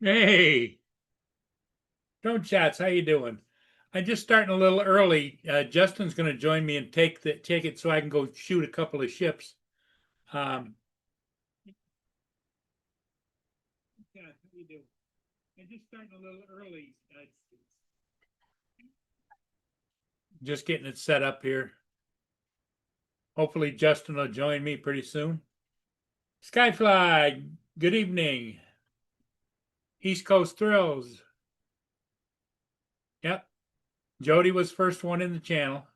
Hey, Drone Chats, how you doing? I'm just starting a little early. Justin's going to join me and take it so I can go shoot a couple of ships. Um, yeah, how you doing? I'm just starting a little early. Just getting it set up here. Hopefully, Justin will join me pretty soon. Skyfly, good evening. East Coast Thrills. Yep. Jody was first one in the channel.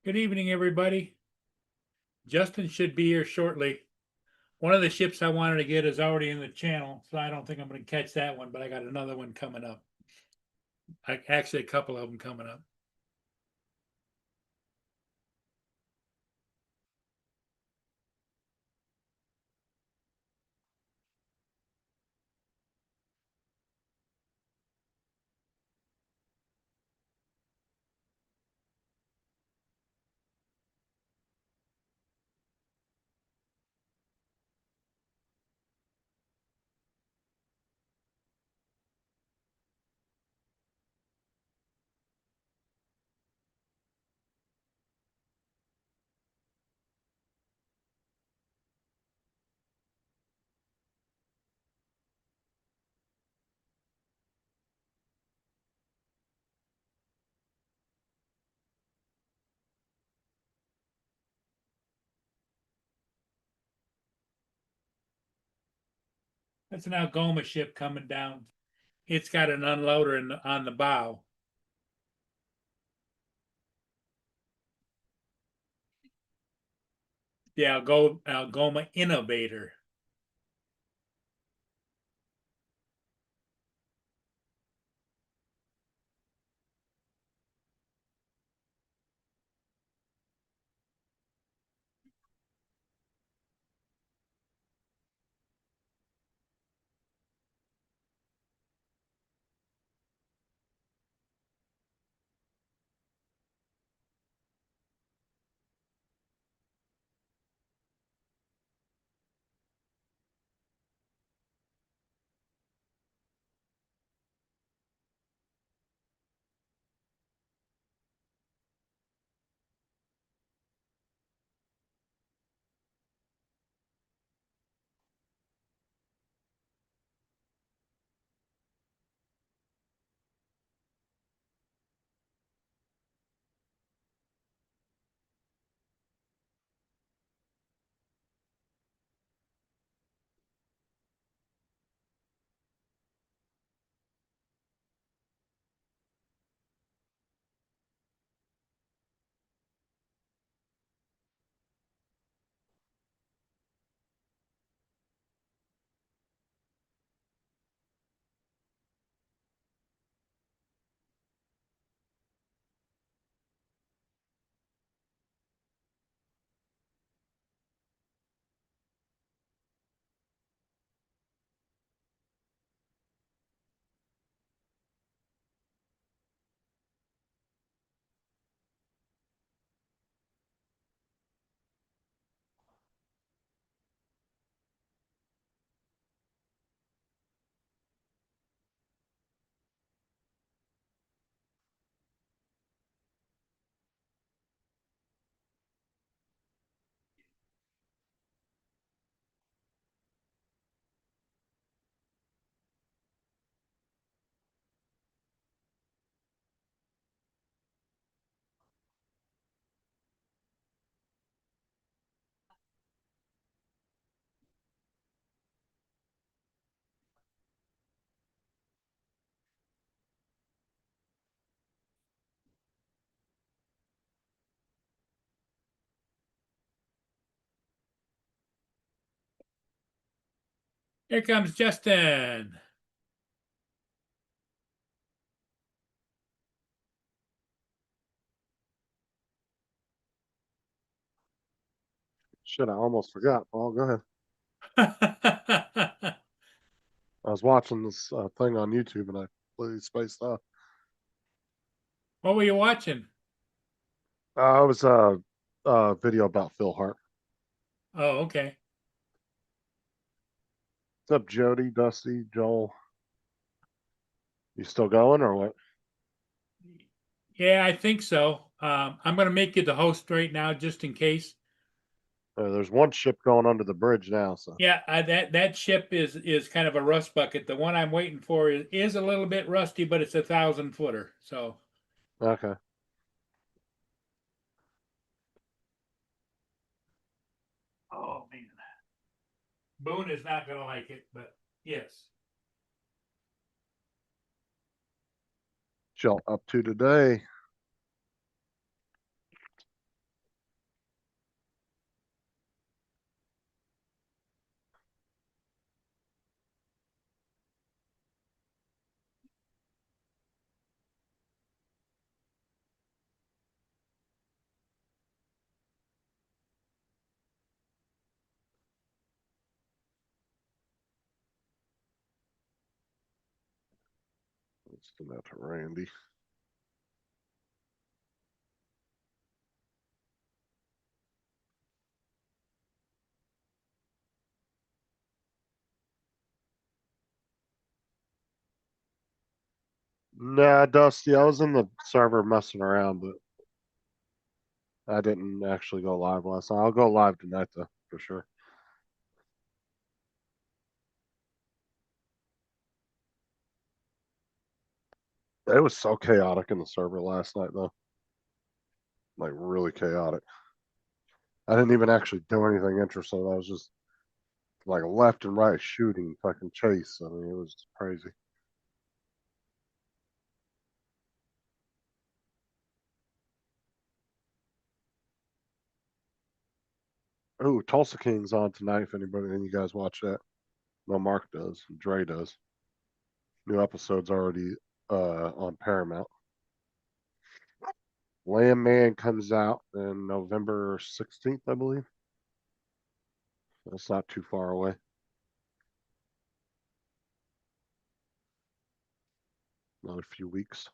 Good evening, everybody. Justin should be here shortly. One of the ships I wanted to get is already in the channel, so I don't think I'm going to catch that one, but I got another one coming up. Actually, a couple of them coming up. That's an Algoma ship coming down. It's got an unloader on the bow. The Algoma Innovator. Here comes Justin. Shit, I almost forgot. Paul, go ahead. I was watching this thing on YouTube and I completely spaced out. What were you watching? It was a video about Phil Hart. Oh, okay. What's up, Jody, Dusty, Joel? You still going or what? Yeah, I think so. I'm going to make you the host right now, just in case. There's one ship going under the bridge now, so Yeah, that ship is kind of a rust bucket. The one I'm waiting for is a little bit rusty, but it's a 1,000-footer. So, okay. oh man, Boone is not going to like it, but yes. Y'all up to today? Let's send that to Randy. Nah, Dusty, I was in the server messing around, but I didn't actually go live last night. I'll go live tonight though, for sure. It was so chaotic in the server last night though. Like really chaotic. I didn't even actually do anything interesting. I was just like left and right shooting, fucking chase. I mean, it was crazy. Ooh, Tulsa King's on tonight. If anybody, and you guys watch that, no, Mark does, Dre does. New episode's already on Paramount. Landman comes out in November 16th, I believe. That's not too far away. Another few weeks.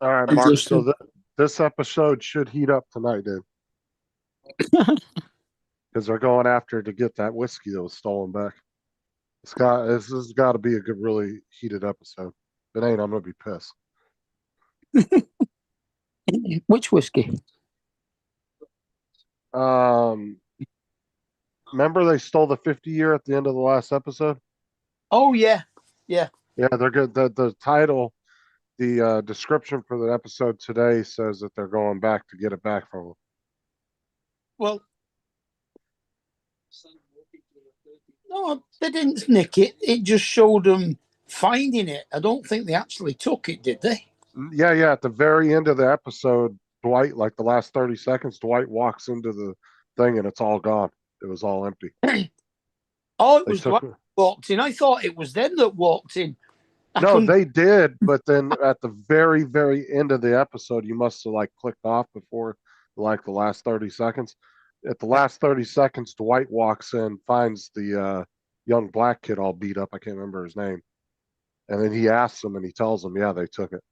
All right, I'm Mark. just So this episode should heat up tonight, dude, because they're going after to get that whiskey that was stolen back. This has got to be a good, really heated episode. If it ain't, I'm gonna be pissed. which whiskey? Um, remember they stole the 50 year at the end of the last episode? Oh yeah, yeah. Yeah, they're good. The title, the description for the episode today says that they're going back to get it back from them. Well, no, they didn't nick it. It just showed them finding it. I don't think they actually took it, did they? Yeah, yeah. At the very end of the episode, Dwight, like the last 30 seconds, Dwight walks into the thing and it's all gone. It was all empty. Oh, it They was Dwight took it. walked in. I thought it was them that walked in. I No, couldn't. they did, but then at the very, very end of the episode, you must have like clicked off before like the last 30 seconds. At the last 30 seconds, Dwight walks in, finds the young black kid all beat up. I can't remember his name. And then he asks him and he tells him, yeah, they took it.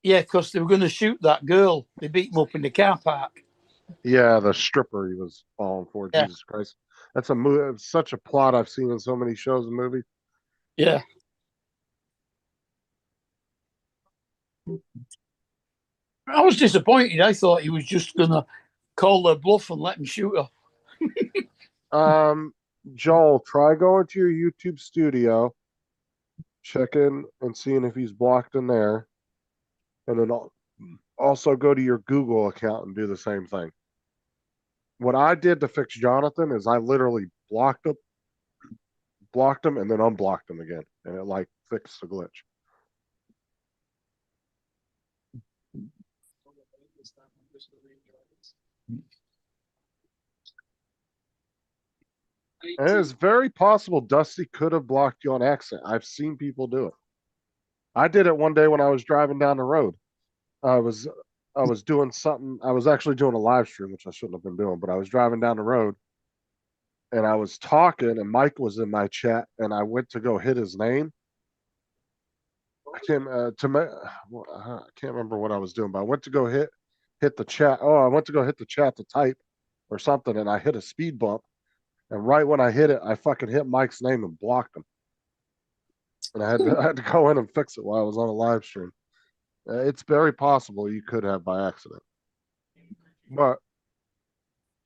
Yeah, because they were going to shoot that girl. They beat him up in the car park. Yeah, the stripper he was falling for. Yeah. Jesus Christ. That's a movie, such a plot I've seen in so many shows and movies. Yeah. I was disappointed. I thought he was just going to call their bluff and let him shoot her. Joel, try going to your YouTube studio, check in and seeing if he's blocked in there, and then also go to your Google account and do the same thing. What I did to fix Jonathan is I literally blocked him, and then unblocked him again, and it like fixed the glitch. And it's very possible Dusty could have blocked you on accident. I've seen people do it. I did it one day when I was driving down the road. I was doing something. I was actually doing a live stream, which I shouldn't have been doing, but I was driving down the road and I was talking, and Mike was in my chat, and I went to go hit his name. I can't I can't remember what I was doing, but I went to go hit the chat. Oh, I went to go hit the chat to type or something, and I hit a speed bump. And right when I hit it, I fucking hit Mike's name and blocked him. And I had to go in and fix it while I was on a live stream. It's very possible you could have by accident, but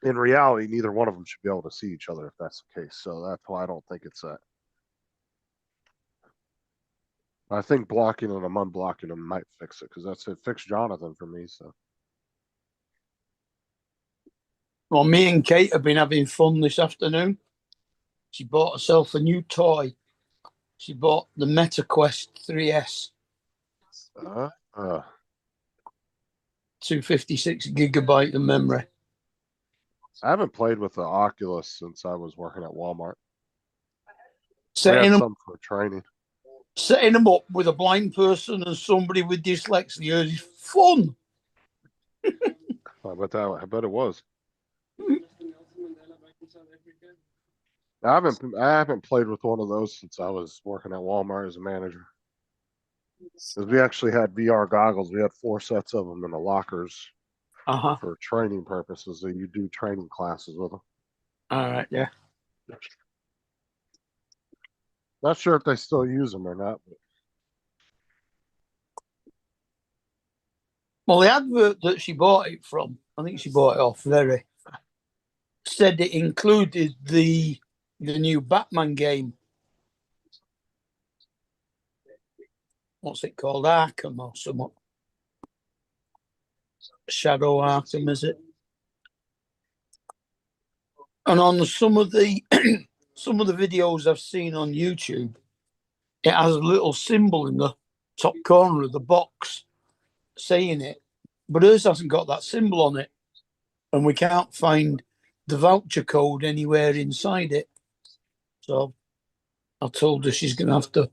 in reality, neither one of them should be able to see each other if that's the case. So that's why I don't think it's that. I think blocking and I'm unblocking them might fix it because that's it. Fixed Jonathan for me. So. Well, me and Kate have been having fun this afternoon. She bought herself a new toy. She bought the MetaQuest 3S. 256 gigabyte of memory. I haven't played with the Oculus since I was working at Walmart. Setting them, for training. setting them up with a blind person and somebody with dyslexia is fun. I bet it was. I haven't played with one of those since I was working at Walmart as a manager. Because we actually had VR goggles. We had 4 sets of them in the lockers for training purposes. So you do training classes with them. All right, yeah. Not sure if they still use them or not. But... Well, the advert that she bought it from, I think she bought it off Very, said it included the new Batman game. What's it called? Arkham or something. Shadow Arkham, is it? And on some of the some of the videos I've seen on YouTube, it has a little symbol in the top corner of the box saying it, but hers hasn't got that symbol on it, and we can't find the voucher code anywhere inside it. So I told her she's going to have to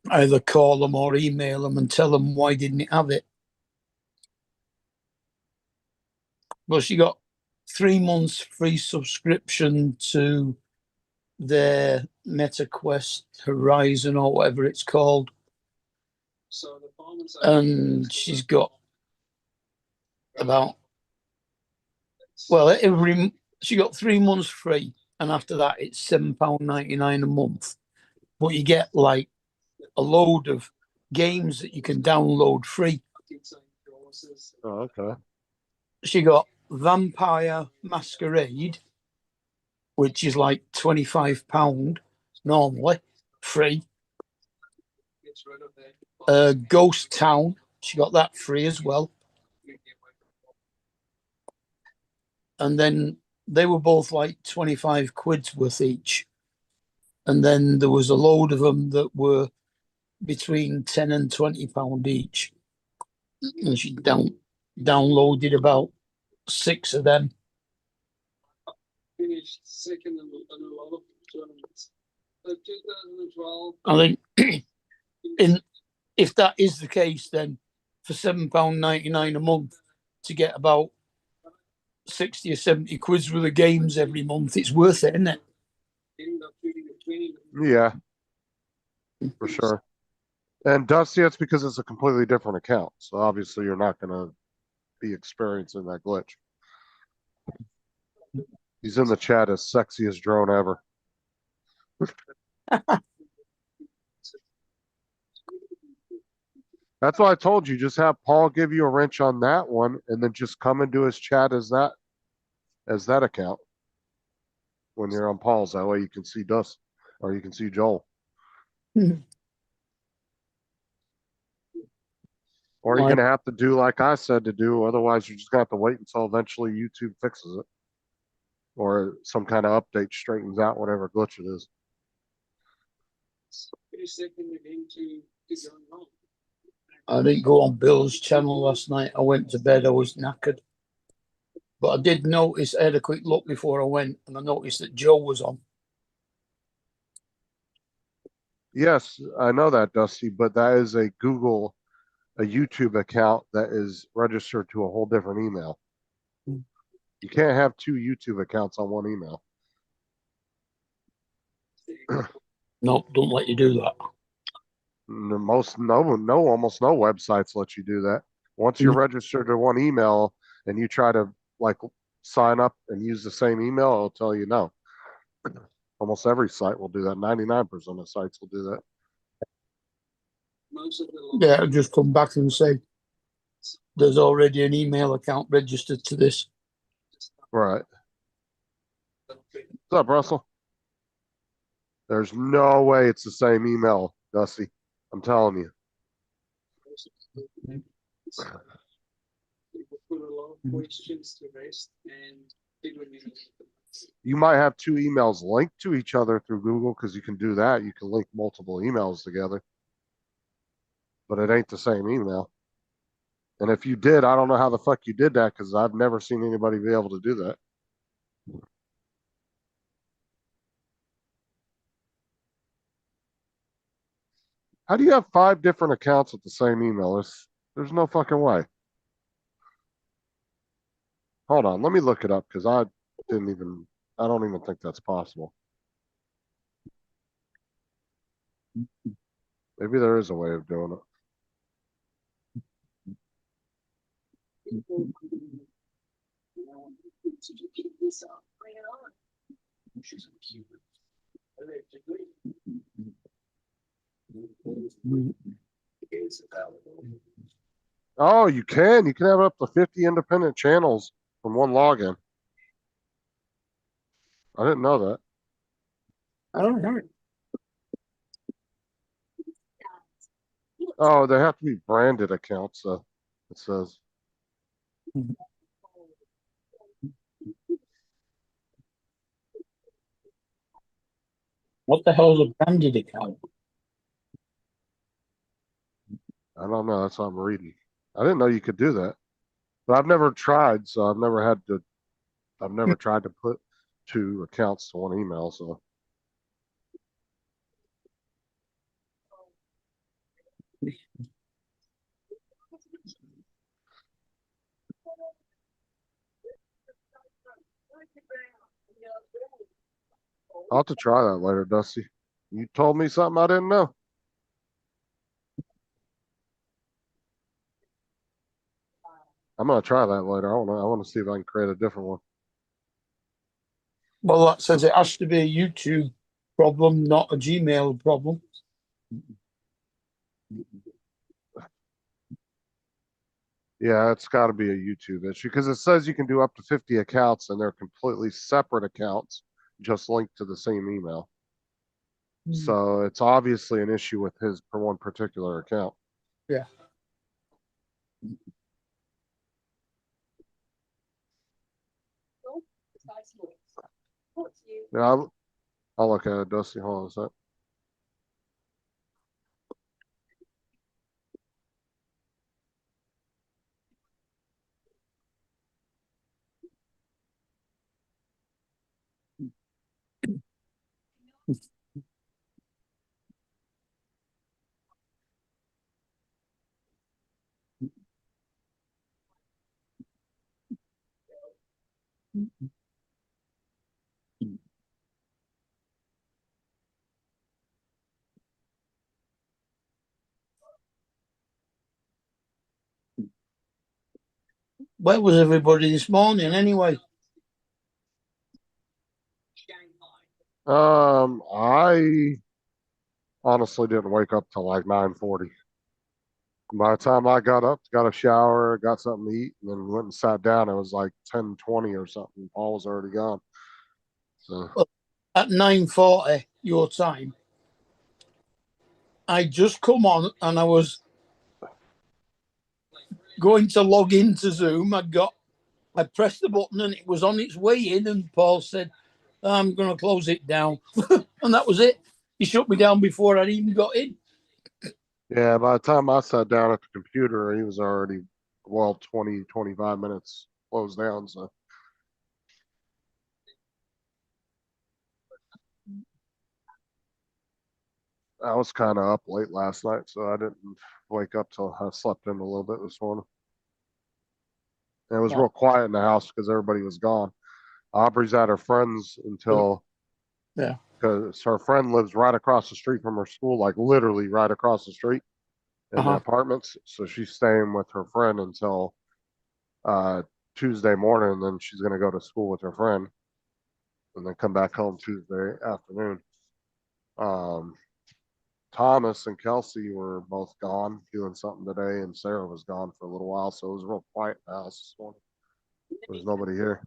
either call them or email them and tell them why didn't it have it. Well, she got 3 months free subscription to their MetaQuest Horizon or whatever it's called. And she's got about, well, she got 3 months free, and after that it's £7.99 a month. But you get like a load of games that you can download free. Oh, okay. She got Vampire Masquerade, which is like £25 normally, free. Ghost Town, she got that free as well. And then they were both like 25 quid's worth each. And then there was a load of them that were between 10 and £20 each. And she downloaded about 6 of them. Finished second in a lot of tournaments. 2012. I think if that is the case, then for £7.99 a month to get about 60 or 70 quid's worth of games every month, it's worth it, isn't it? Yeah, for sure. And Dusty, that's because it's a completely different account. So obviously you're not going to be experiencing that glitch. He's in the chat as sexiest drone ever. That's why I told you, just have Paul give you a wrench on that one and then just come into his chat as that. as that account when you're on Paul's. That way you can see Dust or you can see Joel. Or you're Right. gonna have to do like I said to do. Otherwise, you're just gonna have to wait until eventually YouTube fixes it, or some kind of update straightens out whatever glitch it is. Pretty second again to go home. I didn't go on Bill's channel last night. I went to bed. I was knackered. But I did notice, I had a quick look before I went, and I noticed that Joe was on. Yes, I know that, Dusty, but that is a YouTube account that is registered to a whole different email. You can't have two YouTube accounts on one email. No, don't let you do that. Almost no websites let you do that. Once you're registered to one email and you try to like sign up and use the same email, it'll tell you no. Almost every site will do that. 99% of sites will do that. Most of the Yeah, I'll just come back and say there's already an email account registered to this. Right. What's up, Russell? There's no way it's the same email, Dusty. I'm telling you. people put a lot of questions to rest and figuring it out. You might have two emails linked to each other through Google because you can do that. You can link multiple emails together, but it ain't the same email. And if you did, I don't know how the fuck you did that because I've never seen anybody be able to do that. How do you have 5 different accounts with the same email? There's no fucking way. Hold on, let me look it up because I don't even think that's possible. Maybe there is a way of doing it. Oh, you can. You can have up to 50 independent channels from one login. I didn't know that. I don't know. Oh, they have to be branded accounts, it says. What the hell is a branded account? I don't know. That's what I'm reading. I didn't know you could do that. But I've never tried, so I've never tried to put 2 accounts to one email, so. I'll have to try that later, Dusty. You told me something I didn't know. I'm gonna try that later. I want to see if I can create a different one. Well, that says it has to be a YouTube problem, not a Gmail problem. Yeah, it's got to be a YouTube issue because it says you can do up to 50 accounts and they're completely separate accounts, just linked to the same email. So it's obviously an issue with his per one particular account. Yeah. Yeah, I'll look at it, Dusty. Hold on a sec. Where was everybody this morning anyway? I honestly didn't wake up till like 9:40. By the time I got up, got a shower, got something to eat, and then went and sat down, it was like 10:20 or something. Paul was already gone. So At 9:40 your time, I just come on and I was going to log into Zoom. I pressed the button and it was on its way in, and Paul said, "I'm going to close it down," and that was it. He shut me down before I even got in. yeah, by the time I sat down at the computer, he was already, well, 20, 25 minutes closed down. So I was kind of up late last night, so I didn't wake up till I slept in a little bit this morning. And it was Yeah. real quiet in the house because everybody was gone. Aubrey's at her friend's until, Yeah. because her friend lives right across the street from her school, like literally right across the street in the Uh-huh. apartments. So she's staying with her friend until uh, Tuesday morning, and then she's gonna go to school with her friend, and then come back home Tuesday afternoon. Um, Thomas and Kelsey were both gone doing something today, and Sarah was gone for a little while, so it was real quiet in the house this morning. There was nobody here.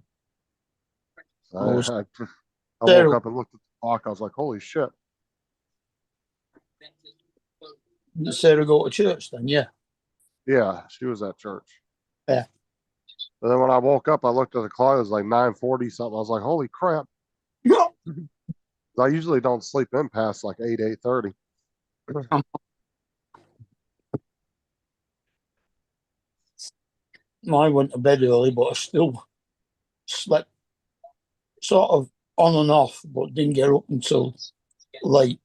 I, Oh, I, I woke Sarah, up and looked at the clock. I was like, "Holy shit!" did Sarah go to church then? Yeah. Yeah, she was at church. Yeah. And then when I woke up, I looked at the clock. It was like 9:40 something. I was like, "Holy crap!" I usually don't sleep in past like 8:30. I went to bed early, but I still slept sort of on and off, but didn't get up until late.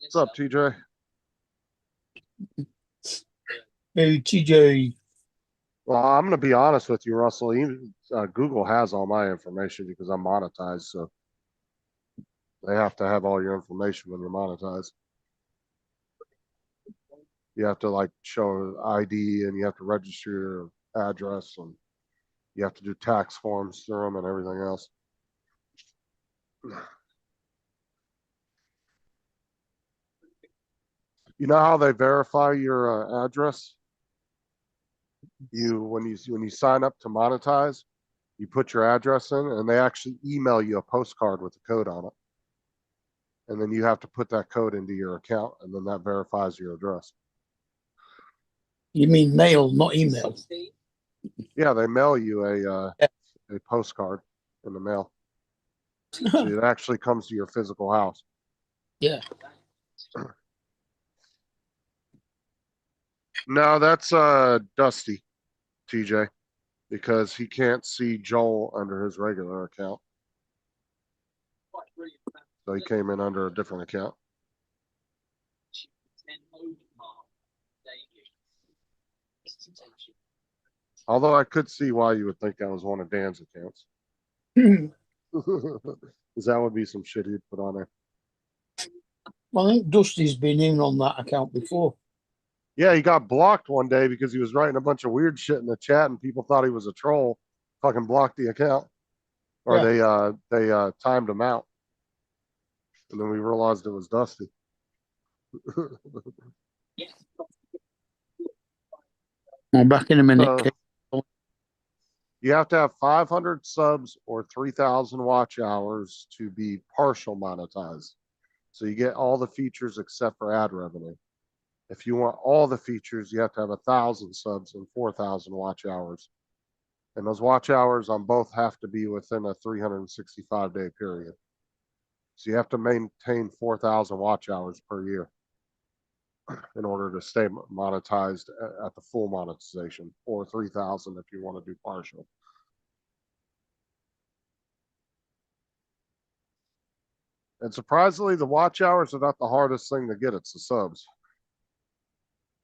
What's up, TJ? Hey, TJ. Well, I'm going to be honest with you, Russell. Even, Google has all my information because I'm monetized, so they have to have all your information when you're monetized. You have to like show ID, and you have to register your address, and you have to do tax forms through them and everything else. You know how they verify your address? When you sign up to monetize, you put your address in, and they actually email you a postcard with a code on it. And then you have to put that code into your account, and then that verifies your address. You mean mail, not email? Yeah, they mail you a postcard in the mail. So it actually comes to your physical house. Yeah. No, that's Dusty, TJ, because he can't see Joel under his regular account. So he came in under a different account. Although I could see why you would think that was one of Dan's accounts. Because that would be some shit he'd put on there. Well, I think Dusty's been in on that account before. Yeah, he got blocked one day because he was writing a bunch of weird shit in the chat, and people thought he was a troll. Fucking blocked the account, or Yeah. they timed him out, and then we realized it was Dusty. Well, back in a minute. So you have to have 500 subs or 3,000 watch hours to be partial monetized. So you get all the features except for ad revenue. If you want all the features, you have to have 1,000 subs and 4,000 watch hours. And those watch hours on both have to be within a 365-day period. So you have to maintain 4,000 watch hours per year in order to stay monetized at the full monetization, or 3,000 if you want to do partial. And surprisingly, the watch hours are not the hardest thing to get. It's the subs.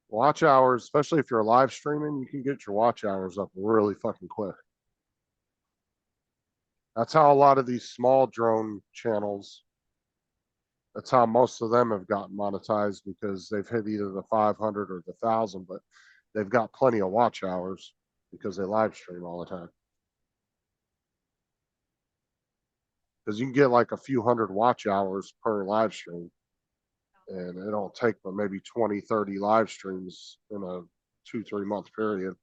Watch hours, especially if you're live streaming, you can get your watch hours up really fucking quick. That's how a lot of these small drone channels, that's how most of them have gotten monetized, because they've hit either the 500 or the 1,000, but they've got plenty of watch hours because they live stream all the time. Because you can get like a few hundred watch hours per live stream. And it'll take but maybe 20, 30 live streams in a 2-3 month period.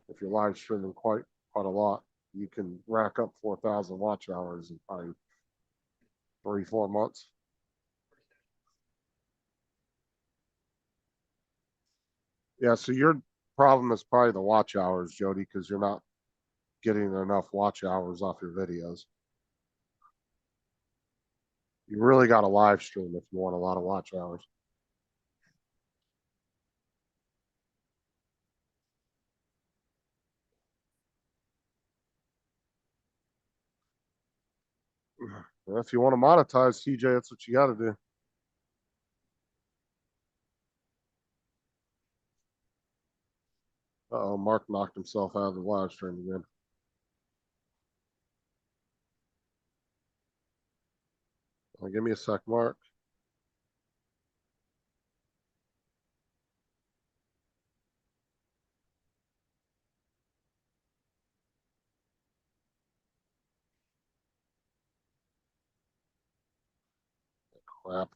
If you're live streaming quite a lot, you can rack up 4,000 watch hours in probably 3-4 months. Yeah, so your problem is probably the watch hours, Jody, because you're not getting enough watch hours off your videos. You really got to live stream if you want a lot of watch hours. If you want to monetize, TJ, that's what you got to do. Uh-oh, Mark knocked himself out of the live stream again. Give me a sec, Mark. Crap.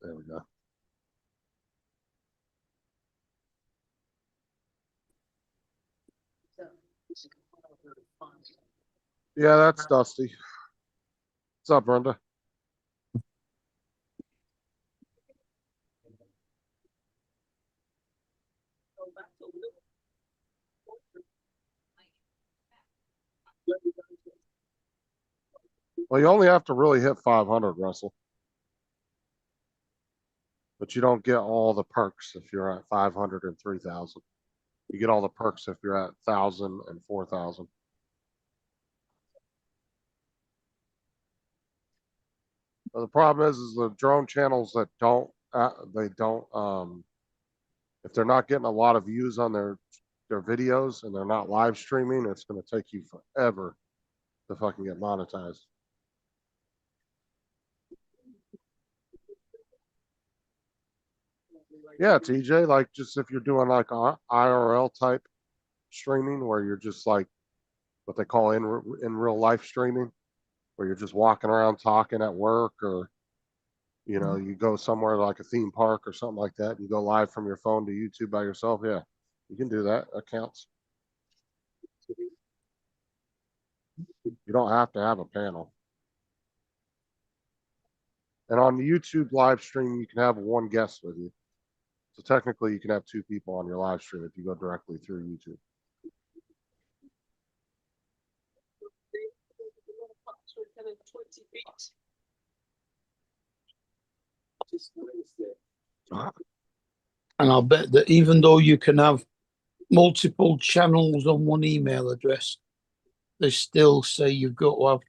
There we go. Yeah, that's Dusty. What's up, Brenda? Well, you only have to really hit 500, Russell. But you don't get all the perks if you're at 500 and 3,000. You get all the perks if you're at 1,000 and 4,000. But the problem is the drone channels that don't, if they're not getting a lot of views on their videos and they're not live streaming, it's going to take you forever to fucking get monetized. Yeah, TJ, like just if you're doing like IRL type streaming where you're just like what they call in real life streaming, where you're just walking around talking at work, or you know, you go somewhere like a theme park or something like that, and you go live from your phone to YouTube by yourself. Yeah, you can do that. That counts. You don't have to have a panel. And on the YouTube live stream, you can have one guest with you. So technically, you can have 2 people on your live stream if you go directly through YouTube. And I'll bet that even though you can have multiple channels on one email address, they still say you've got to have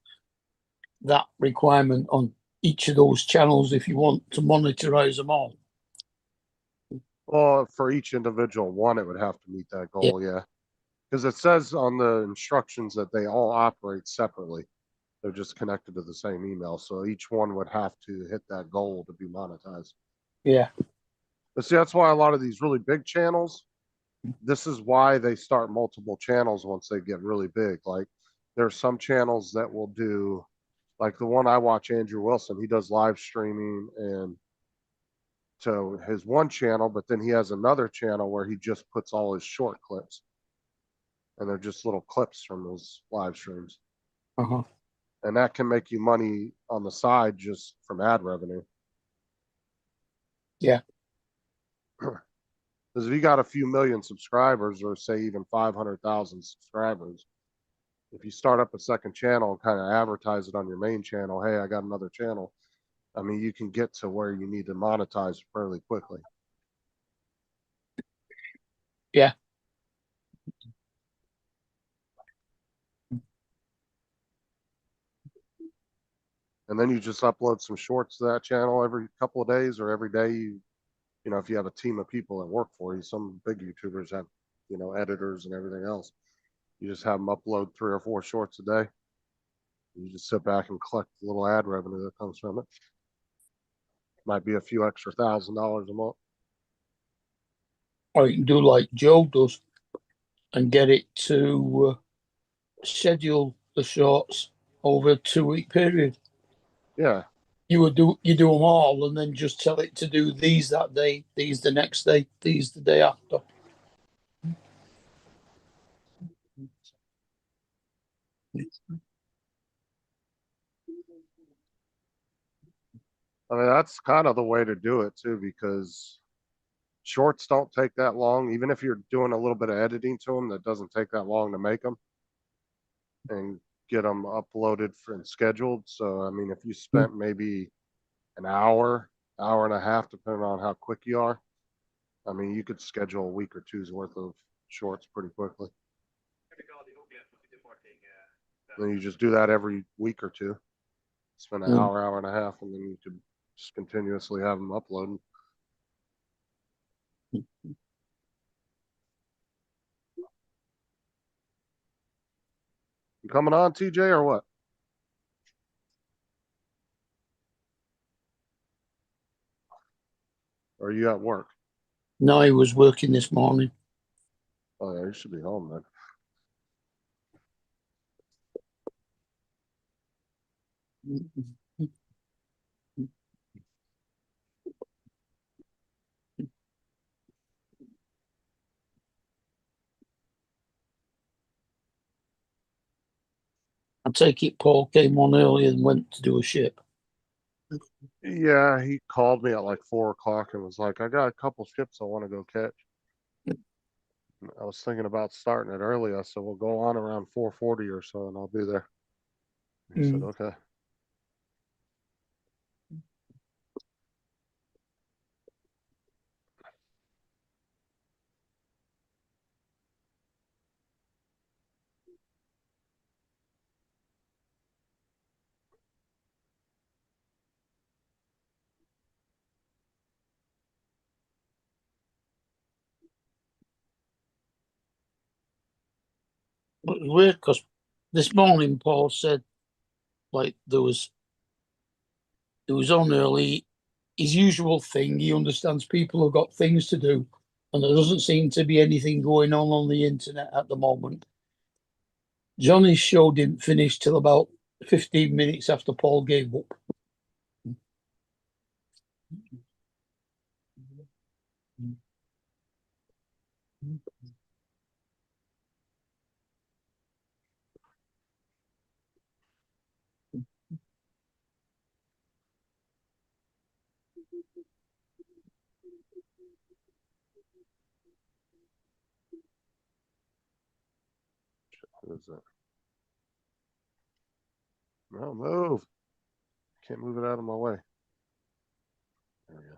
that requirement on each of those channels if you want to monetize them all. Well, for each individual one, it would have to meet that goal, yeah. Because it says on the instructions that they all operate separately. They're just connected to the same email. So each one would have to hit that goal to be monetized. Yeah. But see, that's why a lot of these really big channels, this is why they start multiple channels once they get really big. Like there's some channels that will do, like the one I watch, Andrew Wilson, he does live streaming and to his one channel, but then he has another channel where he just puts all his short clips. And they're just little clips from those live streams. Uh-huh. And that can make you money on the side just from ad revenue. Yeah. Because if you got a few million subscribers, or say even 500,000 subscribers, if you start up a second channel and kind of advertise it on your main channel, hey, I got another channel, I mean, you can get to where you need to monetize fairly quickly. Yeah. And then you just upload some shorts to that channel every couple of days, or every day. You know, if you have a team of people that work for you, some big YouTubers have, you know, editors and everything else. You just have them upload 3 or 4 shorts a day. You just sit back and collect the little ad revenue that comes from it. Might be a few extra $1,000 a month. Or you can do like Joe does and get it to schedule the shorts over a 2-week period. Yeah. You do them all, and then just tell it to do these that day, these the next day, these the day after. I mean, that's kind of the way to do it too, because shorts don't take that long. Even if you're doing a little bit of editing to them, that doesn't take that long to make them and get them uploaded and scheduled. So, I mean, if you spent maybe an hour, hour and a half, depending on how quick you are, I mean, you could schedule a week or two's worth of shorts pretty quickly. Then you just do that every week or two. Spend an hour, hour and a half, and then you could just continuously have them uploading. You coming on, TJ, or what? Or are you at work? No, he was working this morning. Oh, yeah, you should be home then. I take it Paul came on early and went to do a ship. Yeah, he called me at like 4 o'clock and was like, I got a couple ships I want to go catch. I was thinking about starting it early. I said, we'll go on around 4:40 or so and I'll be there. He said, okay. It was weird because this morning Paul said like there was on early, his usual thing. He understands people have got things to do, and there doesn't seem to be anything going on the internet at the moment. Johnny's show didn't finish till about 15 minutes after Paul gave up. What is that? No, move. Can't move it out of my way. There we go.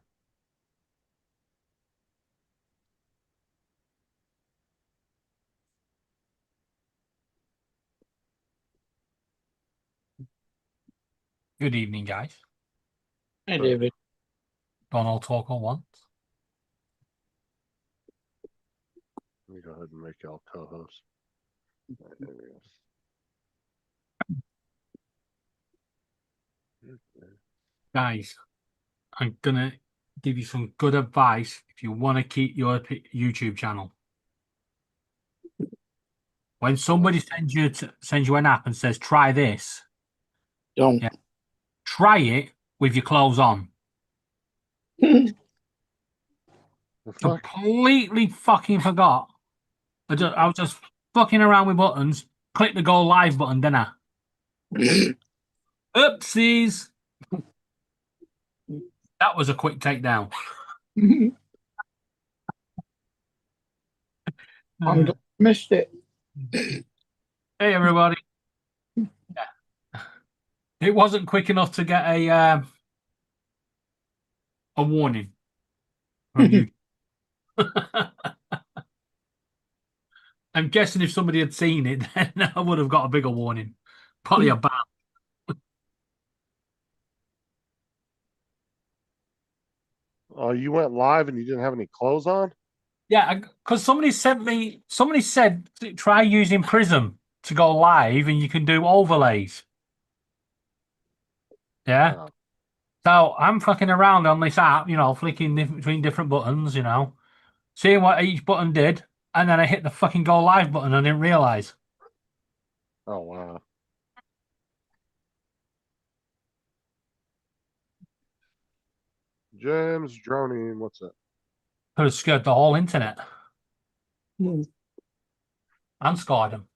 Good evening, guys. Hey, David. Donald talk on once. Let me go ahead and make y'all co-host. Right, there we go. Guys, I'm gonna give you some good advice if you want to keep your YouTube channel. When somebody sends you an app and says try this, Don't. Yeah. Try it with your clothes on. The fuck? Completely fucking forgot. I was just fucking around with buttons. Click the go live button, didn't I? Oopsies. That was a quick takedown. I missed it. Hey, everybody. Yeah. It wasn't quick enough to get a warning from you. I'm guessing if somebody had seen it, then I would have got a bigger warning. Probably a ban. Oh, you went live and you didn't have any clothes on? Yeah, because somebody said try using Prism to go live and you can do overlays. Yeah. Oh. So I'm fucking around on this app, flicking between different buttons, seeing what each button did, and then I hit the fucking go live button and I didn't realize. Oh wow. James droning. What's it? Could have scared the whole internet Hmm. and scored them.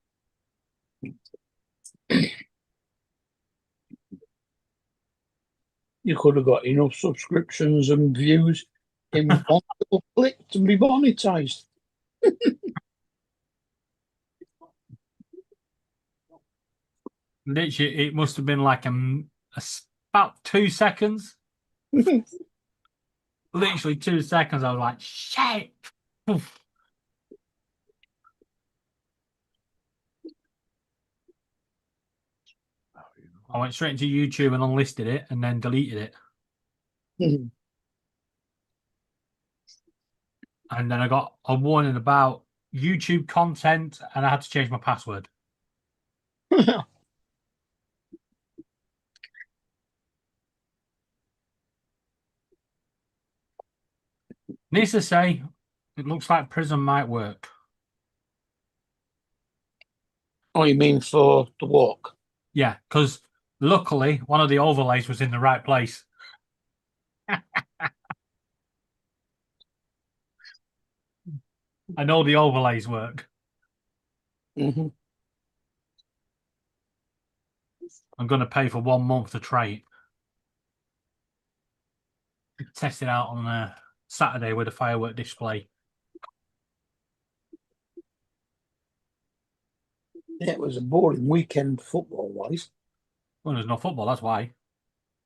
You could have got enough subscriptions and views in one little click to be monetized. Literally, it must have been like about 2 seconds. Literally 2 seconds. I was like, shit. Oof. I went straight into YouTube and unlisted it and then deleted it. And then I got a warning about YouTube content and I had to change my password. Needs to say, it looks like Prism might work. Oh, you mean for the walk? Yeah, because luckily one of the overlays was in the right place. I know the overlays work. Mm-hmm. I'm going to pay for 1 month to try it. Test it out on Saturday with a firework display. Yeah, it was a boring weekend football wise. Well, there's no football, that's why.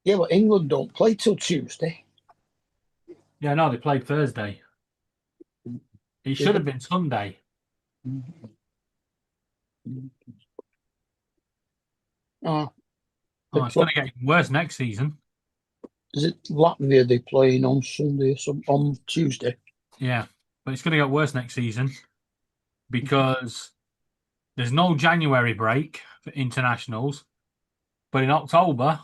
Yeah, but England don't play till Tuesday. Yeah, no, they played Thursday. It should have been Sunday. Oh, Oh, it's going to get even worse next season. is it Latvia they playing on Sunday or on Tuesday? Yeah, but it's going to get worse next season because there's no January break for internationals, but in October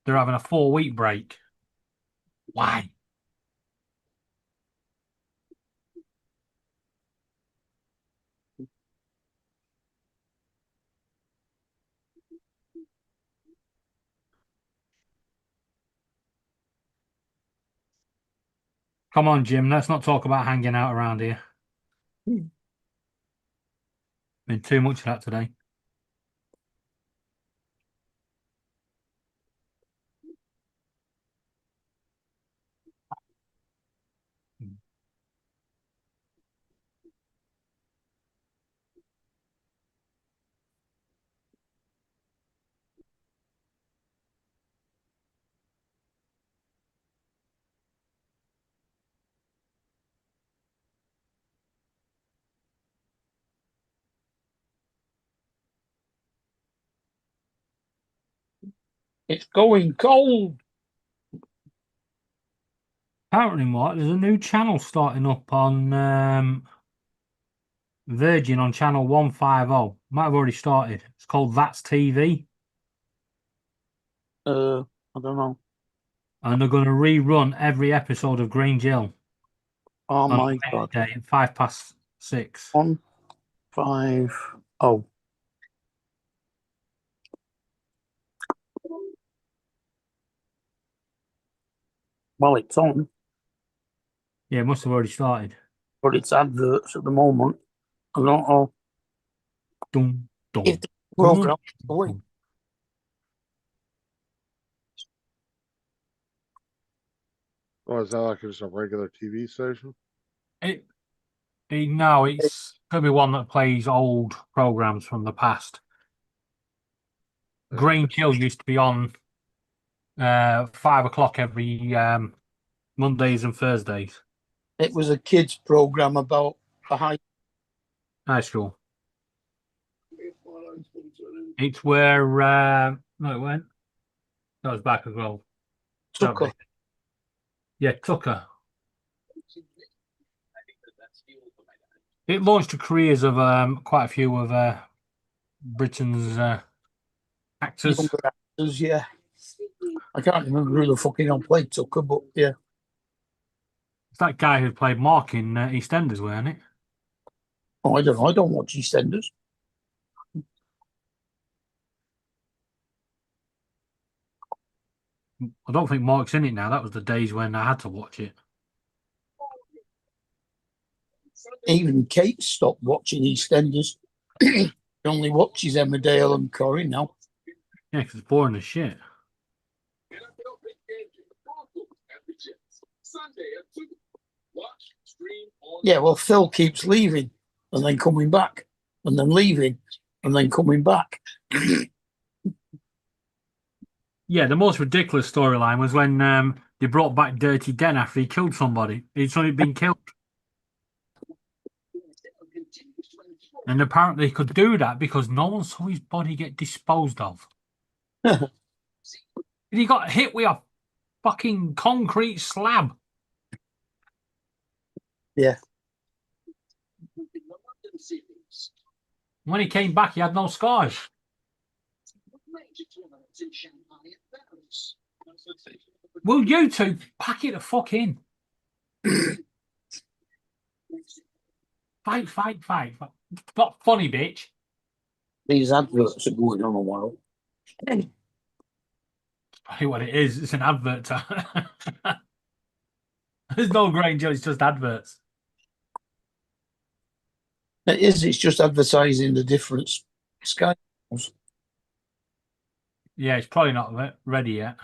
they're having a 4-week break. Why? Come on, Jim. Let's not talk about hanging out around here. Been too much of that today. It's going cold. Apparently, Mark, there's a new channel starting up on Virgin on channel 150. Might have already started. It's called That's TV. I don't know. And they're going to rerun every episode of Green Jill Oh on my God. Wednesday at 6:05. 150. Well, it's on, Yeah, it must have already started. but it's adverts at the moment. I don't know Dum, dum, if the dum, program is dum. going. Oh, is that like just a regular TV station? No, it's going to be one that plays old programs from the past. Green Jill used to be on 5 o'clock every Mondays and Thursdays. It was a kids program about a High school. It's where no, it went. That was back as well. Tucker. Yeah, Tucker. It launched the careers of quite a few of Britain's actors. Younger actors, yeah. I can't remember who the fucking hell played Tucker, but yeah. It's that guy who played Mark in EastEnders, weren't it? Oh, I don't know. I don't watch EastEnders. I don't think Mark's in it now. That was the days when I had to watch it. Even Kate stopped watching EastEnders. She only watches Emmerdale and Corrie now. Yeah, because it's boring as shit. NFL big game to the Broncos at the Jets. Sunday at 2. Watch, stream on. Yeah, well, Phil keeps leaving and then coming back, and then leaving and then coming back. Yeah, the most ridiculous storyline was when they brought back Dirty Den after he killed somebody. He'd suddenly been killed. And apparently he could do that because no one saw his body get disposed of. He got hit with a fucking concrete slab. Yeah. When he came back, he had no scars. Will you two pack it the fuck in? Fight, fight, fight. It's not funny, bitch. These adverts are going on a while. Probably what it is. It's an advert. There's no Granger, it's just adverts. It is, it's just advertising the different Sky channels. Yeah, it's probably not ready yet.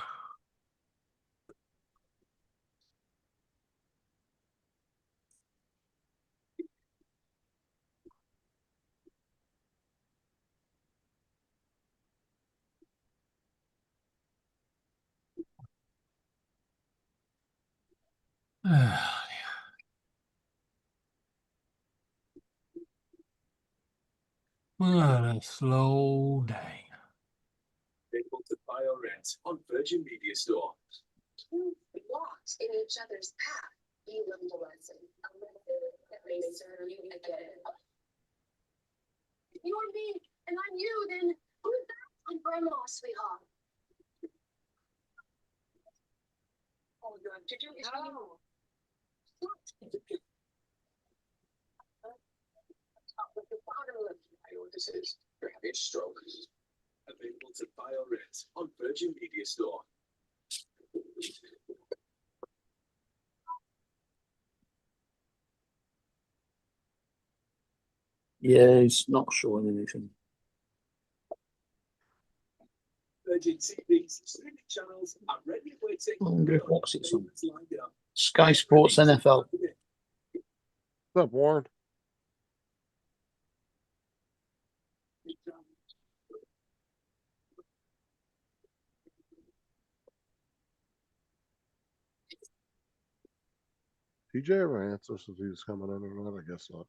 What a slow day. Able to buy or rent on Virgin Media Store. Walked in each other's path. You learned a lesson. A lesson that may serve you again. If you're me and I'm you, then who's that on grandma, sweetheart? Oh, you have to do this. No. With the bottom of Iotis Gravish Stroke. Available to buy or rent on Virgin Media Store. Yeah, it's not showing anything. Virgin TV's streaming channels are ready waiting. What's it on? Sky Sports NFL. What's up, Warren? TJ ever answers if he's coming in or not? I guess not.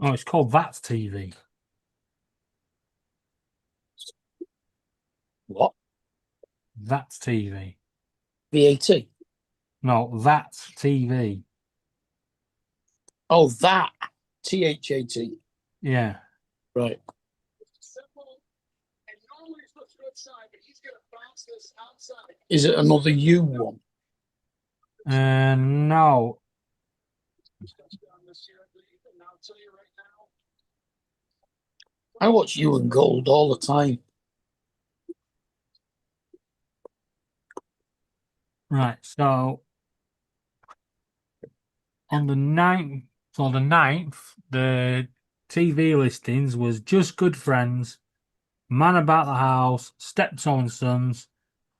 Oh, it's called That's TV. What? That's TV. VAT. No, That's TV. Oh, that. THAT. Yeah. Right. Simple. And normally it's looks outside, but he's gonna bounce this outside. Is it another U one? No. Touchdown this year, I believe, and I'll tell you right now. I watch You and Gold all the time. Right, so on the 9th, the TV listings was Just Good Friends, Man About the House, Steptoe and Sons,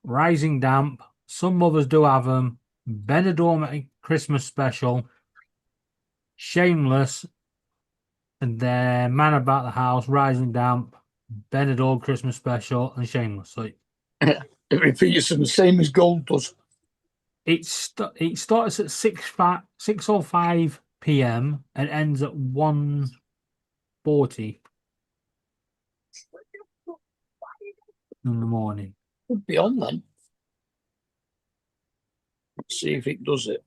Rising Damp, Some Mothers Do Have 'Em, Benidorm Christmas Special, Shameless, and then Man About the House, Rising Damp, Benidorm Christmas Special, and Shameless. So It repeats the same as Gold does. it starts at 6:05 p.m. and ends at 1:40 in the morning. Could be on then. Let's see if it does it.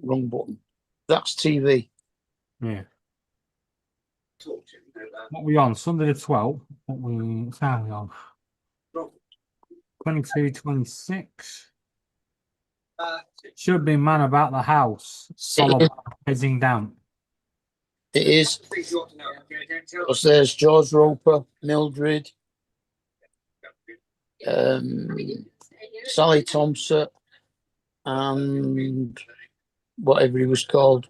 Wrong button. That's TV. Yeah. Talking about What we on? Sunday the 12th. What's how we on? 22, 26. Should be Man About the House. Solo heading down. It is. Because there's George Roper, Mildred, Sally Thompson, and whatever he was called.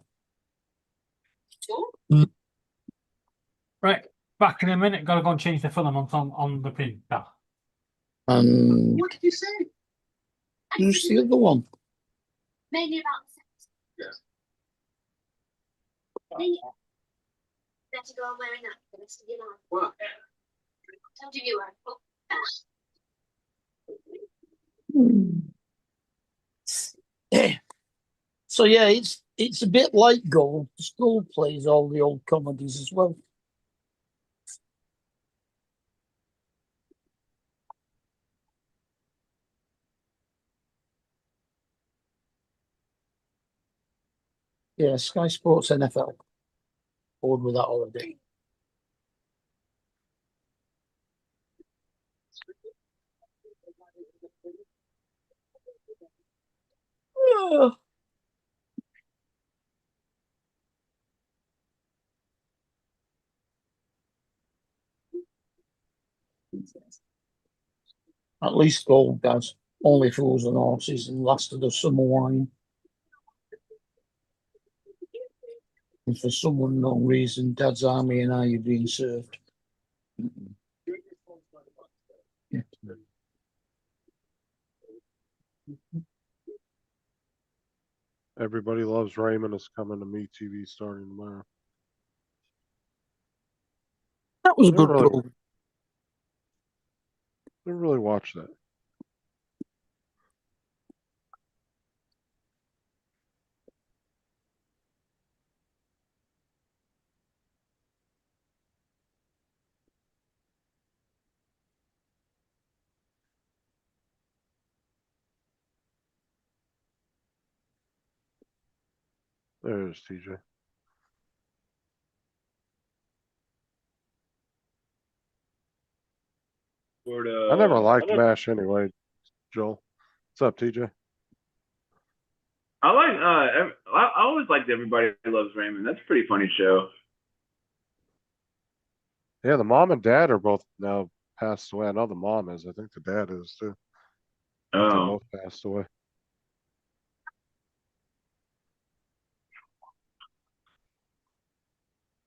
Right. Back in a minute. Got to go and change the filament on the printer. And What did you say? who's the other one? Maybe about sex. Maybe. That's go on wearing up. Let's get on. What? Told you were. So yeah, it's a bit like Gold. Gold plays all the old comedies as well. Yeah, Sky Sports NFL. Bored with that already. At least Gold does. Only Fools and Horses and Last of the Summer Wine. And for some unknown reason, Dad's Army and Are You Being Served? Everybody Loves Raymond is coming to MeTV starting tomorrow. That was a Never good really, program. never really watched that. There's TJ. I never liked MASH anyway, Joel. What's up, TJ? I always liked Everybody Loves Raymond. That's a pretty funny show. Yeah, the mom and dad are both now passed away. I know the mom is. I think the dad is too. They Oh, both passed away.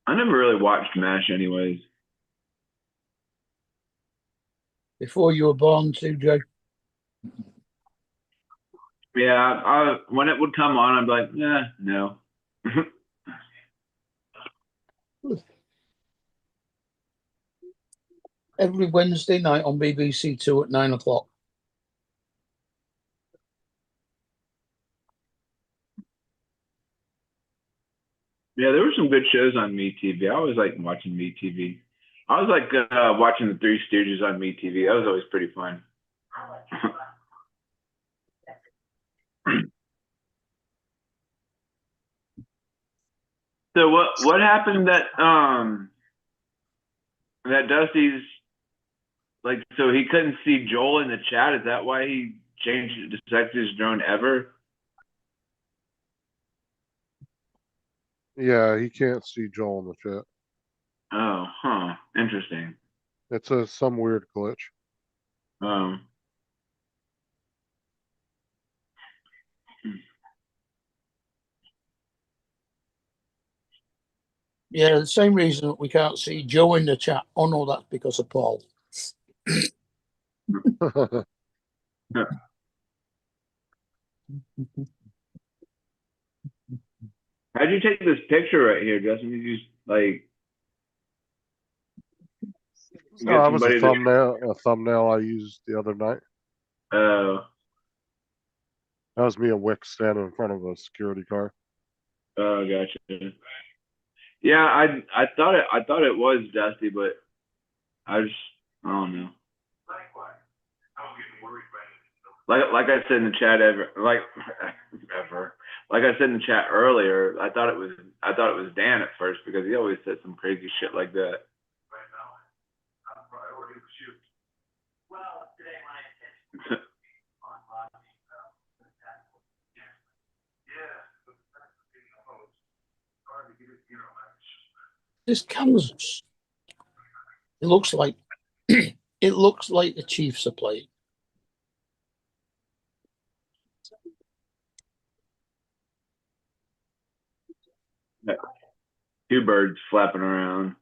I never really watched MASH anyways. Before you were born, too, Joe. Yeah, when it would come on, I'd be like, yeah, no. Every Wednesday night on BBC Two at 9 o'clock. Yeah, there were some good shows on MeTV. I always liked watching MeTV. I was like watching the Three Stooges on MeTV. That was always pretty fun. So what happened that Dusty's like, so he couldn't see Joel in the chat? Is that why he changed it to Sexiest Drone Ever? Yeah, he can't see Joel in the chat. Oh, huh. Interesting. It's some weird glitch. Yeah, the same reason that we can't see Joe in the chat. Oh no, that's because of Paul. How'd you take this picture right here, Justin? Did you just like No, that was a thumbnail I used the other night. Oh, That was me and Wick standing in front of a security car. oh, gotcha. Yeah, I thought it was Dusty, but I don't know. Like I said in the chat like I said in the chat earlier, I thought it was Dan at first because he always said some crazy shit like that. This Kansas. It looks like it looks like the Chiefs are playing. Two birds flapping around.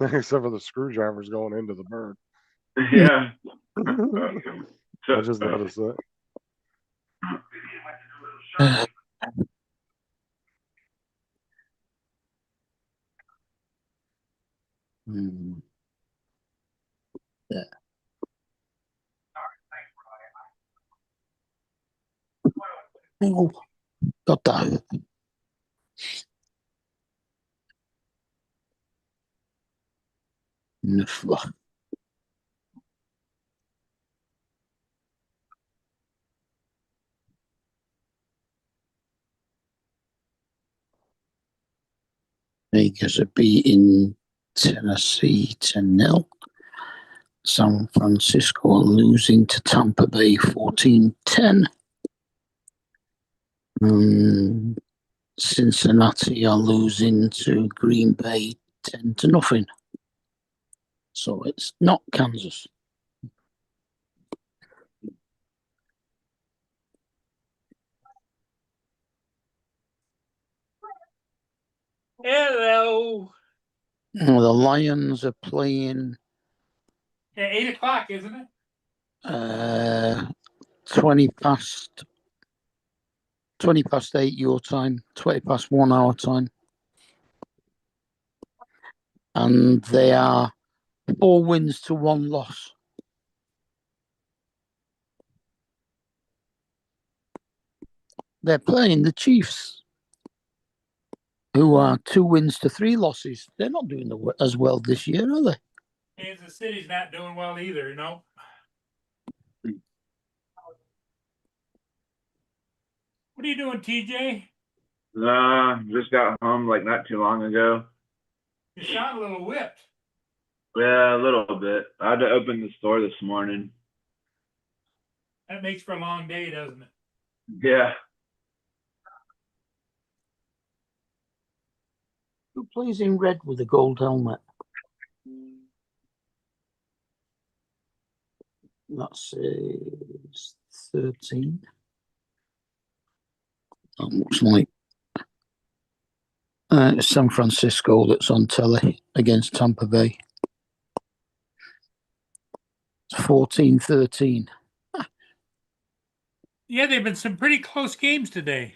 Except for the screwdrivers going into the bird. Yeah. I just noticed that. Yeah. Oh, got that. Nifla. Vegas are beating Tennessee 10-0. San Francisco are losing to Tampa Bay 14-10. Cincinnati are losing to Green Bay 10-0. So it's not Kansas. Hello. The Lions are playing Yeah, 8 o'clock, isn't it? 20 past 8 your time, 20 past 1 hour time. And they are 4 wins to 1 loss. They're playing the Chiefs, who are 2 wins to 3 losses. They're not doing as well this year, are they? Kansas City's not doing well either, you know. What are you doing, TJ? Just got home like not too long ago. You sound a little whipped. Yeah, a little bit. I had to open the store this morning. That makes for a long day, doesn't it? Yeah. Who plays in red with a gold helmet? That says 13. That looks like it's San Francisco that's on telly against Tampa Bay. It's 14-13. Yeah, they've been some pretty close games today.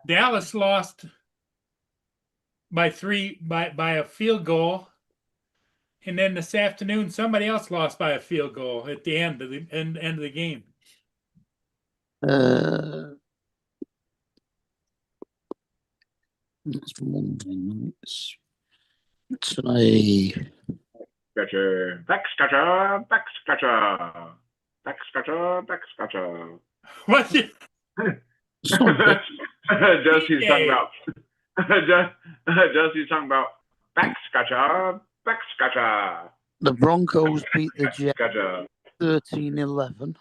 Dallas lost by 3 by a field goal. And then this afternoon, somebody else lost by a field goal at the end of the end of the game. That's Monday nights. Today. Scratcher, back scratcher, back scratcher, back scratcher, back scratcher. What? Jesse's talking about. Jesse's talking about back scratcher, back scratcher. The Broncos beat the Jets Scratcher. 13-11.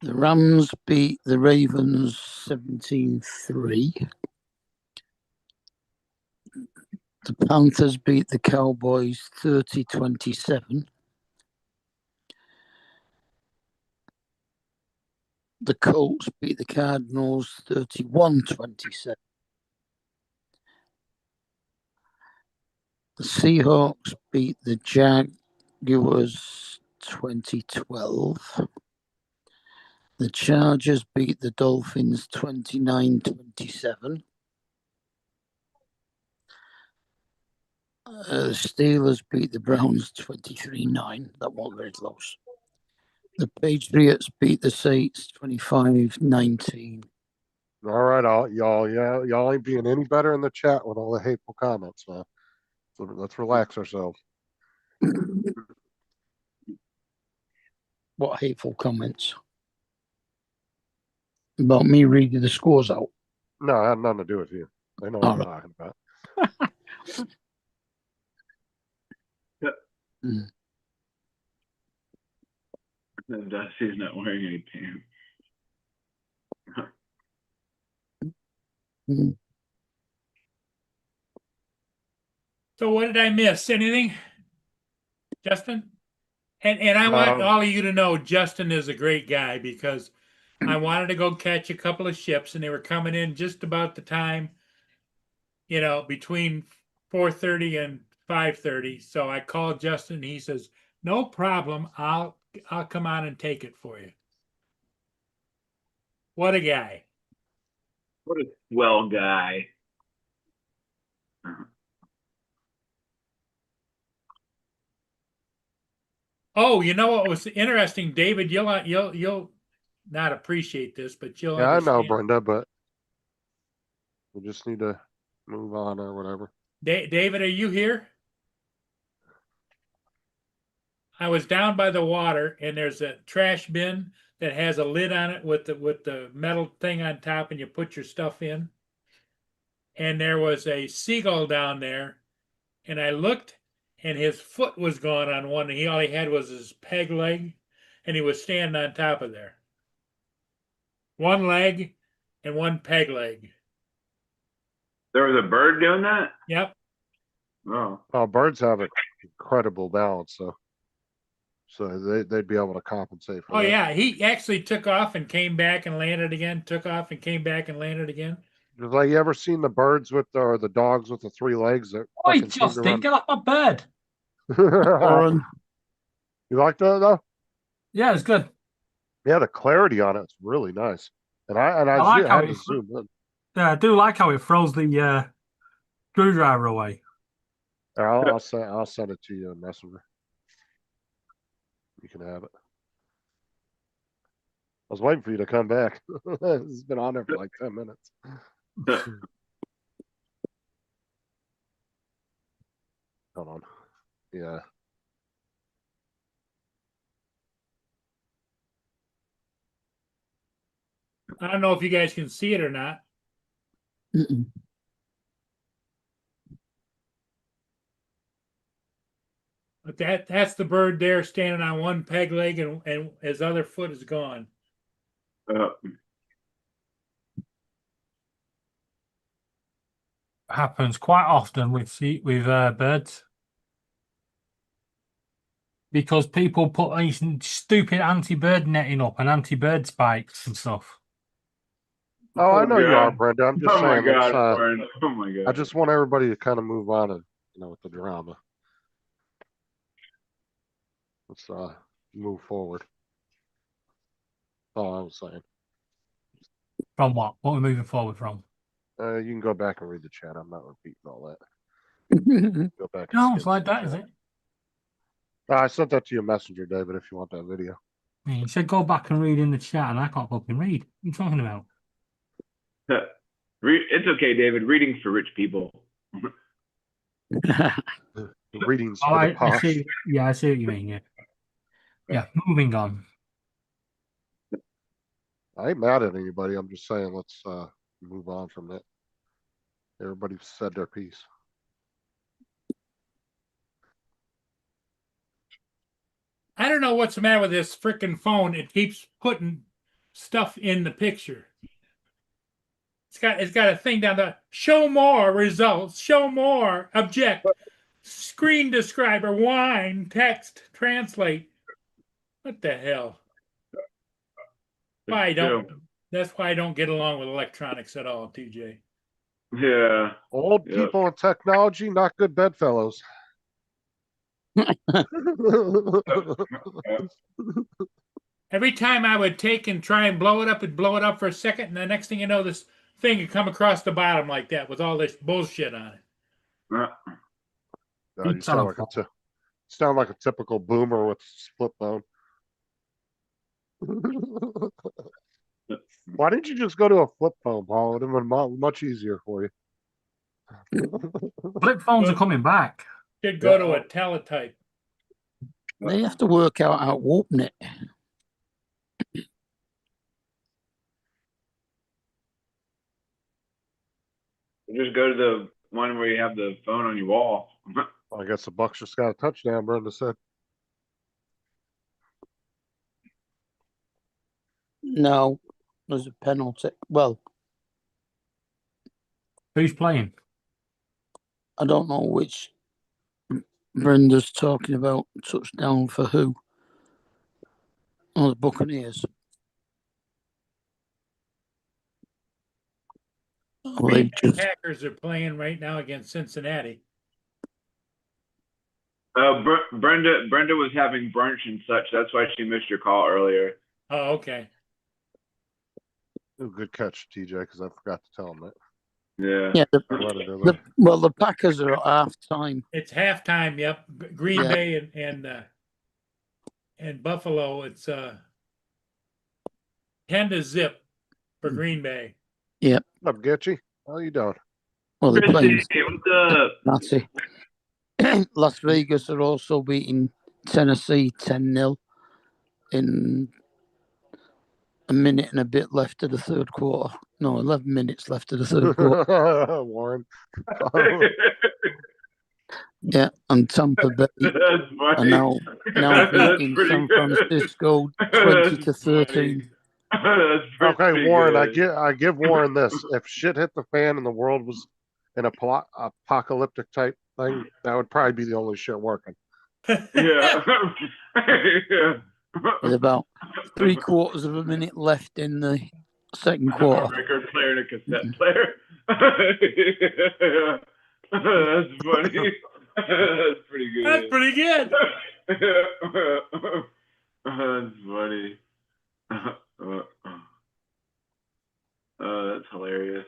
The Rams beat the Ravens 17-3. The Panthers beat the Cowboys 30-27. The Colts beat the Cardinals 31-27. The Seahawks beat the Jaguars 2012. The Chargers beat the Dolphins 29-27. The Steelers beat the Browns 23-9. That wasn't very close. The Patriots beat the Saints 25-19. All right, y'all ain't being any better in the chat with all the hateful comments, man. So let's relax ourselves. What hateful comments? About me reading the scores out? No, it had nothing to do with you. I know what I'm talking about. Dusty's not wearing any pants. Mm. So what did I miss? Anything? Justin? And I want all of you to know Justin is a great guy because I wanted to go catch a couple of ships and they were coming in just about the time, between 4:30 and 5:30. So I called Justin. He says, "No problem. I'll come on and take it for you." What a guy. What a swell guy. Oh, you know what was interesting, David? You'll not appreciate this, but you'll Yeah, I know, understand. Brenda, but we just need to move on or whatever. David, are you here? I was down by the water and there's a trash bin that has a lid on it with the metal thing on top and you put your stuff in. And there was a seagull down there and I looked and his foot was gone on one and all he had was his peg leg and he was standing on top of there. One leg and one peg leg. There was a bird doing that? Yep. Oh. Oh, birds have an incredible balance, so they'd be able to compensate for Oh that. yeah, he actually took off and came back and landed again, took off and came back and landed again. Just like you ever seen the birds with or the dogs with the 3 legs that Oi, fucking seem to Justin, get off my bird. run? Warren, You like that though? Yeah, it's good. Yeah, the clarity on it's really nice. And I like how had to it's- zoom in. Yeah, I do like how it throws the screwdriver away. I'll send it to you in Messenger. You can have it. I was waiting for you to come back. It's been on there for like 10 minutes. Hold on. Yeah. I don't know if you guys can see it or not. mm-mm. But that's the bird there standing on one peg leg and his other foot is gone. Happens quite often with birds because people put these stupid anti-bird netting up and anti-bird spikes and stuff. Oh, I know you are, God. Brenda. I'm just Oh my saying. God, Let's, Warren. Oh my God. I just want everybody to kind of move on and with the drama. Let's move forward. Oh, I was saying. From what? What we're moving forward from? You can go back and read the chat. I'm not repeating all that. Go back. And No, skim it's like through the that, is chat. it? I sent that to your messenger, David, if you want that video. Yeah, you said go back and read in the chat, and I can't fucking read. What are you talking about? It's okay, David. Reading's for rich people. The readings Oh, for the I posh. see. Yeah, I see what you mean. Yeah. Yeah. Moving on. I ain't mad at anybody. I'm just saying let's move on from that. Everybody said their piece. I don't know what's the matter with this freaking phone. It keeps putting stuff in the picture. It's got a thing down there. Show more results. Show more. Object. Screen describer. Wine. Text. Translate. What the hell? That's why I don't get along with electronics at all, TJ. Yeah. Old Yep. people in technology, not good bedfellows. Every time I would take and try and blow it up, it'd blow it up for a second, and the next thing you know, this thing would come across the bottom like that with all this bullshit on it. No, you It's on sound like a typical boomer with flip phone. Why didn't you just go to a flip phone, Paul? It would have been much easier for you. Flip phones are coming back. Should go to a teletype. They have to work out how to open it. Just go to the one where you have the phone on your wall. I guess the Bucks just got a touchdown, Brenda said. No, there's a penalty. Well, Who's playing? I don't know which Brenda's talking about. Touchdown for who? Oh, the Buccaneers. Well, Green they Bay just, Packers are playing right now against Cincinnati. Brenda was having brunch and such. That's why she missed your call earlier. Oh, okay. Ooh, good catch, TJ, because I forgot to tell him that. Yeah. yeah. I'm glad I did that. The Packers are at half time. It's halftime. Yep. Green Yeah. Bay and Buffalo. It's 10-0 for Green Bay. What's up, Getchy? How you doing? Well, they're playing Christy, what's up? Natty. Las Vegas are also beating Tennessee 10-0 in a minute and a bit left of the third quarter. No, 11 minutes left of the third quarter. Warren. Yeah, and Tampa Bay That's are funny. now That's beating pretty San good. Francisco That's 20-13. That's pretty Okay, Warren, good. I give Warren this. If shit hit the fan and the world was an apocalyptic type thing, that would probably be the only shit working. Yeah. With about 3/4 of a minute left in the second A quarter. record player and a cassette player. That's funny. That's pretty good. That's pretty good. That's funny. That's hilarious.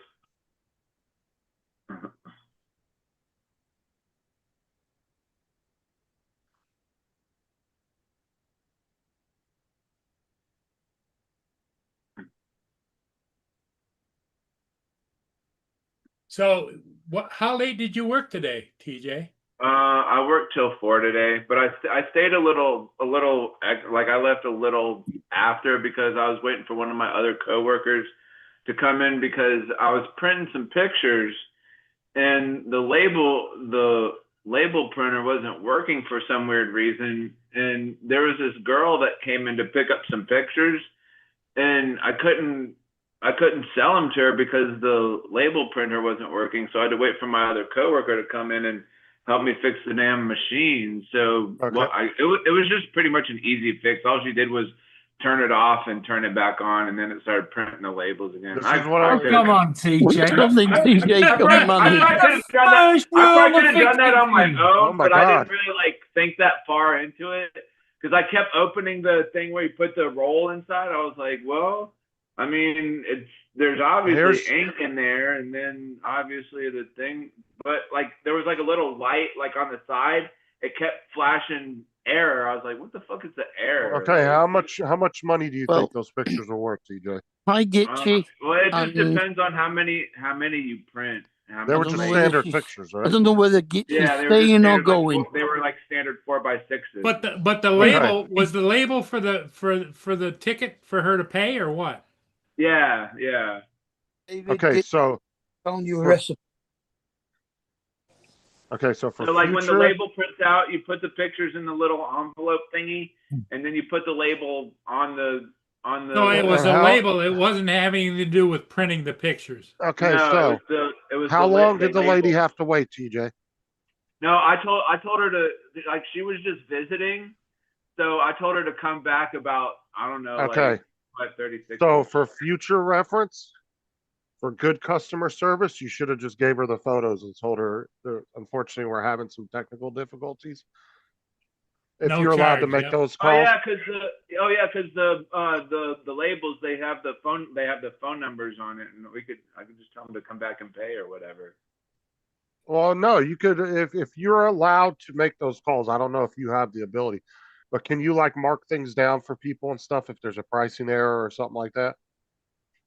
So, how late did you work today, TJ? I worked till 4 today, but I stayed a little like I left a little after because I was waiting for one of my other coworkers to come in because I was printing some pictures and the label printer wasn't working for some weird reason, and there was this girl that came in to pick up some pictures, and I couldn't sell them to her because the label printer wasn't working, so I had to wait for my other coworker to come in and help me fix the damn machine. So Okay. it was just pretty much an easy fix. All she did was turn it off and turn it back on, and then it started printing the labels again. This is what I- Come on, TJ. Something TJ I come probably on could have done that. I probably could have done that on my own, Oh my but I God. didn't really like think that far into it because I kept opening the thing where you put the roll inside. I was like, well, I mean, there's obviously ink in there, and then obviously the thing, but like there was like a little light like on the side. It kept flashing error. I was like, what the fuck is the error? Okay, Like, how much money do you Well- think those pictures are worth, TJ? Hi, Gitchy. well, it just and- depends on how many you print. How They were many don't just know labels. whether standard she's- pictures, I right? don't know whether Gitchy's Yeah, they were just staying or standard, going. they were like standard 4x6s. But the label was the label for the ticket for her to pay or what? yeah. David, Okay, Gitchy so found you a recipe. for So like when the future, label prints out, you put the pictures in the little envelope thingy, Hmm. and then you put the label on the. No, it was a How- label. It wasn't having anything to do with printing the pictures. okay, No, so it was how the long did the lady label. have to wait, TJ? No, I told her to, like, she was just visiting, so I told her to come back about, I don't know, Okay. like 5:36. So for future reference, for good customer service, you should have just gave her the photos and told her, unfortunately, we're having some technical difficulties. If No you're allowed to charge, make yep. those Oh calls. yeah, because the labels they have the phone numbers on it, and I could just tell them to come back and pay or whatever. Well, no, you could if you're allowed to make those calls. I don't know if you have the ability, but can you like mark things down for people and stuff if there's a pricing error or something like that?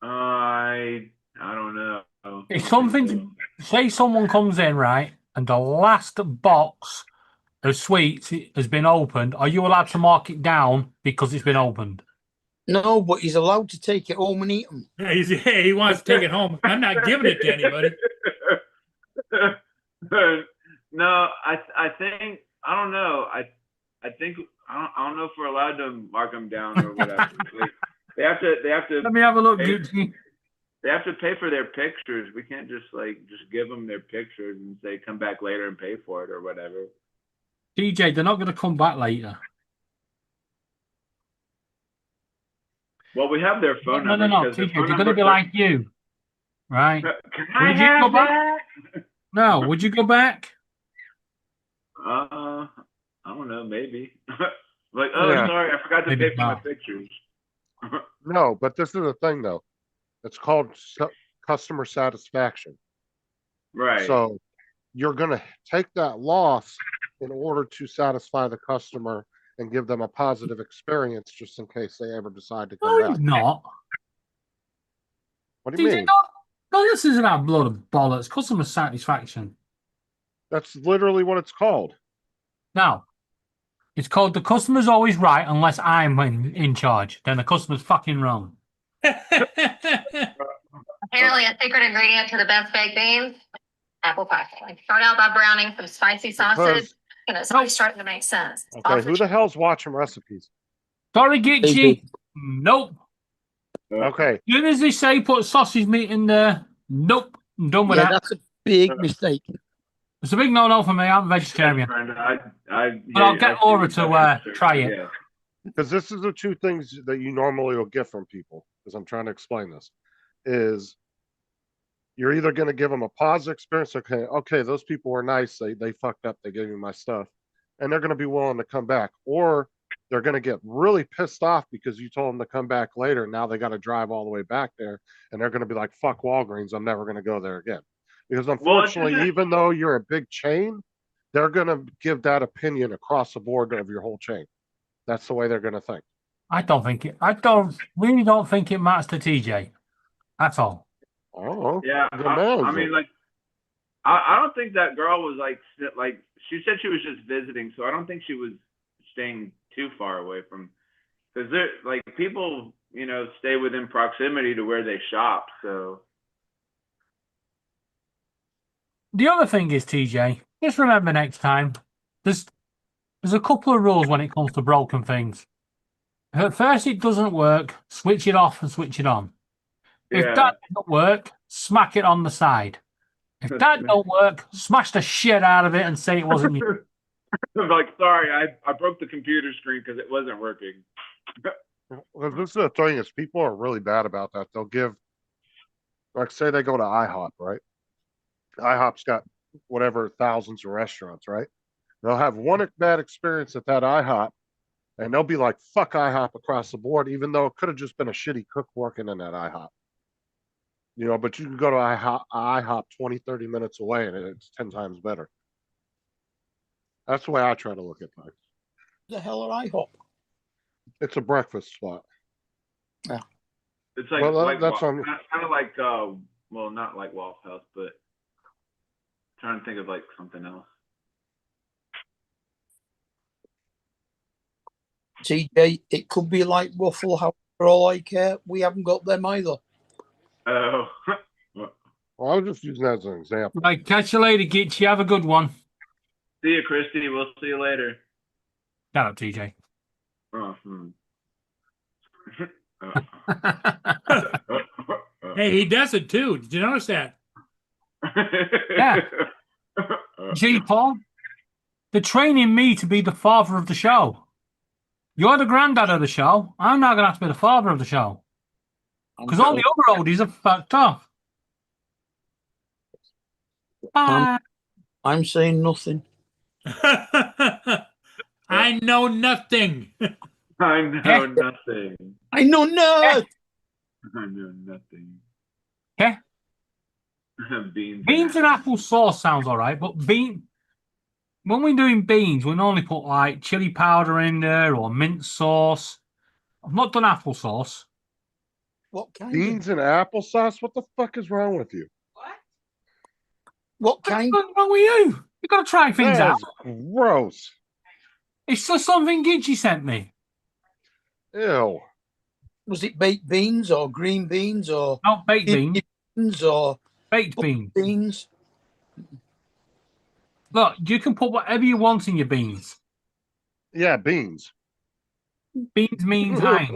I don't know. If something, say someone comes in, right, and the last box of sweets has been opened, are you allowed to mark it down because it's been opened? No, but he's allowed to take it home and eat them. Yeah, he wants to take it home. I'm not giving it to anybody. No, I think I don't know. I think I don't know if we're allowed to mark them down or whatever. They have to Let me have a look, Hey. Gucci. they have to pay for their pictures. We can't just give them their pictures and say come back later and pay for it or whatever. TJ, they're not going to come back later. Well, we have their phone No, numbers. 'cause the TJ, phone they're going to be number- like you, right? Can I Would you go have back? that? No, would you go back? I don't know, maybe. Like, oh, Yeah. sorry, I forgot to Maybe pay for my not. pictures. No, but this is the thing though. It's called customer satisfaction. Right. So you're going to take that loss in order to satisfy the customer and give them a positive experience just in case they ever decide to come No, back. he's not. What do you TJ, mean? don't listen to that blood of bollocks. Customer satisfaction. That's literally what it's called. Now, it's called the customer's always right unless I'm in charge. Then the customer's fucking wrong. Apparently, a secret ingredient to the best baked beans, apple pie filling. Start out by browning some spicy sausage, and it's always starting to make sense. Okay, who the hell's watching recipes? Sorry, Gitchy. Nope. Okay, As soon as they say put sausage meat in there, nope. I'm done with Yeah, that. that's a big mistake. It's a big no-no for me. I'm a vegetarian. Friend, But I'll get Laura to try it. Yeah. because this is the two things that you normally will get from people, because I'm trying to explain this, is you're either going to give them a positive experience, okay, those people were nice, they fucked up, they gave me my stuff, and they're going to be willing to come back, or they're going to get really pissed off because you told them to come back later, now they got to drive all the way back there, and they're going to be like, fuck Walgreens, I'm never going to go there again. Because unfortunately, even though you're a big chain, they're going to give that opinion across the board of your whole chain. That's the way they're going to think. I really don't think it matters to TJ. That's all. Oh, Yeah, good I man. mean, I don't think that girl was like she said she was just visiting, so I don't think she was staying too far away from, because they're like people, stay within proximity to where they shop. So The other thing is, TJ, just remember next time, there's a couple of rules when it comes to broken things. If at first it doesn't work, switch it off and switch it on. If yeah. that doesn't work, smack it on the side. If that don't work, smash the shit out of it and say it wasn't you. I'm like, sorry, I broke the computer screen because it wasn't working. Well, this is the thing is people are really bad about that. They'll give, like, say they go to IHOP, right? IHOP's got whatever thousands of restaurants, right? They'll have one bad experience at that IHOP, and they'll be like, fuck IHOP across the board, even though it could have just been a shitty cook working in that IHOP. But you can go to IHOP 20, 30 minutes away, and it's 10 times better. That's the way I try to look at things. The hell are IHOP? It's a breakfast spot. It's like, Well, like that's kind of like well, not like Waffle House, but trying to think of like something else. TJ, it could be like Waffle House for all I care. We haven't got them either. Oh. Well, I was just using that as an example. Right, catch you later, Gitchy. Have a good one. See you, Christy. We'll see you later. Shut up, TJ. Oh, Hey, he does it too. Did you notice that? Yeah. Gee, Paul, they're training me to be the father of the show. You're the granddad of the show. I'm now going to have to be the father of the show. Because all the other oldies are fucked off. Bye. I'm saying nothing. I know nothing. I know nothing. I know nerd. I know nothing. Okay. Beans And apple sauce sounds all right, but when we're doing beans, we normally put like chili powder in there or mint sauce. I've not done applesauce. What kind? Beans and applesauce? What the fuck is wrong with you? What What's kind? wrong with you? You've got to try things That out. is gross. It's just something Gidgy sent me. Ew. Was it baked beans or green beans or Not baked beans, beans or baked beans. beans? Look, you can put whatever you want in your beans. Yeah, beans. Beans means Heinz.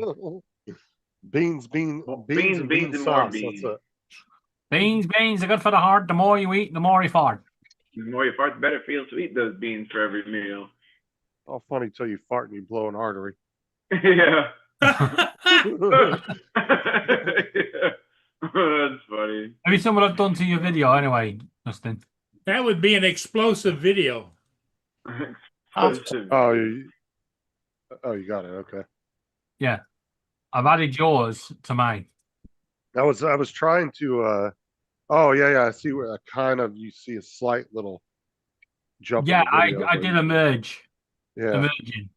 Beans, Well, beans, and bean beans and more sauce. beans. That's it. Beans are good for the heart. The more you eat, the more you fart. The more you fart, the better it feels to eat those beans for every meal. All funny till you fart and you blow an artery. Yeah. Oh, Yeah. That's funny. Maybe someone have done to your video anyway, Justin. That would be an explosive video. Explosive. you got it. Okay. Yeah. I've added yours to mine. I was trying to. Oh yeah. I see where kind of you see a slight little jump. Yeah, in the video, I but did a merge. Yeah. Emerging.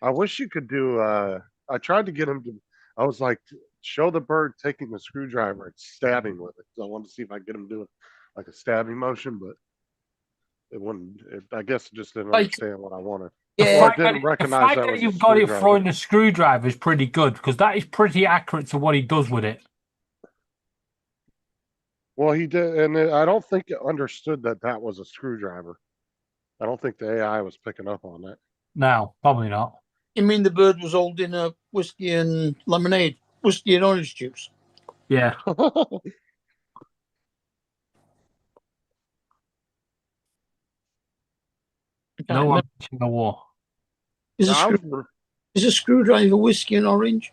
I wish you could do. I tried to get him to. I was like, show the bird taking the screwdriver and stabbing with it. So I wanted to see if I could get him doing like a stabbing motion, but it wouldn't. I guess it just didn't Like- understand what I wanted. Yeah, Well, I fact didn't that- recognize the fact that that was a you've got it screwdriver. throwing the screwdriver is pretty good because that is pretty accurate to what he does with it. Well, he did, and I don't think it understood that that was a screwdriver. I don't think the AI was picking up on that. No, probably not. you mean the bird was holding a whiskey and lemonade, whiskey and orange juice? Yeah. I can't No one remember. mentioned the war. Is, I a screwdriver whiskey and orange?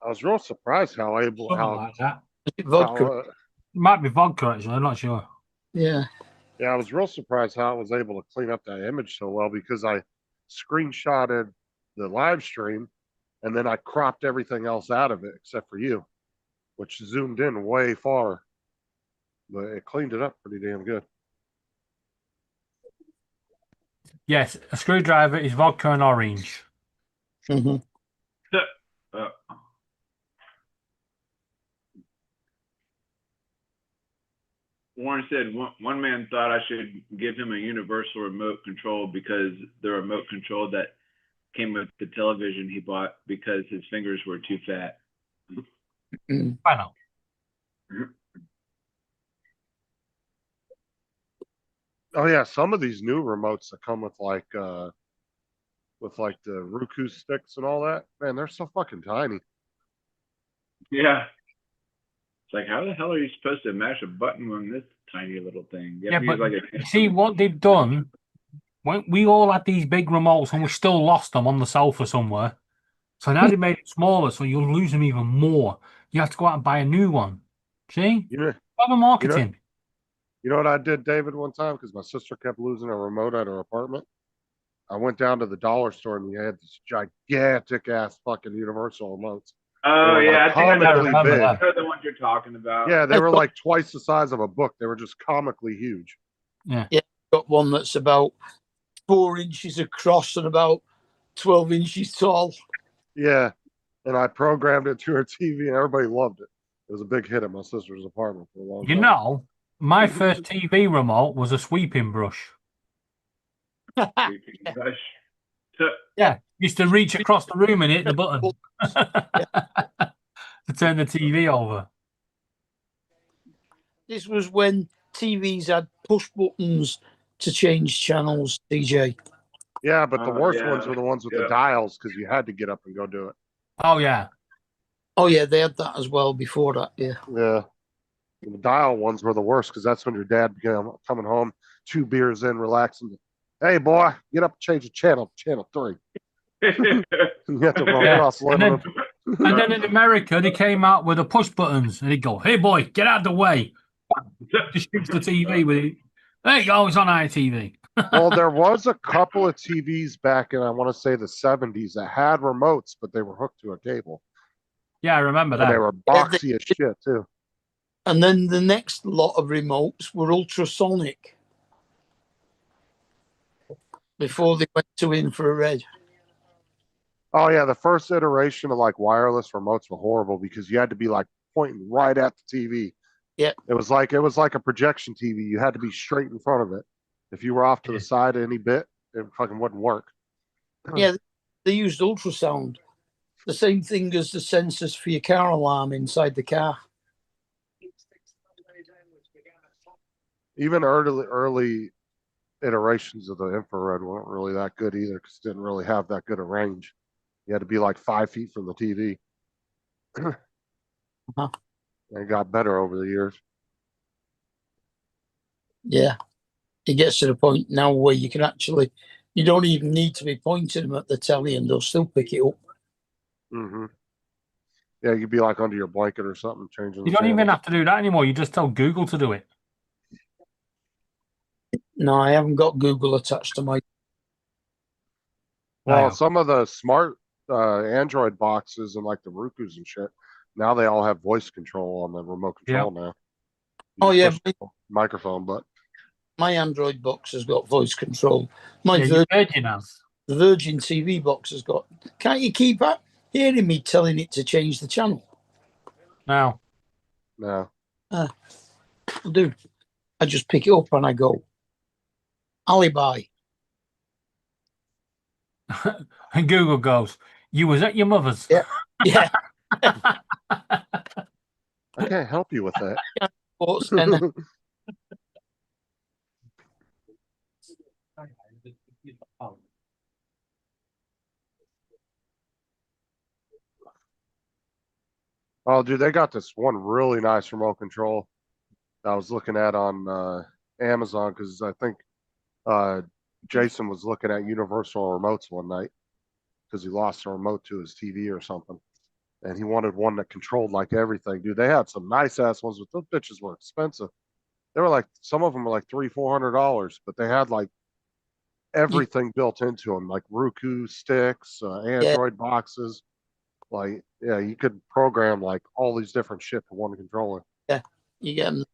was real surprised how able Something how, like that. Is it vodka? how Might be vodka actually, I'm not sure. Yeah. yeah, I was real surprised how I was able to clean up that image so well because I screenshotted the live stream and then I cropped everything else out of it except for you, which zoomed in way far, but it cleaned it up pretty damn good. Yes, a screwdriver is vodka and orange. hmm Uh, Warren said one man thought I should give him a universal remote control because the remote control that came with the television he bought because his fingers were too fat. I know. Oh yeah, some of these new remotes that come with like the Roku sticks and all that, man, they're so fucking tiny. Yeah. It's like, how the hell are you supposed to mash a button on this tiny little thing? You Yeah, have to use but like you see what they've done. When we all had these big remotes and we still lost them on the sofa somewhere. So now they made it smaller, so you'll lose them even more. You have to go out and buy a new one. See? You know, Clever marketing. you know what I did, David, one time because my sister kept losing a remote at her apartment. I went down to the dollar store and they had this gigantic ass fucking universal remotes. Oh They were, yeah, like, I think I know, comically remember big. that. I know the ones you're talking about. Yeah, they I were thought- like twice the size of a book. They were just comically huge. Got one that's about 4 inches across and about 12 inches tall. Yeah, and I programmed it to her TV and everybody loved it. It was a big hit at my sister's apartment for a long You time. know, my first TV remote was a sweeping brush. Gosh. So, Yeah, used to reach across the room and hit the button to turn the TV over. This was when TVs had push buttons to change channels, DJ. Yeah, but the worst yeah, ones were the ones with yeah. the dials because you had to get up and go do it. Oh yeah, Oh, yeah, they had that as well before that. Yeah. Yeah. And the dial ones were the worst because that's when your dad began coming home, 2 beers in, relaxing. Hey, boy, get up and change the channel, channel 3. You have to run Yeah, across the and living then- room. and then in America they came out with the push buttons, and he'd go, "Hey boy, get out of the way!" Just shoots the TV with it. There you go, it's on ITV. Well, there was a couple of TVs back in, I want to say, the 70s that had remotes, but they were hooked to a cable. Yeah, I remember And they that. were boxy as shit, too. And then the next lot of remotes were ultrasonic before they went to infrared. Oh, yeah. The first iteration of like wireless remotes were horrible because you had to be like pointing right at the TV. Yeah. It was like a projection TV. You had to be straight in front of it. If you were off to the side any bit, it fucking wouldn't work. Yeah, they used ultrasound. The same thing as the sensors for your car alarm inside the car. Even early iterations of the infrared weren't really that good either because it didn't really have that good a range. You had to be like 5 feet from the TV. Uh-huh. It got better over the years. Yeah. It gets to the point now where you can actually, you don't even need to be pointing them at the telly and they'll still pick it up. Hmm. Yeah, you'd be like under your blanket or something, changing You the don't even channels. have to do that anymore. You just tell Google to do it. No, I haven't got Google attached to my. Well, Wow. some of the smart Android boxes and like the Roku's and shit, now they all have voice control on the remote control now. You Oh, just yeah, push the microphone button. my Android box has got voice control. My Yeah, your Virgin has. the Virgin TV box has got. Can't you keep hearing me telling it to change the channel? Now, No. I do. I just pick it up and I go, alibi. and Google goes, "You was at your mother's." Yeah. Yeah. I can't help you with that. Sports and Oh, dude, they got this one really nice remote control that I was looking at on Amazon because I think Jason was looking at Universal remotes one night because he lost a remote to his TV or something. And he wanted one that controlled like everything. Dude, they had some nice ass ones, but those bitches were expensive. They were like, some of them were like $300-$400, but they had like everything built into them, like Roku sticks, Android boxes. Like, yeah, you could program like all these different shit for one controller. yeah, you get 'em.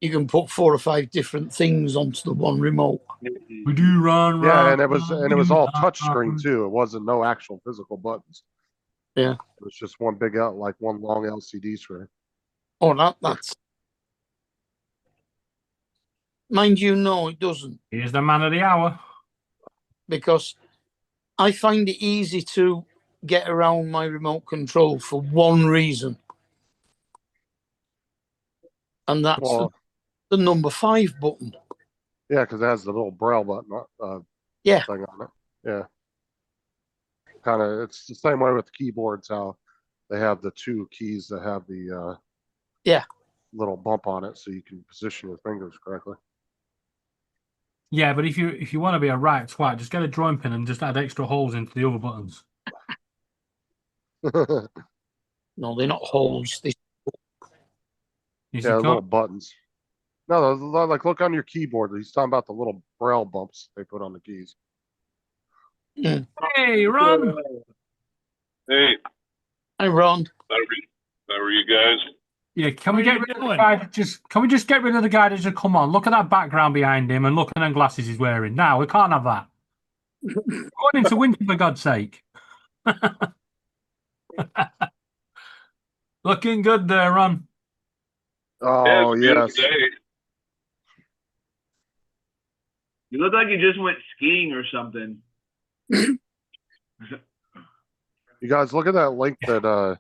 You can put 4 or 5 different things onto the one remote. We do run, Yeah, run. and it was all touchscreen too. It wasn't no actual physical buttons. Yeah. It was just one big like one long LCD screen. Oh, that's mind you, no, it doesn't, Here's the man of the hour. because I find it easy to get around my remote control for one reason, and that's Well, the number 5 button. yeah, because it has the little braille button Yeah. thing on it. Yeah. Kind of, it's the same way with the keyboards, how they have the 2 keys that have the Yeah. little bump on it so you can position your fingers correctly. Yeah, but if you want to be a right twat, just get a drawing pin and just add extra holes into the other buttons. No, they're not holes. Yes, Yeah, you little can't. buttons. No, like look on your keyboard. He's talking about the little braille bumps they put on the keys. Hey, run! Hey, Hi, Ron. how are you guys? Yeah, can What we are get you rid of the doing? guy? Can we just get rid of the guy that just come on? Look at that background behind him and look at them glasses he's wearing. Now we can't have that. We're going into winter for God's sake. Looking good there, Ron. Oh, it's a beautiful yes. day. You look like you just went skiing or something. You guys look at that link that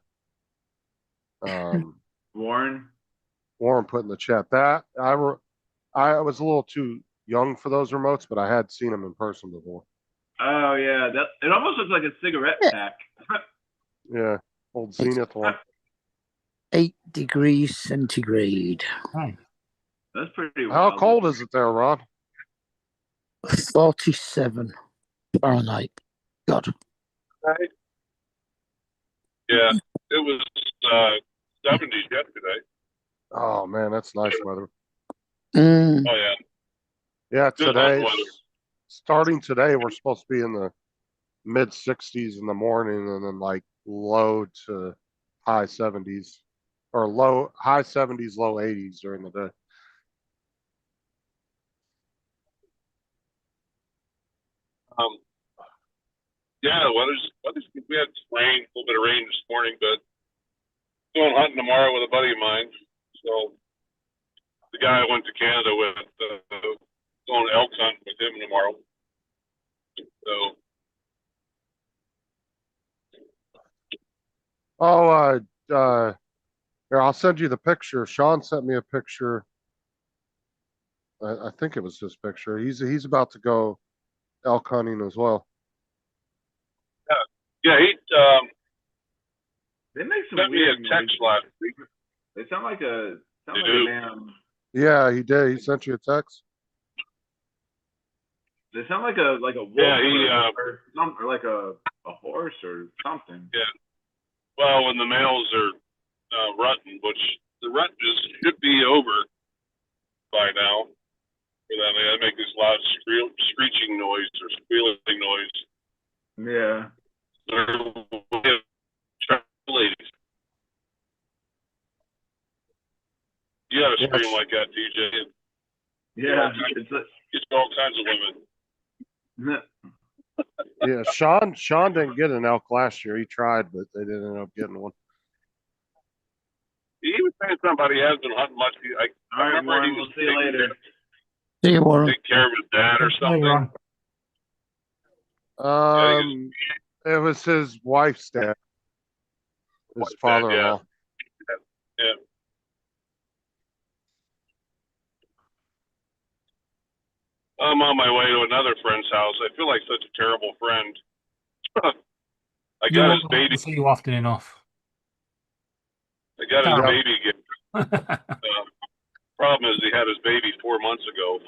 Warren. Warren put in the chat. That I was a little too young for those remotes, but I had seen them in person before. Oh yeah, that it almost looks like a cigarette pack. Yeah, old Zenith one. 8 degrees centigrade. That's pretty How wild. cold is it there, Ron? 47 Fahrenheit. God. Right. Yeah, it was 70s yesterday. Oh man, that's nice weather. Mm. Oh yeah. Yeah, Good today, hot weather. starting today, we're supposed to be in the mid 60s in the morning, and then like low to high 70s, or high 70s, low 80s during the day. Yeah, weather's we had rain, a little bit of rain this morning, but going hunting tomorrow with a buddy of mine. So the guy I went to Canada with, going elk hunting with him tomorrow. So Oh, here, I'll send you the picture. Sean sent me a picture. I think it was his picture. He's about to go elk hunting as well. Yeah, he They make some sent me a weird text noises. last week. They sound like a They do. damn. Yeah, he did. He sent you a text. They sound like a wolf Yeah, he, or something, or like a horse or something. Yeah. Well, when the males are rutting, which the rut should be over by now. For them, they make this loud screeching noise or squealing noise. Yeah. They're ladies. You got to Yes. scream like that, DJ. Yeah. It's It's all kinds of women. Yeah, Sean didn't get an elk last year. He tried, but they didn't end up getting one. He was saying somebody has been hunting much. I All right, remember Warren, he we'll was see you later. See you, Warren. take care of his dad or Later something. on. It was his wife's dad, his Wife's dad, father-in-law. Yeah. I'm on my way to another friend's house. I feel like such a terrible friend. I You got won't his get to baby. see you often enough. I got his Yeah. baby gift. Problem is, he had his baby 5 months ago.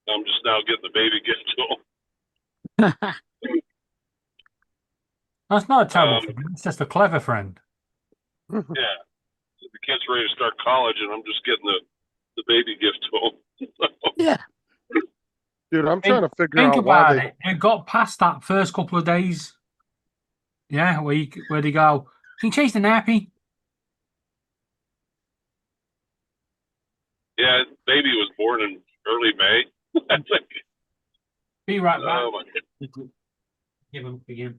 I'm just now getting the baby gift to him. That's not a terrible friend. It's just a clever friend. Yeah. The kid's ready to start college, and I'm just getting the baby gift to him. Yeah. Dude, I'm trying to figure Think out why about it. It got past that first couple of days. Yeah, where they go, can you change the nappy? Yeah, baby was born in early May. I think. Be right back. Oh, my God. Give him again.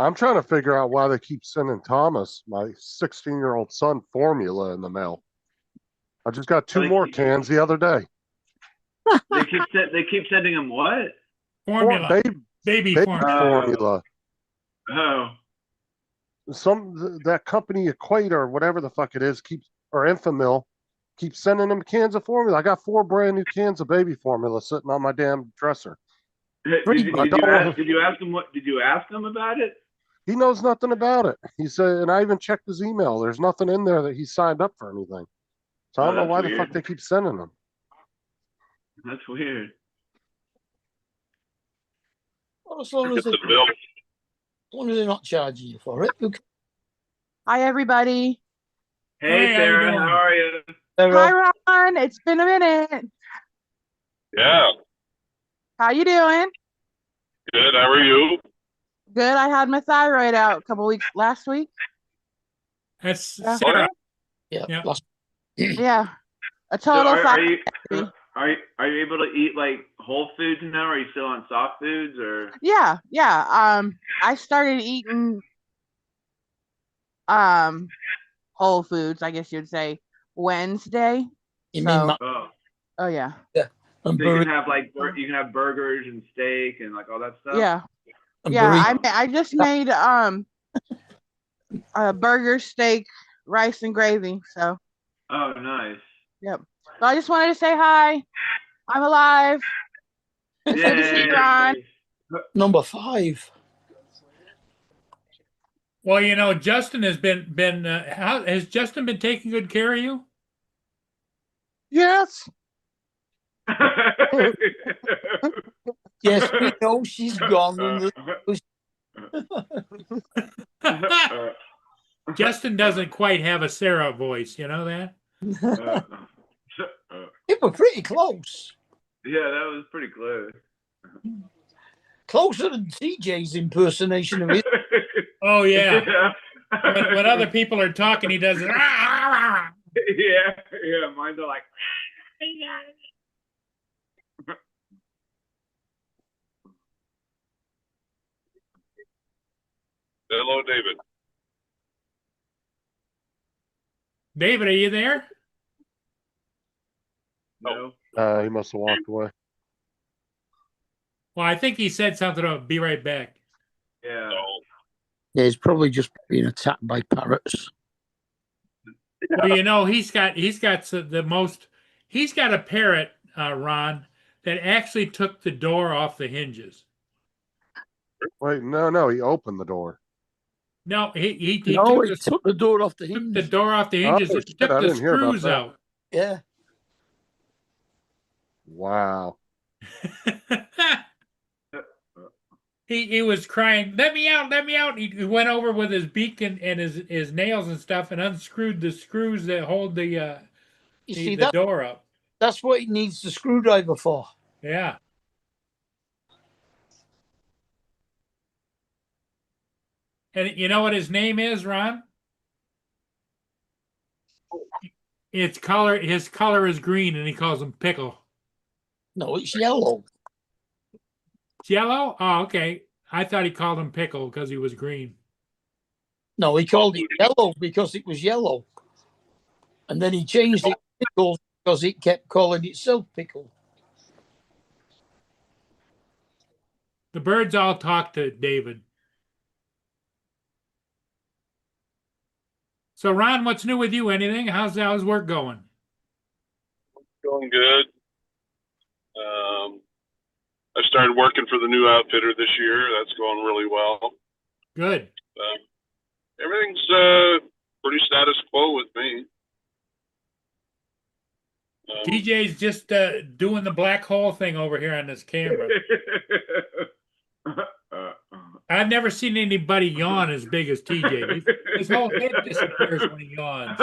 I'm trying to figure out why they keep sending Thomas, my 16-year-old son, formula in the mail. I just got 2 more cans the other day. They keep sending him what? Formula. Baby formula. formula. Oh. That company Equator, whatever the fuck it is, or Infamil, keeps sending them cans of formula. I got 4 brand new cans of baby formula sitting on my damn dresser. Did you ask him about it? He knows nothing about it. He said, and I even checked his email. There's nothing in there that he signed up for anything. So I don't know that's why weird. the fuck they keep sending them. That's weird. Well, as long as Get the bill. they're not charging you for it. Okay. Hi, everybody. Hey, Hey, how you Sarah, doing? how are you? Hi, Ron. It's been a minute. Yeah. How you doing? Good. How are you? Good. I had my thyroid out a couple weeks last week. That's Yeah. Sarah. Yeah. Yeah. Yeah, a So total. are you able to eat like whole foods now? Or are you still on soft foods or? Yeah. I started eating whole foods, I guess you'd say, Wednesday. You So- mean Oh yeah. and So you burger, can have like you can have burgers and steak and like all that stuff. Yeah. and Yeah. burrito? I just made burger, steak, rice, and gravy. So Oh, nice. so I just wanted to say hi. I'm alive. It's good to see you, Ron. Number 5. Well, Justin has been has Justin been taking good care of you? Yes. Yes, we know she's gone. Justin doesn't quite have a Sarah voice, you know that? It was pretty close. Yeah, that was pretty close. Closer than TJ's impersonation of it. Oh yeah. Yeah. when other people are talking, he does. Yeah, mine's are like. Hello, David. David, are you there? No. He must have walked away. Well, I think he said something about be right back. Yeah. No. Yeah, he's probably just being attacked by parrots. Well, he's got he's got a parrot, Ron, that actually took the door off the hinges. Wait, no, he opened the door. No, he No, took he took the door off the the hinge. door off the Oh, hinges. shit, He took I the didn't hear about screws that. out. Yeah. Wow. He was crying, let me out, let me out. He went over with his beak and his nails and stuff and unscrewed the screws that hold the You see, the door up. that's what he needs the screwdriver for. Yeah. And you know what his name is, Ron? His color is green and he calls him Pickle. No, it's yellow. It's yellow? Oh, okay. I thought he called him Pickle because he was green. No, he called it yellow because it was yellow. And then he changed it to Pickle because it kept calling itself Pickle. The birds all talk to David. So Ron, what's new with you? Anything? How's work going? Going good. I started working for the new outfitter this year. That's going really well. Good. Everything's pretty status quo with me. TJ's just doing the black hole thing over here on this camera. I've never seen anybody yawn as big as TJ. His whole head disappears when he yawns.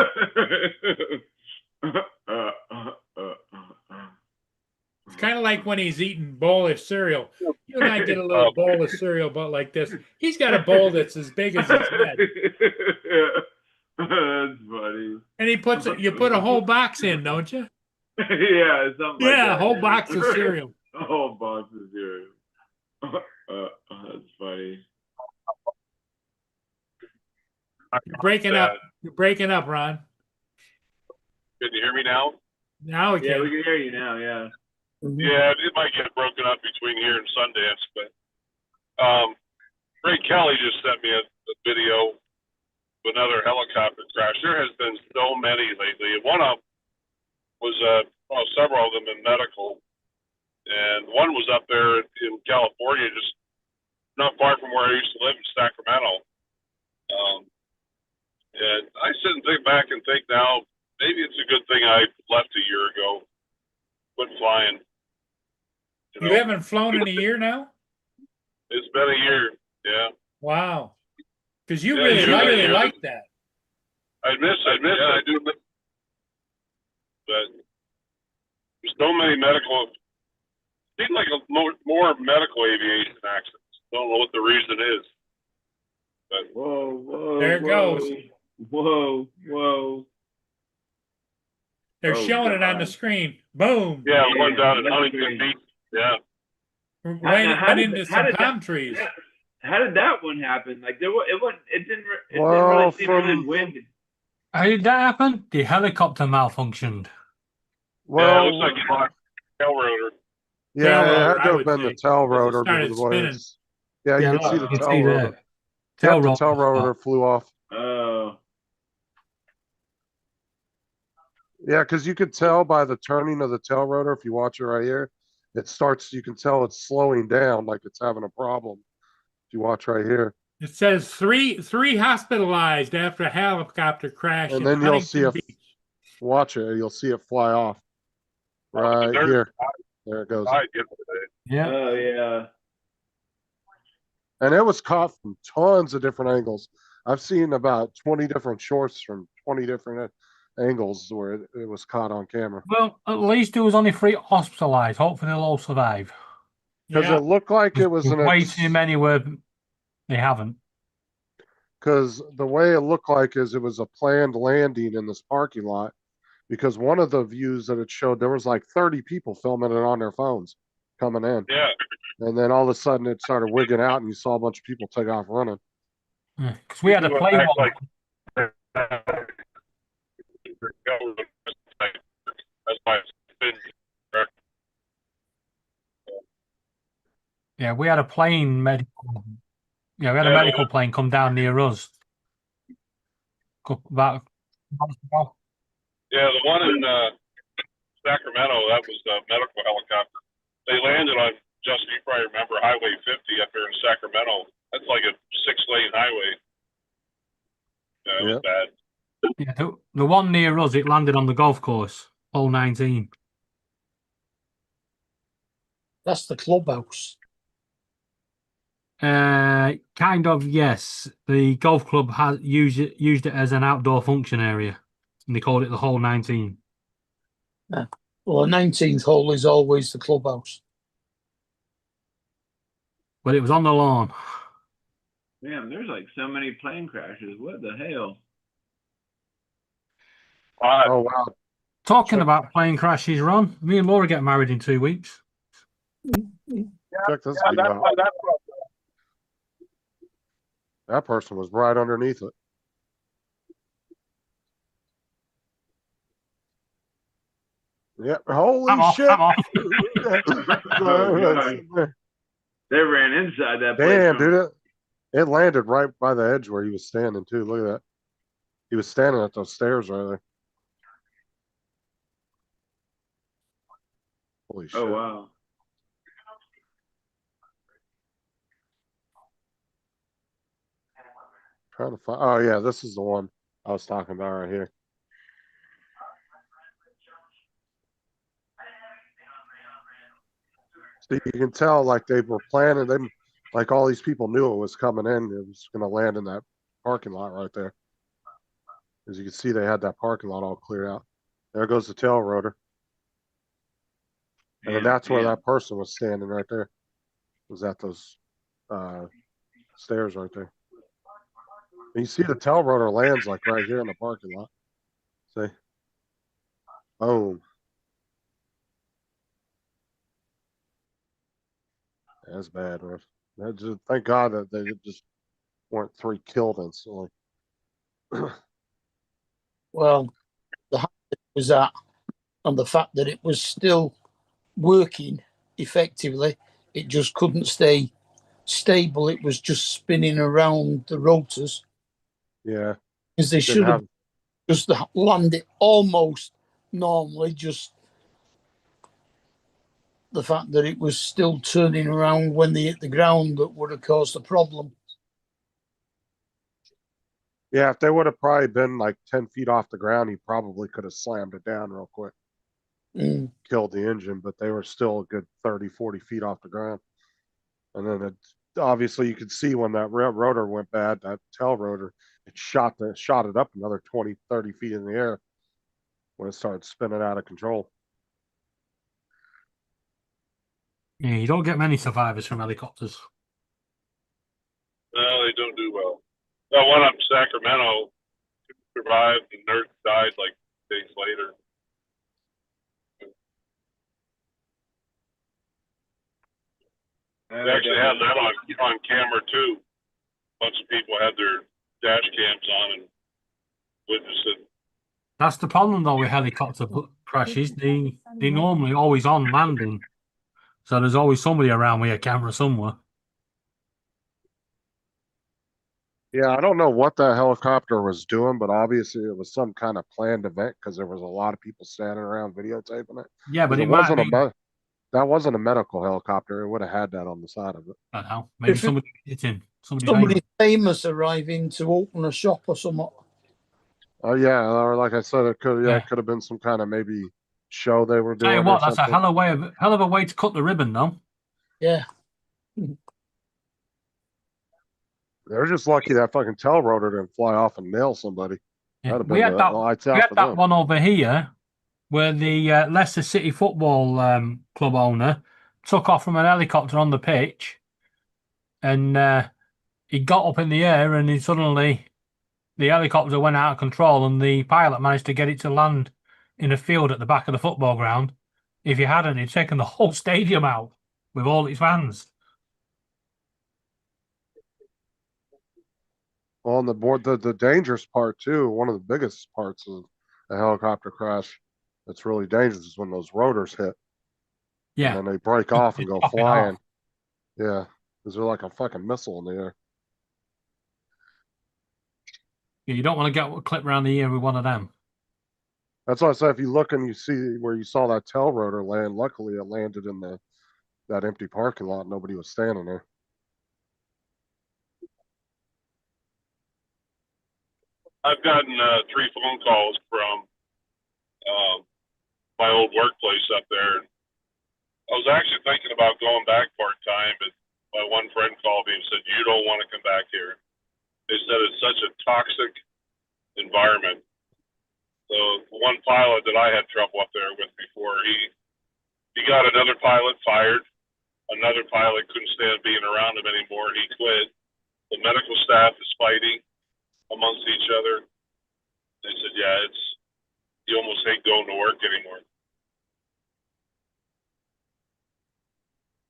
It's kind of like when he's eating bowl of cereal. You and I get a little bowl of cereal, but like this. He's got a bowl that's as big as his head. That's funny. And you put a whole box in, don't you? Yeah, something like Yeah, that. a whole box of cereal. A whole box of cereal. That's funny. You're breaking up. You're breaking up, Ron. Can you hear me now? Now we Yeah, can. we can hear you now. Yeah. Yeah, it might get broken up between here and Sundance, but Ray Kelly just sent me a video of another helicopter crash. There has been so many lately. One of them was several of them in medical, and one was up there in California, just not far from where I used to live in Sacramento. And I sit and think back and think now, maybe it's a good thing I left a year ago, quit flying. You haven't flown in a year now? It's been a year, yeah. Wow. Because you Yeah, really like that. I miss it. I do miss it. But there's so many medical. Seems like more medical aviation accidents. Don't know what the reason is. But Whoa. There it goes. Whoa. They're Oh, showing it on the God. screen. Boom. yeah, one Yeah, down at that's Huntington crazy. Beach. Yeah. Went into some palm trees. How did that one happen? Like it didn't Well, really seem from- really windy. How did that happen? The helicopter malfunctioned. Yeah, it Well, looks like you lost the tail rotor. yeah, Tail it rotor, had I to have would been the say. tail Because it rotor started because of the way spinning. it's. Yeah, you can see the look, you tail see rotor. there. Yep, Tail the tail rotor. rotor flew off. Oh. Yeah, because you could tell by the turning of the tail rotor, if you watch it right here, you can tell it's slowing down like it's having a problem. If you watch right here. It says three hospitalized after a helicopter crash And in then you'll Huntington see a Beach. Watch it, you'll see it fly off. Right there's- here. There it goes. I get it. Yeah. Oh yeah. And it was caught from tons of different angles. I've seen about 20 different shorts from 20 different angles where it was caught on camera. Well, at least there was only 3 hospitalised. Hopefully they'll all survive. Because Yeah. it looked like it was There's way too many where they haven't. Because the way it looked like is it was a planned landing in this parking lot. Because one of the views that it showed, there was like 30 people filming it on their phones coming in. Yeah. And then all of a sudden it started wigging out and you saw a bunch of people take off running. Because we had a plane. Act like- That's why it's been. Yeah, we had a plane medical. Yeah, we had a Yeah. medical plane come down near us. About months ago. Yeah, the one in Sacramento, that was a medical helicopter. They landed on Justin, you probably remember Highway 50 up there in Sacramento. That's like a 6-lane highway. Yeah, it was bad. Yeah, the one near us, it landed on the golf course, hole 19. That's the clubhouse. Kind of, yes. The golf club has used it as an outdoor function area, and they called it the hole 19. Well, the 19th hole is always the clubhouse. But it was on the lawn. Damn, there's like so many plane crashes. What the hell? Oh wow. Talking about plane crashes, Ron, me and Laura get married in 2 weeks. Check this video out. That person was right underneath it. Yep. Holy I'm off, shit. I'm off. They ran inside that place. Damn, dude. It landed right by the edge where he was standing too. Look at that. He was standing at those stairs right there. Holy shit. Oh wow. Trying to find. Oh yeah, this is the one I was talking about right here. So you can tell like they were planning them, like all these people knew it was coming in. It was going to land in that parking lot right there. As you can see, they had that parking lot all cleared out. There goes the tail rotor. And then that's where that person was standing right there. Was at those stairs right there. And you see the tail rotor lands like right here in the parking lot. See? Boom. That's bad, man. That just, thank God that they just weren't 3 killed instantly. Well, the hazard was that, and the fact that it was still working effectively, it just couldn't stay stable. It was just spinning around the rotors. Yeah. Because they should have just landed almost normally, just the fact that it was still turning around when they hit the ground that would have caused a problem. Yeah, if they would have probably been like 10 feet off the ground, he probably could have slammed it down real quick. Killed the engine, but they were still a good 30, 40 feet off the ground. And then obviously you could see when that rotor went bad, that tail rotor, it shot it up another 20, 30 feet in the air when it started spinning out of control. Yeah, you don't get many survivors from helicopters. No, they don't do well. That one up in Sacramento survived, and nurse died like days later. They actually had that on camera too. A bunch of people had their dash cams on and witnessed it. That's the problem though with helicopter crashes. They normally always on landing, so there's always somebody around with a camera somewhere. Yeah, I don't know what that helicopter was doing, but obviously it was some kind of planned event because there was a lot of people standing around videotaping it. Yeah, but it wasn't might be. That wasn't a medical helicopter. It would have had that on the side of it. I don't know. Maybe somebody hit him. Somebody famous arriving to open a shop or something. Oh yeah, or like I said, it could it could have been some kind of maybe show they were doing. Tell you what, or that's a something. hell of a way to cut the ribbon, though. Yeah. They're just lucky that fucking tail rotor didn't fly off and nail somebody. Yeah. We had that one over here where the Leicester City Football Club owner took off from an helicopter on the pitch, and he got up in the air, and then suddenly the helicopter went out of control, and the pilot managed to get it to land in a field at the back of the football ground. If he hadn't, he'd taken the whole stadium out with all its fans. On the board, the dangerous part too, one of the biggest parts of a helicopter crash that's really dangerous is when those rotors hit. Yeah. And then they break off and go flying. Yeah. Because they're like a fucking missile in the air. Yeah, you don't want to get a clip around the ear with one of them. That's why I said if you look and you see where you saw that tail rotor land, luckily it landed in the that empty parking lot. Nobody was standing there. I've gotten 3 phone calls from my old workplace up there. I was actually thinking about going back part-time, but my one friend called me and said, you don't want to come back here. They said it's such a toxic environment. So the one pilot that I had trouble up there with before, he got another pilot fired. Another pilot couldn't stand being around him anymore. He quit. The medical staff is fighting amongst each other. They said, yeah, you almost hate going to work anymore.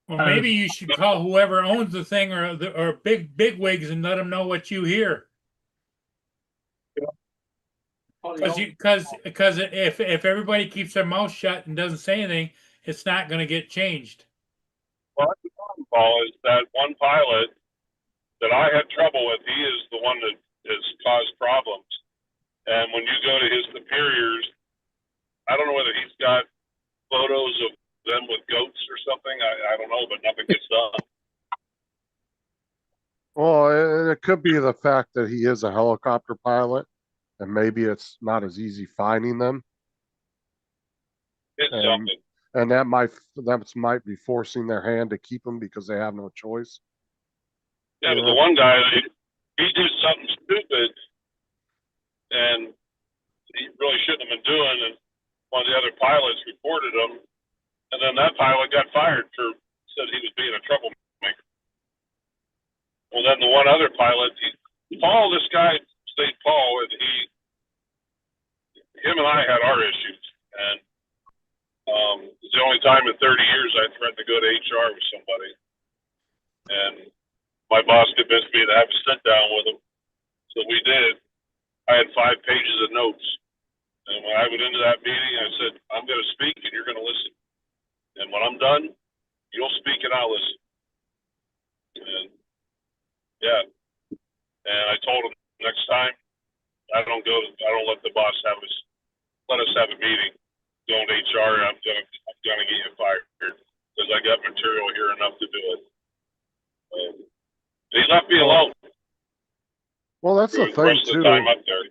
Well, maybe you should call whoever owns the thing or big wigs and let them know what you hear. Because if everybody keeps their mouth shut and doesn't say anything, it's not going to get changed. Well, that's the problem, Paul, is that one pilot that I had trouble with, he is the one that has caused problems. And when you go to his superiors, I don't know whether he's got photos of them with goats or something. I don't know, but nothing gets done. Well, it could be the fact that he is a helicopter pilot, and maybe it's not as easy finding them. It's something. And that might be forcing their hand to keep them because they have no choice. Yeah, but the one guy, he did something stupid, and he really shouldn't have been doing. And one of the other pilots reported him, and then that pilot got fired said he was being a troublemaker. Well, then the one other pilot, Paul, this guy, State Paul, and him and I had our issues, and it's the only time in 30 years I threatened to go to HR with somebody. And my boss convinced me to have a sit down with him. So we did. I had 5 pages of notes. And when I went into that meeting, I said, I'm going to speak and you're going to listen. And when I'm done, you'll speak and I'll listen. And yeah. And I told him next time, I don't let the boss let us have a meeting. Going to HR, I'm gonna get you fired because I got material here enough to do it. He left me alone. Well, that's the thing rest of too. the time up there.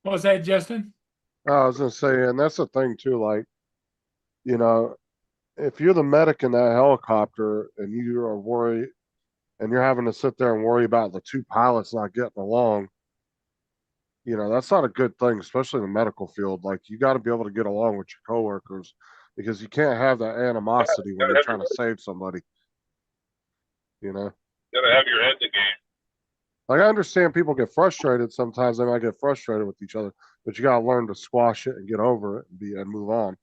What was that, Justin? I was gonna say, and that's the thing too. Like, you know, if you're the medic in that helicopter and you are worried, and you're having to sit there and worry about the 2 pilots not getting along, you know, that's not a good thing, especially in the medical field. Like, you got to be able to get along with your coworkers because you can't have that animosity when you're trying to save somebody. You know, You gotta have your head in the game. like, I understand people get frustrated. Sometimes they might get frustrated with each other, but you got to learn to squash it and get over it and move on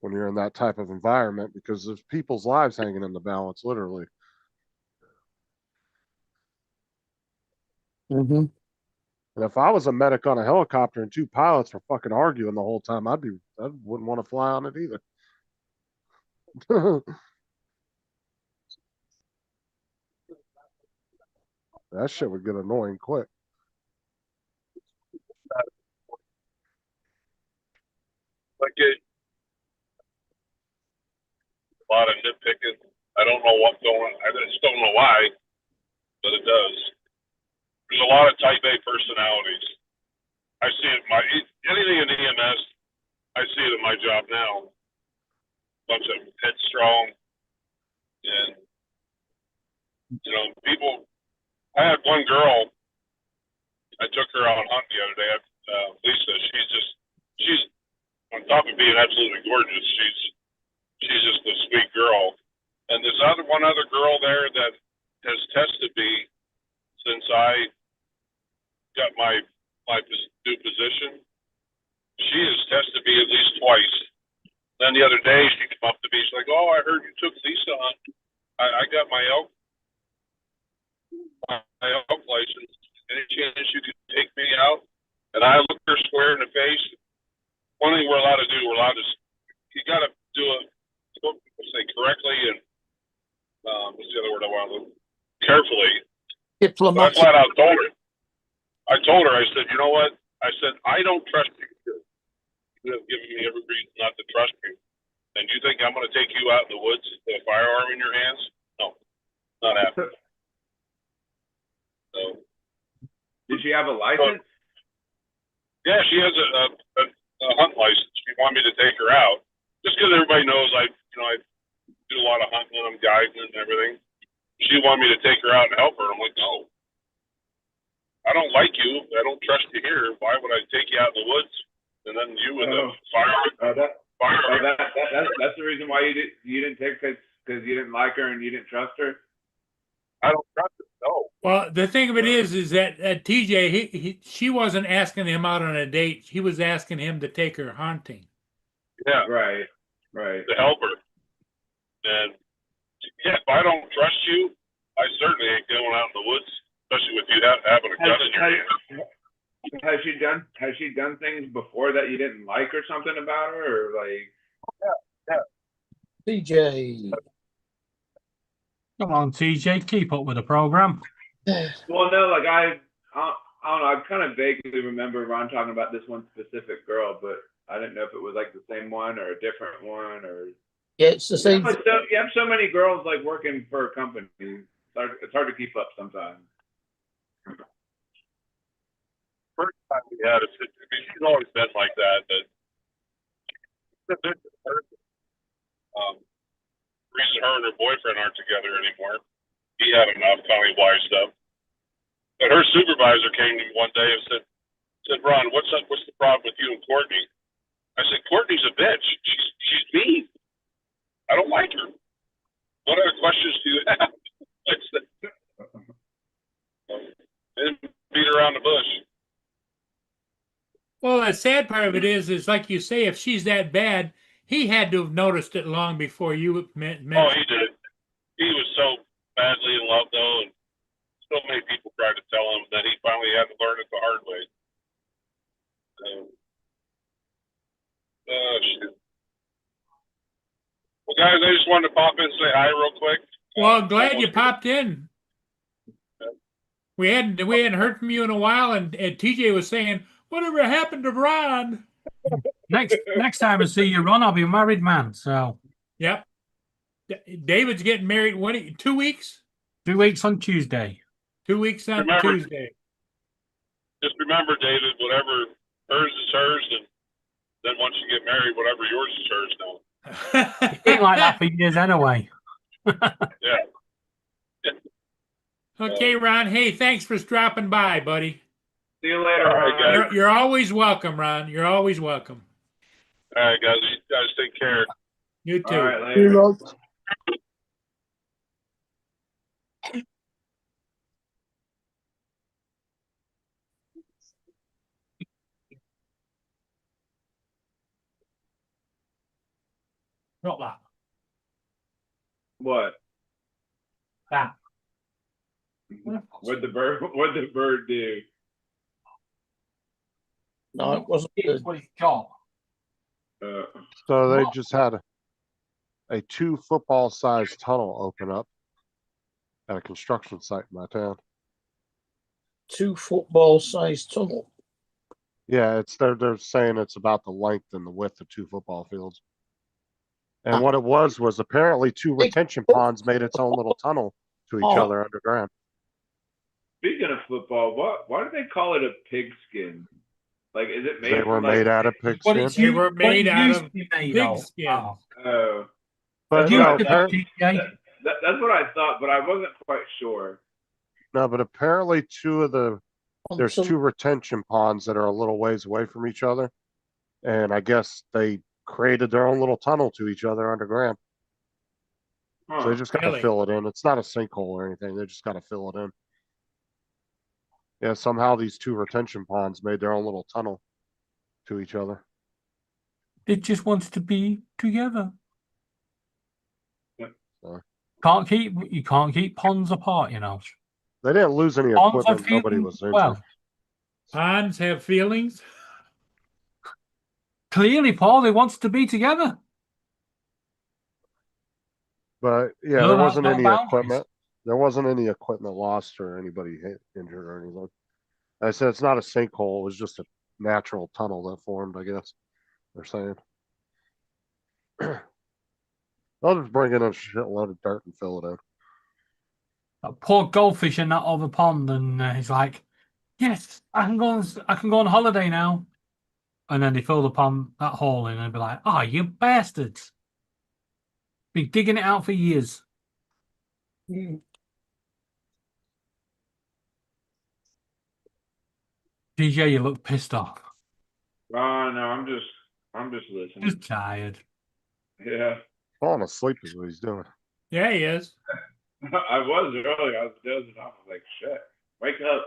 when you're in that type of environment because there's people's lives hanging in the balance, literally. Mm-hmm. And if I was a medic on a helicopter and 2 pilots were fucking arguing the whole time, I wouldn't want to fly on it either. That shit would get annoying quick. Like a lot of nitpicking. I don't know what's going on. I just don't know why, but it does. There's a lot of type A personalities. I see it anything in EMS. I see it in my job now. Bunch of headstrong and people. I had one girl. I took her out hunting the other day. Lisa. She's on top of being absolutely gorgeous. She's just a sweet girl. And there's one other girl there that has tested me since I got my new position. She has tested me at least twice. Then the other day she came up to me, she's like, "Oh, I heard you took Lisa on. I got my elk license. Any chance you could take me out?" And I looked her square in the face. One thing we're allowed to do, you got to do it, say correctly and what's the other word I want to look? Carefully. Diplomatic. I flat out told her. I said, you know what? I said, I don't trust you. You have given me every reason not to trust you. And you think I'm going to take you out in the woods with a firearm in your hands? No, not happening. So, Did she have a license? yeah, she has a hunt license. She wanted me to take her out, just because everybody knows I do a lot of hunting and I'm guiding and everything. She wanted me to take her out and help her. I'm like, no, I don't like you. I don't trust you here. Why would I take you out in the woods and then you with a firearm? That's the reason why you didn't take her, because you didn't like her and you didn't trust her. I don't trust her. No. Well, the thing of it is that TJ, she wasn't asking him out on a date. She was asking him to take her hunting. Yeah. Right. To help her. And yeah, if I don't trust you, I certainly ain't going out in the woods, especially with you having a gun in your hand. Has she done things before that you didn't like or something about her, or like? TJ. Come on, TJ, keep up with the program. Well, no, like I don't know. I kind of vaguely remember Ron talking about this one specific girl, but I didn't know if it was like the same one or a different one, or. Yeah, it's the same. You have so many girls like working for a company. It's hard to keep up sometimes. First time we had it, she's always been like that. That reason her and her boyfriend aren't together anymore. He had enough countywide stuff. But her supervisor came to me one day and said, Ron, what's up? What's the problem with you and Courtney? I said, Courtney's a bitch. She's mean. I don't like her. What other questions do you have? I said, didn't beat around the bush. Well, the sad part of it is like you say, if she's that bad, he had to have noticed it long before you met. Oh, he did. He was so badly in love, though, and so many people tried to tell him that he finally had to learn it the hard way. Shit. Well, guys, I just wanted to pop in and say hi real quick. Well, glad you popped in. We hadn't heard from you in a while, and TJ was saying, whatever happened to Ron? Next time I see you, Ron, I'll be a married man. So. Yep. David's getting married. 2 weeks? 2 weeks on Tuesday. 2 weeks on Tuesday. Just remember, David, whatever hers is hers, and then once you get married, whatever yours is hers now. It's been like that for years anyway. Yeah. Okay, Ron. Hey, thanks for dropping by, buddy. See you later. All right, guys. You're always welcome, Ron. You're always welcome. All right, guys. You guys take care. You too. All right, later. Drop that. What? That. What'd the bird do? No, it wasn't It's good. what it's got. So they just had a 2 football-sized tunnel open up at a construction site in my town. 2 football-sized tunnel. Yeah, they're saying it's about the length and the width of 2 football fields. And what it was apparently 2 retention ponds made its own little tunnel to each other underground. Speaking of football, why do they call it a pigskin? Like, is it made? They were made out of What pigskin. it's They used, were made what it out used of to be made pig of. skin. Oh. Oh, But You no, could appar- TJ. that's what I thought, but I wasn't quite sure. no, but apparently there's So- 2 retention ponds that are a little ways away from each other. And I guess they created their own little tunnel to each other underground. So they just got to Really? fill it in. It's not a sinkhole or anything. They just got to fill it in. Yeah, somehow these 2 retention ponds made their own little tunnel to each other. It just wants to be together. So You can't keep ponds apart, you know. they didn't lose any Ponds are equipment. Nobody feeling was injured. well. Ponds have feelings. Clearly, Paul, they wants to be together. But yeah, No, there that's wasn't no any boundaries. equipment. There wasn't any equipment lost or anybody injured or anything. I said it's not a sinkhole. It was just a natural tunnel that formed, I guess. They're saying. They'll just bring in a shitload of dirt and fill it in. That poor goldfish in that other pond, and he's like, "Yes, I can go on holiday now." And then they fill the pond, that hole in, and be like, "Oh, you bastards! Been digging it out for years." DJ, you look pissed off. Oh no, I'm just listening. Just tired. Yeah. Falling asleep is what he's doing. Yeah, he is. I was earlier. I was dozing off. I was like, shit, wake up,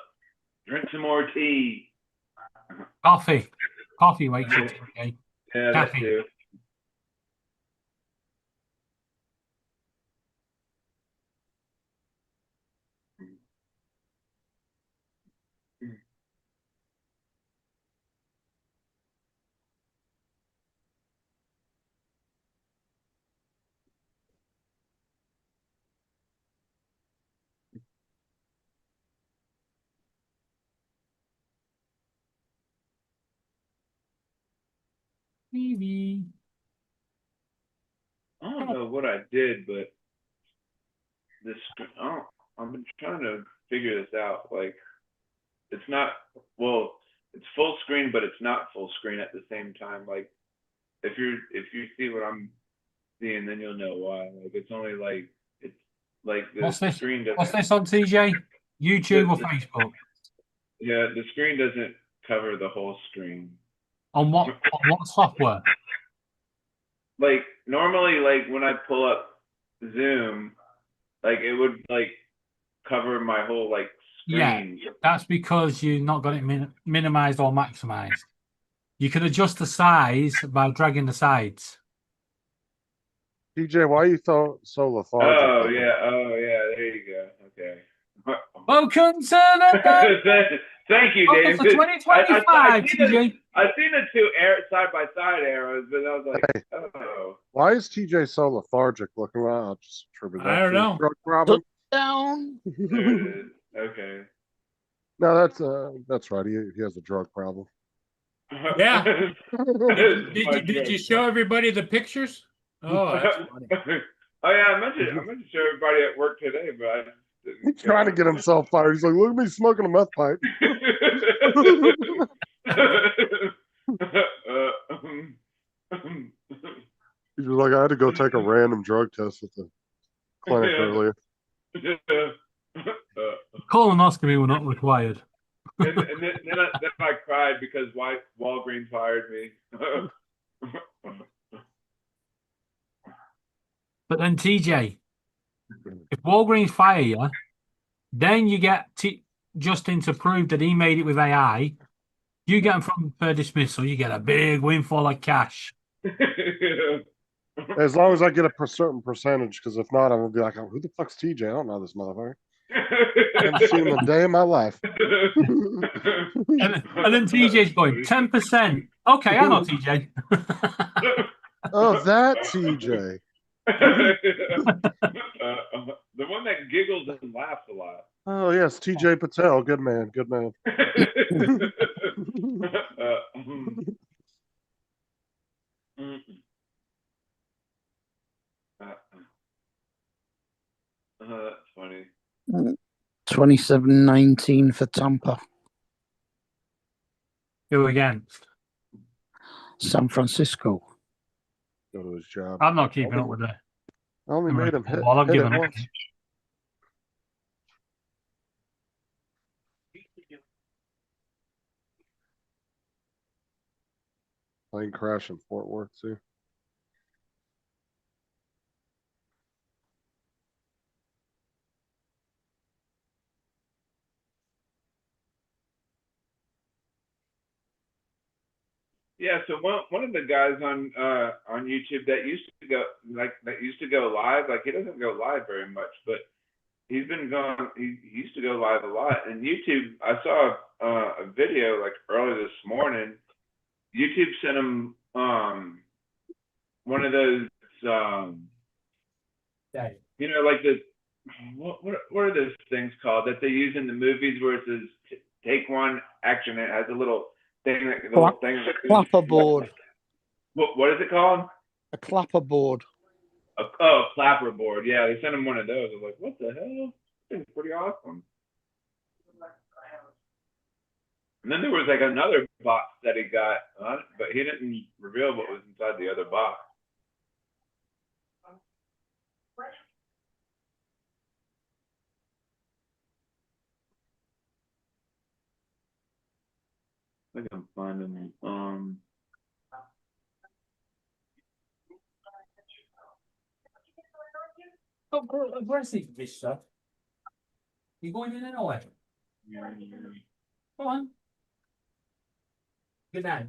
drink some more tea. Coffee. Coffee wakes you, TJ. Yeah, that Caffeine. too. TV. I don't know what I did, but I've been trying to figure this out. Like, it's not, well, it's full screen, but it's not full screen at the same time. Like, if you see what I'm seeing, then you'll know why. Like, it's only like, it's like the What's this? screen doesn't. What's this on TJ? YouTube or The- Facebook? Yeah, the screen doesn't cover the whole screen. On what software? Like, normally, like when I pull up Zoom, like it would like cover my whole like Yeah, screen. that's because you've not got it minimized or maximized. You can adjust the size by dragging the sides. TJ, why are you so lethargic? Oh yeah, there you go. Okay. Welcome to the Thank you, welcome Dave. for 2025, TJ. I've seen the two side by side arrows, but I was like, oh. Why is TJ so lethargic looking around? I'll just attribute that I don't to his know. drug problem. Down. There it is. Okay. No, that's right. He has a drug problem. Yeah. My Did you drug show everybody the pictures? Oh, that's funny. Oh yeah, I meant to show everybody at work today, but I didn't He's trying to get himself fired. He's like, look at me smoking a meth pipe. He's just like, I had to go take a random drug test at the clinic earlier. Colonoscopy were not required. and then I cried because Walgreens hired me. But then TJ, if Walgreens fire you, then you get Justin to prove that he made it with AI. You get him from fair dismissal. You get a big windfall of cash. As long as I get a certain percentage, because if not, I'm gonna be like, oh, who the fuck's TJ? I don't know this motherfucker. I haven't seen him a day in my life. And then TJ's going 10%. Okay, I know TJ. Oh, that TJ. The one that giggles and laughs a lot. Oh yes, TJ Patel. Good man. Good man. That's funny. 27-19 for Tampa. Who against? San Francisco. Go to his job. I'm not keeping up with that. I only made him hit, Well, I've hit it given up. once. Plane crash in Fort Worth too. Yeah, so one of the guys on YouTube that used to go live, like he doesn't go live very much, but he's been going. He used to go live a lot. And YouTube, I saw a video like early this morning. YouTube sent him one of those you know, like the what are those things called that they use in the movies where it says take one action? It has a little thing that Clapperboard. What is it called? A clapper board. A clapper board. Yeah, they sent him one of those. I was like, what the hell? It's pretty awesome. And then there was like another box that he got, but he didn't reveal what was inside the other box. I think I'm finding Where's the fish stuff? You going in anyway? Go on. Good night.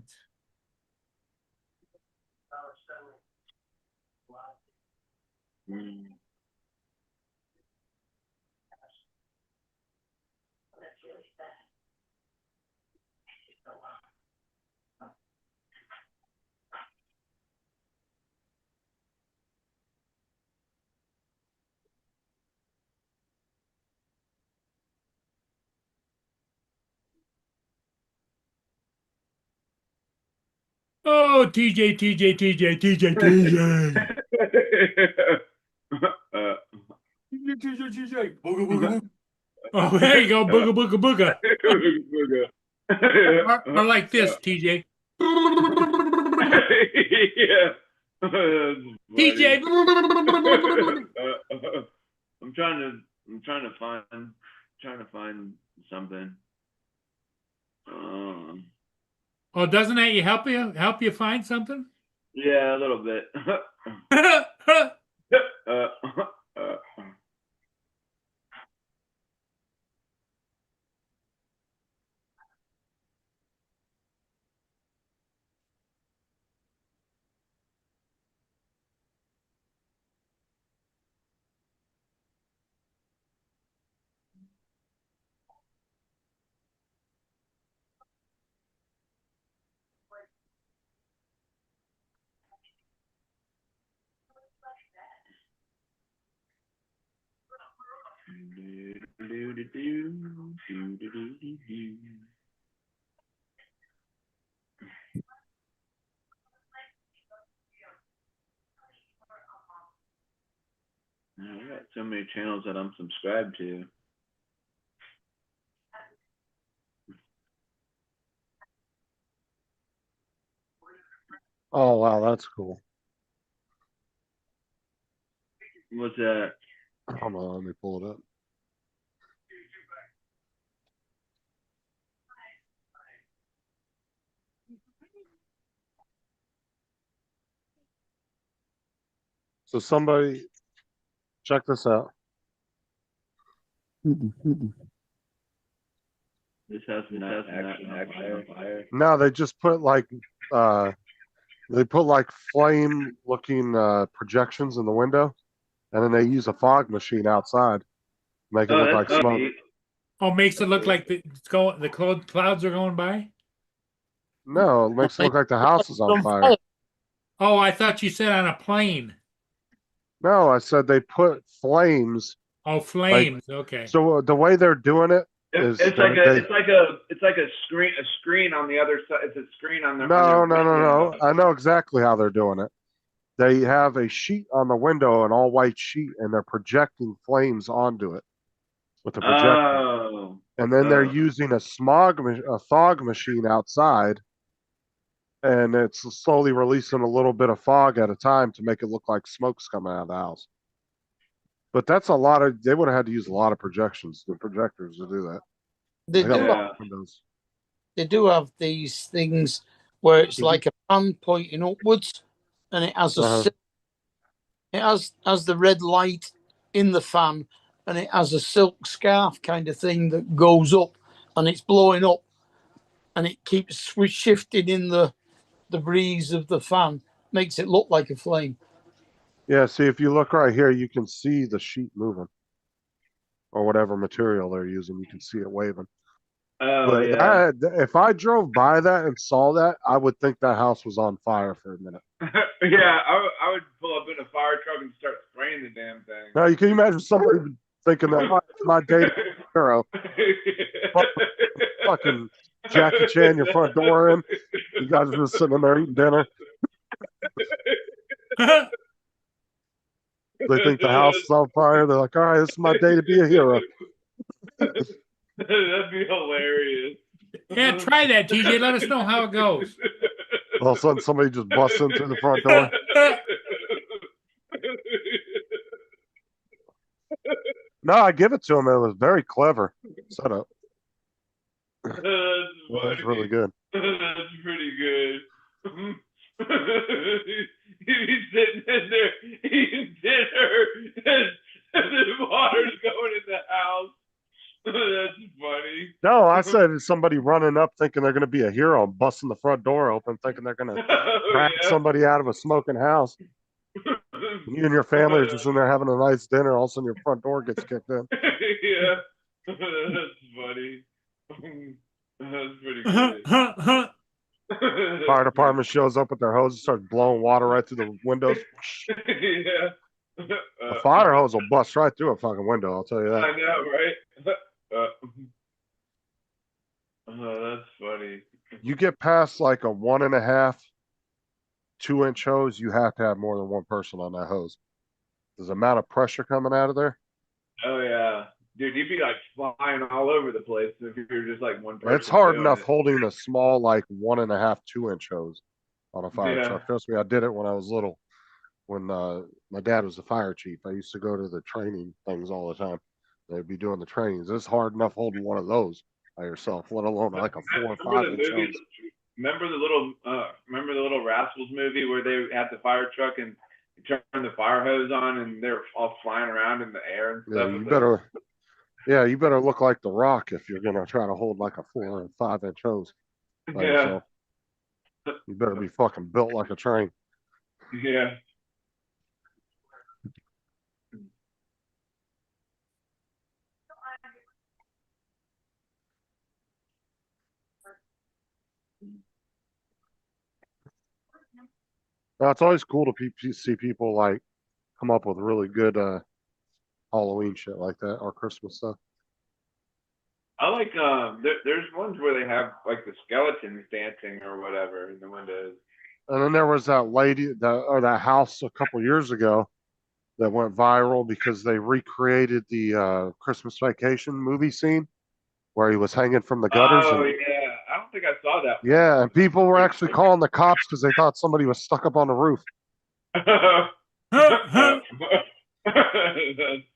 Oh, TJ, TJ, TJ, TJ, TJ. Oh, there you go, booga booga booga. Or like this, TJ. Yeah. TJ. I'm trying to find something. Oh, doesn't that help you find something? Yeah, a little bit. I got so many channels that I'm subscribed to. Oh wow, that's cool. What's that? Hold on, let me pull it up. So somebody, check this out. This has not actually on fire. No, they just put like flame looking projections in the window, and then they use a fog machine outside, make it look like that's smoke. neat. Oh, makes it look like the clouds are going by. No, it makes it look like the house is on fire. Oh, I thought you said on a plane. No, I said they put flames. Oh, flames. Okay. So the way they're doing it is It's like a screen on the other side. It's a screen on the. No. I know exactly how they're doing it. They have a sheet on the window, an all white sheet, and they're projecting flames onto it with a projector. Oh. And then they're using a fog machine outside, and it's slowly releasing a little bit of fog at a time to make it look like smoke's coming out of the house. But that's they would have had to use a lot of projectors to do that. They do have these things where it's like a fan pointing upwards, and it has it has the red light in the fan, and it has a silk scarf kind of thing that goes up, and it's blowing up, and it keeps shifting in the breeze of the fan, makes it look like a flame. Yeah, see, if you look right here, you can see the sheet moving, or whatever material they're using. You can see it waving. Oh, but yeah. if I drove by that and saw that, I would think that house was on fire for a minute. Yeah, I would pull up in a fire truck and start spraying the damn thing. Now, you can imagine somebody thinking that my day hero. Fucking Jackie Chan, your front door in. You guys are just sitting in there eating dinner. They think the house is on fire. They're like, all right, this is my day to be a hero. That'd be hilarious. Yeah, try that, TJ. Let us know how it goes. All of a sudden, somebody just busts in through the front door. No, I give it to him. It was very clever setup. That's It was really good. That's pretty good. He's sitting in there eating dinner, and the water's going in the house. That's funny. No, I said it's somebody running up thinking they're going to be a hero and busting the front door open, thinking they're going to drag somebody out of a smoking house. You and your family are just in there having a nice dinner. All of a sudden, your front door gets kicked in. Yeah, that's funny. That's pretty good. Fire department shows up with their hose and starts blowing water right through the windows. Yeah. A fire hose will bust right through a fucking window. I'll tell you that. I know, right? Oh, that's funny. You get past like a 1.5, 2-inch hose, you have to have more than one person on that hose. There's the amount of pressure coming out of there. Oh yeah, dude, you'd be like flying all over the place if you're just like one person. It's hard doing enough it. holding a small like 1.5, 2-inch hose on a fire Yeah. truck. Trust me, I did it when I was little. When my dad was the fire chief, I used to go to the training things all the time. They'd be doing the trainings. It's hard enough holding one of those by yourself, let alone like a 4 or 5-inch hose. Remember the little Rascals movie where they had the fire truck and you turn the fire hose on and they're all flying around in the air and Yeah, stuff. you better. Yeah, you better look like The Rock if you're gonna try to hold like a 4 or 5-inch hose by Yeah, yourself. You better be fucking built like a train. yeah. Now, it's always cool to see people like come up with really good Halloween shit like that or Christmas stuff. I like there's ones where they have like the skeletons dancing or whatever in the windows. And then there was that lady that house a couple years ago that went viral because they recreated the Christmas Vacation movie scene where he was hanging from the gutters. Oh And, yeah, I don't think I saw that. yeah, and people were actually calling the cops because they thought somebody was stuck up on the roof. That's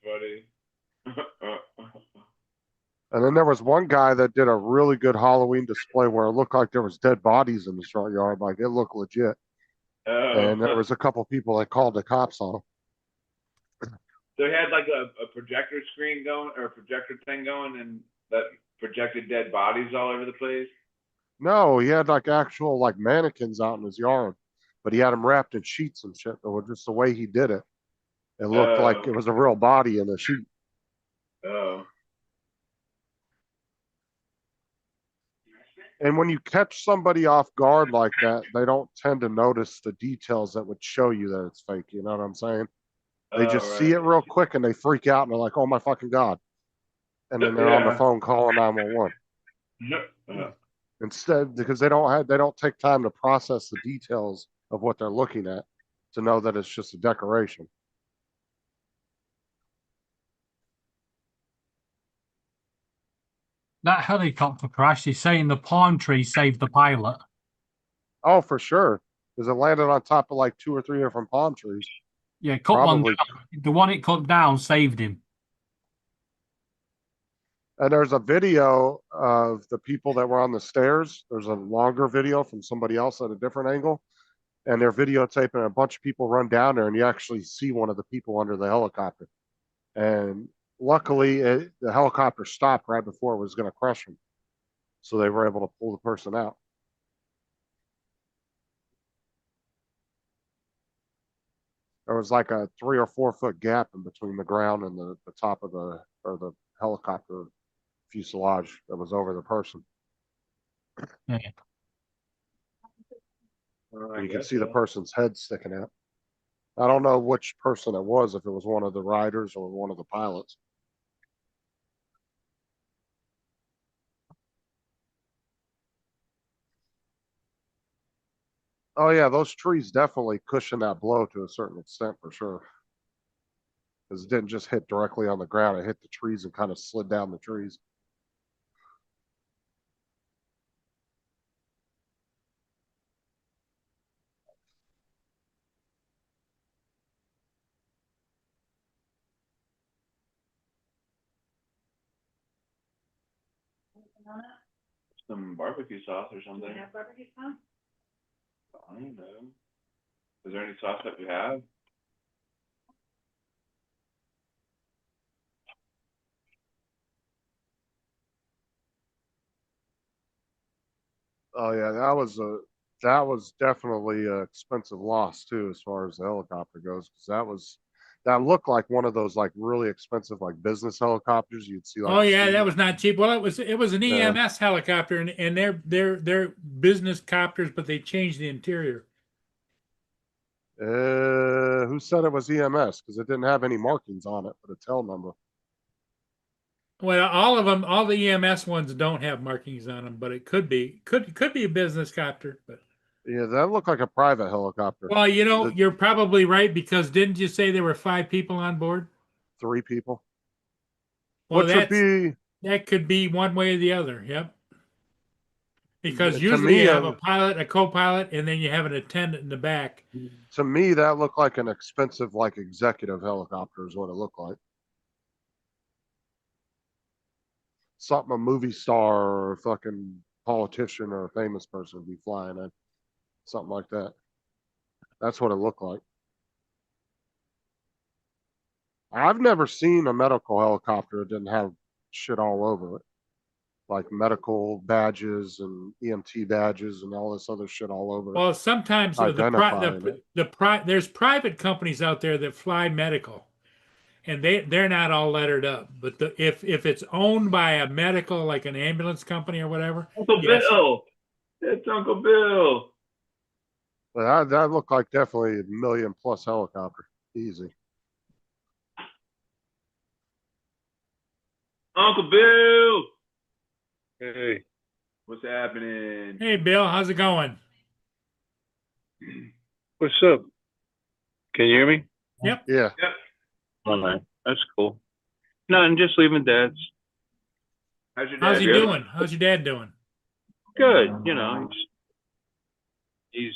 funny. And then there was one guy that did a really good Halloween display where it looked like there was dead bodies in the front yard. Like it looked legit. And there was a couple people that called the cops on him. So he had like a projector screen going or a projector thing going and that projected dead bodies all over the place. No, he had like actual like mannequins out in his yard, but he had them wrapped in sheets and shit. Or just the way he did it, it looked like it was a real body in a sheet. Oh. And when you catch somebody off guard like that, they don't tend to notice the details that would show you that it's fake. You know what I'm saying? They just see it real quick and they freak out and they're like, "Oh my fucking god!" And then they're on the phone calling 911. Instead, because they don't take time to process the details of what they're looking at to know that it's just a decoration. That helicopter crash, he's saying the palm tree saved the pilot. Oh, for sure. Because it landed on top of like 2 or 3 different palm trees. Yeah, cut Probably. one down. The one it cut down saved him. And there's a video of the people that were on the stairs. There's a longer video from somebody else at a different angle. And they're videotaping a bunch of people run down there, and you actually see one of the people under the helicopter. And luckily, the helicopter stopped right before it was going to crush him. So they were able to pull the person out. There was like a 3 or 4 foot gap in between the ground and the top of the helicopter fuselage that was over the person. Yeah. And you can see the person's head sticking out. I don't know which person it was, if it was one of the riders or one of the pilots. Oh yeah, those trees definitely cushion that blow to a certain extent for sure. Because it didn't just hit directly on the ground; it hit the trees and kind of slid down the trees. Some barbecue sauce or something. barbecue sauce? I don't know. Is there any sauce that we have? Oh yeah, that was definitely an expensive loss too, as far as the helicopter goes, because that looked like one of those like really expensive like business helicopters you'd see like. Oh yeah, that was not cheap. Well, it was an Yeah. EMS helicopter, and they're business copters, but they changed the interior. Who said it was EMS? Because it didn't have any markings on it, but a tail number. Well, all of them, all the EMS ones don't have markings on them, but it could be a business copter. But Yeah, that looked like a private helicopter. well, you know, The- you're probably right, because didn't you say there were 5 people on board? 3 people. Well, Which would be that could be one way or the other. Yep. Because To usually me, you have a pilot, a co-pilot, and then you have an attendant in the back. to me that looked like an expensive like executive helicopter is what it looked like. Something a movie star or a fucking politician or a famous person would be flying in. Something like that. That's what it looked like. I've never seen a medical helicopter that didn't have shit all over it. Like medical badges and EMT badges and all this other shit all over it. Well, sometimes Identifying it. there's private companies out there that fly medical, and they're not all lettered up. But if it's owned by a medical, like an ambulance company or whatever, Uncle yes. Bill. It's Uncle Bill. But that looked like definitely a $1 million+ helicopter. Easy. Uncle Bill. Hey, What's happening? Hey, Bill, how's it going? what's up? Can you hear me? Yep. Yeah. All right, that's cool. No, I'm just leaving Dad's. How's your How's dad? he doing? How's your dad doing? Good, you know. He's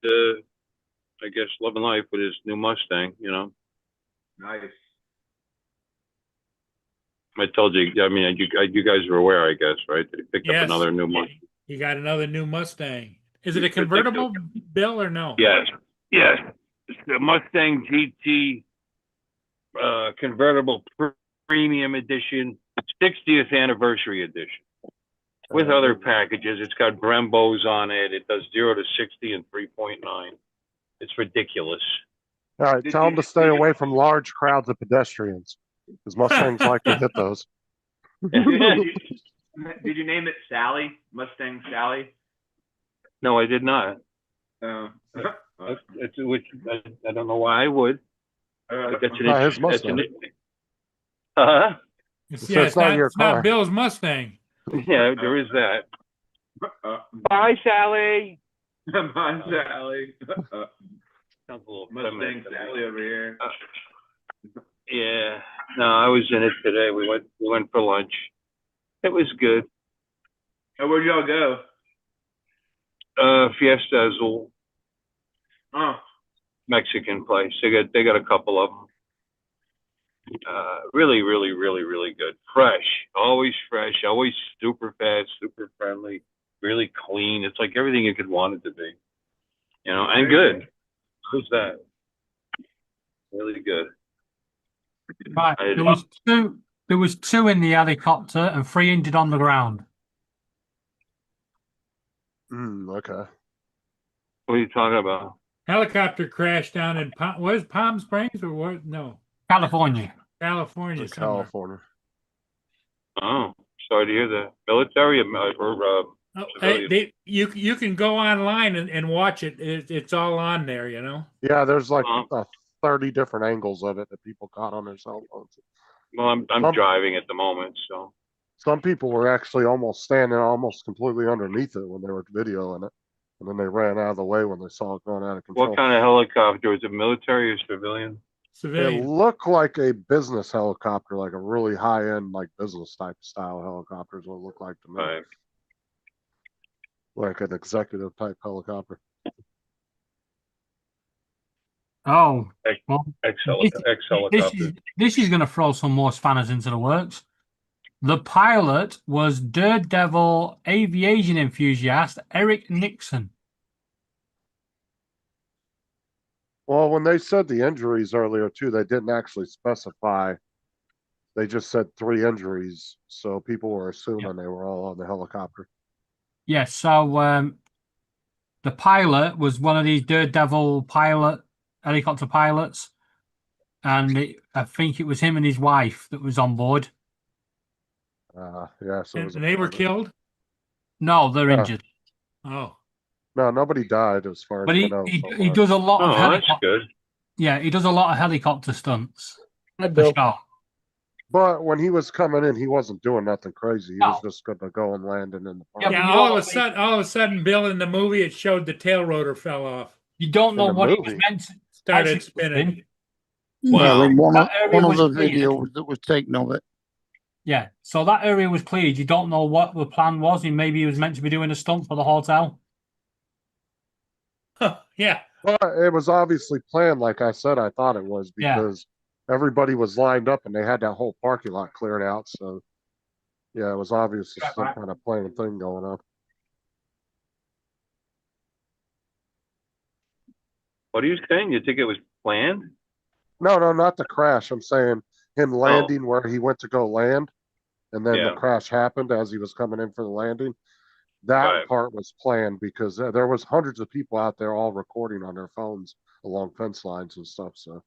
I guess loving life with his new Mustang. You know, Nice. I told you. I mean, you guys were aware, I guess, right? That he picked up Yes. another new Mustang. You got another new Mustang. Is it a It's ridiculous. convertible, Bill, or no? Yes, yes. It's the Mustang GT convertible premium edition, 60th anniversary edition, with other packages. It's got Brembos on it. It does 0 to 60 in 3.9. It's ridiculous. All right. Tell them to stay away from large crowds of pedestrians, because Mustangs like to hit those. Did you name it Sally? Mustang Sally? No, I did not. Oh. I don't know why I would. But that's an Not his that's an- Mustang. Huh? Yeah, it's not your it's not car. Bill's Mustang. Yeah, there is that. Uh, Bye, Sally. Mine Sally. Sounds a little Mustang feminine. Sally over here. Yeah. No, I was in it today. We went for lunch. It was good. Oh, where'd y'all go? Fiesta Azul, Oh, Mexican place. They got a couple of them. Really, really, really, really good. Fresh, always super fast, super friendly, really clean. It's like everything you could want it to be, you know, and good. Who's that? Really good. Right. I- There was two in the helicopter and 3 injured on the ground. Okay. What are you talking about? Helicopter crash down in Palm Springs or what? No, California. California. In Somewhere. California. Oh, sorry to hear that. Military or Oh, civilian. you can go online and watch it. It's all on there, you know. Yeah, there's like Uh-huh. 30 different angles of it that people caught on their cell phones. Well, I'm Some- driving at the moment, so. Some people were actually almost standing almost completely underneath it when they were videoing it. and then they ran out of the way when they saw it going out of control. What kind of helicopter? Is it military or civilian? It Civilian. looked like a business helicopter, like a really high-end, like business type style helicopter is what it looked like to me. Right. Like an executive type helicopter. Oh, well, Ex-helicopter. this is going to throw some more spanners into the works. The pilot was Daredevil aviation enthusiast Eric Nixon. Well, when they said the injuries earlier too, they didn't actually specify. They just said 3 injuries, so people were assuming they were all on the helicopter. Yes, so the pilot was one of these Daredevil helicopter pilots, and I think it was him and his wife that was on board. Yeah, so it And was a they were pilot. killed? No, they're injured. Oh. No, nobody died as far as But I he, know. he, so he far. does a lot of Oh, that's helicopter. good. Yeah, he does a lot of helicopter stunts. Hi, For Bill. sure. But when he was coming in, he wasn't doing nothing crazy. He was No. just going to go and land in the Yeah, park. Yeah, but all of a sudden, Bill, in the movie, it showed the tail rotor fell off. You don't know the what he was movie. meant to Started execute spinning. in. Well, in one that area of was the cleared. videos that was taken of it. Yeah, so that area was cleared. You don't know what the plan was. And maybe he was meant to be doing a stunt for the hotel. Huh, yeah. But it was obviously planned, like I said, I thought it was Yeah. because everybody was lined up and they had that whole parking lot cleared out. So, yeah, it was obviously some kind of planned thing going on. What are you saying? You think it was planned? No, not the crash. I'm saying him landing where he went to go land, and then the Yeah. crash happened as he was coming in for the landing. That Right. part was planned because there was hundreds of people out there all recording on their phones along fence lines and stuff. So,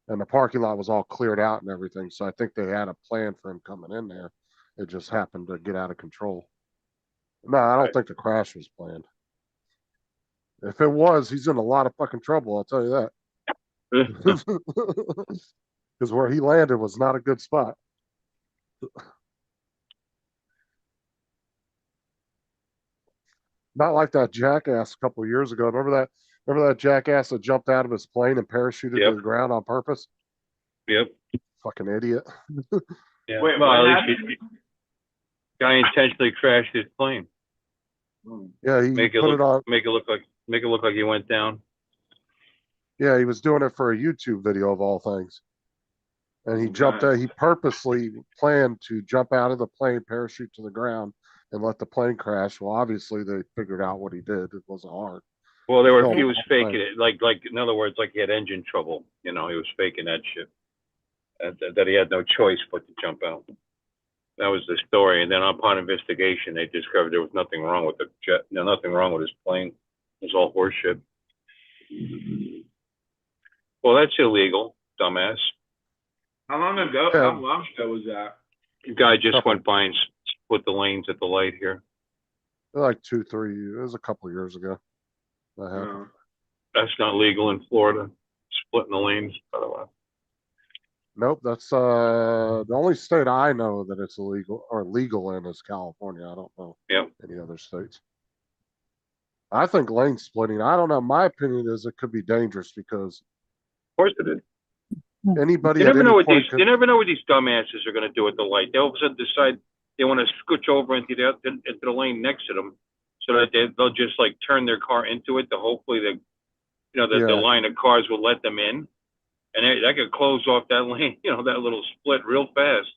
and the parking lot was all cleared out and everything. So I think they had a plan for him coming in there. It just happened to get out of control. No, I don't Right. think the crash was planned. If it was, he's in a lot of fucking trouble. I'll tell you that. Because where he landed was not a good spot. Not like that jackass a couple of years ago. Remember that jackass that jumped out of his plane and parachuted Yep. to the ground on purpose? Yep. Fucking idiot. Yeah. Wait, well, what at least guy intentionally crashed his plane. Yeah, he Make it put look it on. make it look like he went down. Yeah, he was doing it for a YouTube video of all things. And he jumped out. He purposely planned to jump out of the plane, parachute to the ground, and let the plane crash. Well, obviously they figured out what he did. It wasn't hard. Well, he Film was the faking plane. it. Like in other words, like he had engine trouble. You know, he was faking that shit. That he had no choice but to jump out. That was the story. And then upon investigation, they discovered there was nothing wrong with the jet. No, nothing wrong with his plane. It was all horseshit. Well, that's illegal, dumbass. How long ago? Yeah. How long ago was that? The guy just went by and split the lanes at the light here. Like 2-3, it was a couple of years ago. That happened. That's not legal in Florida. Splitting the lanes, by the way. Nope, that's the only state I know that it's illegal or legal in is California. I don't know Yep. any other states. I think lane splitting, I don't know. My opinion is it could be dangerous because Of course it is. anybody You at never any know what point these. could, You never know what these dumbasses are going to do at the light. They all of a sudden decide they want to scooch over into the lane next to them, so that they'll just like turn their car into it. To hopefully the Yeah. line of cars will let them in, and that could close off that lane. You know, that little split real fast.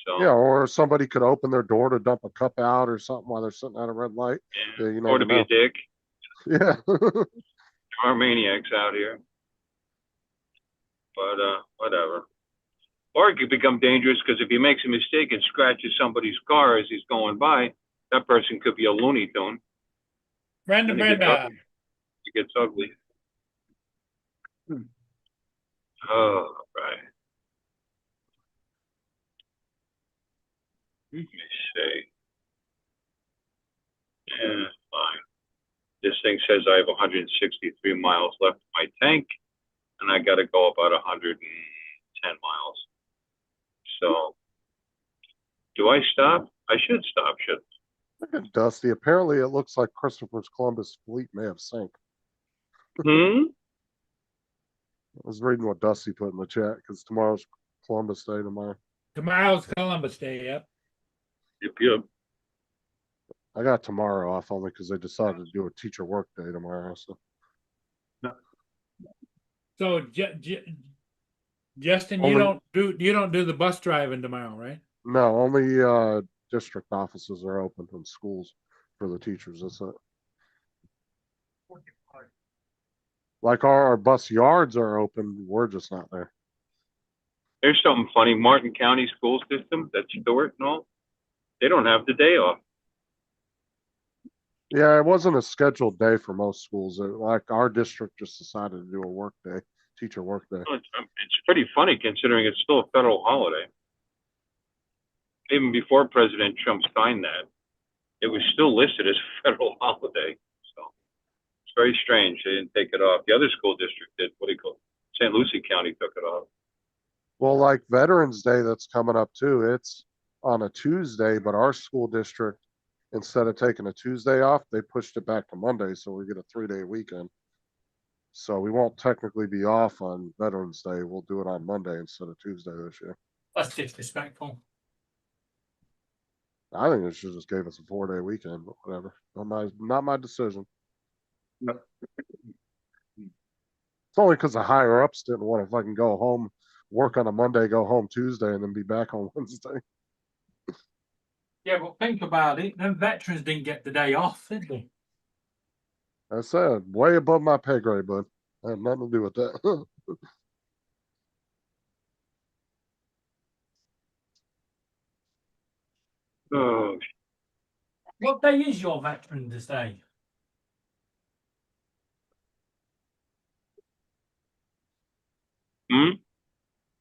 So yeah, or somebody could open their door to dump a cup out or something while they're sitting at a red light. yeah. Yeah, you Or never to be know. a dick. Yeah. There are maniacs out here. But whatever. Or it could become dangerous because if he makes a mistake and scratches somebody's car as he's going by, that person could be a Looney Tune. Brenda, Then it gets Brenda. ugly. It gets ugly. Oh, right. Let me see. Yeah, fine. This thing says I have 163 miles left in my tank, and I got to go about 110 miles. So, do I stop? I should stop, shouldn't Looking dusty. Apparently, it looks like Christopher's Columbus fleet may have sank. Hmm? I was reading what Dusty put in the chat because tomorrow's Columbus Day tomorrow. Tomorrow's Columbus Day, yep. Yep. I got tomorrow off only because they decided to do a teacher work day tomorrow. So So Justin, Only- you don't do the bus driving tomorrow, right? no, only district offices are open in schools for the teachers. That's it. Like our bus yards are open, we're just not there. There's something funny. Martin County school system, that's Stewart and all, they don't have the day off. Yeah, it wasn't a scheduled day for most schools. Like our district just decided to do a work day, teacher work day. It's pretty funny considering it's still a federal holiday. Even before President Trump signed that, it was still listed as a federal holiday. So it's very strange. They didn't take it off. The other school district did. What do you call it? St. Lucie County took it off. Well, like Veterans Day that's coming up too, it's on a Tuesday, but our school district, instead of taking a Tuesday off, they pushed it back to Monday, so we get a 3-day weekend. So we won't technically be off on Veterans Day. We'll do it on Monday instead of Tuesday this year. That's disrespectful. I think they should just gave us a 4-day weekend, but whatever. Not my decision. It's only because the higher ups didn't want to fucking go home, work on a Monday, go home Tuesday, and then be back on Wednesday. Yeah, but think about it. Them veterans didn't get the day off, did they? I said, way above my pay grade, bud. I had nothing to do with that. Oh, What day is your Veterans Day?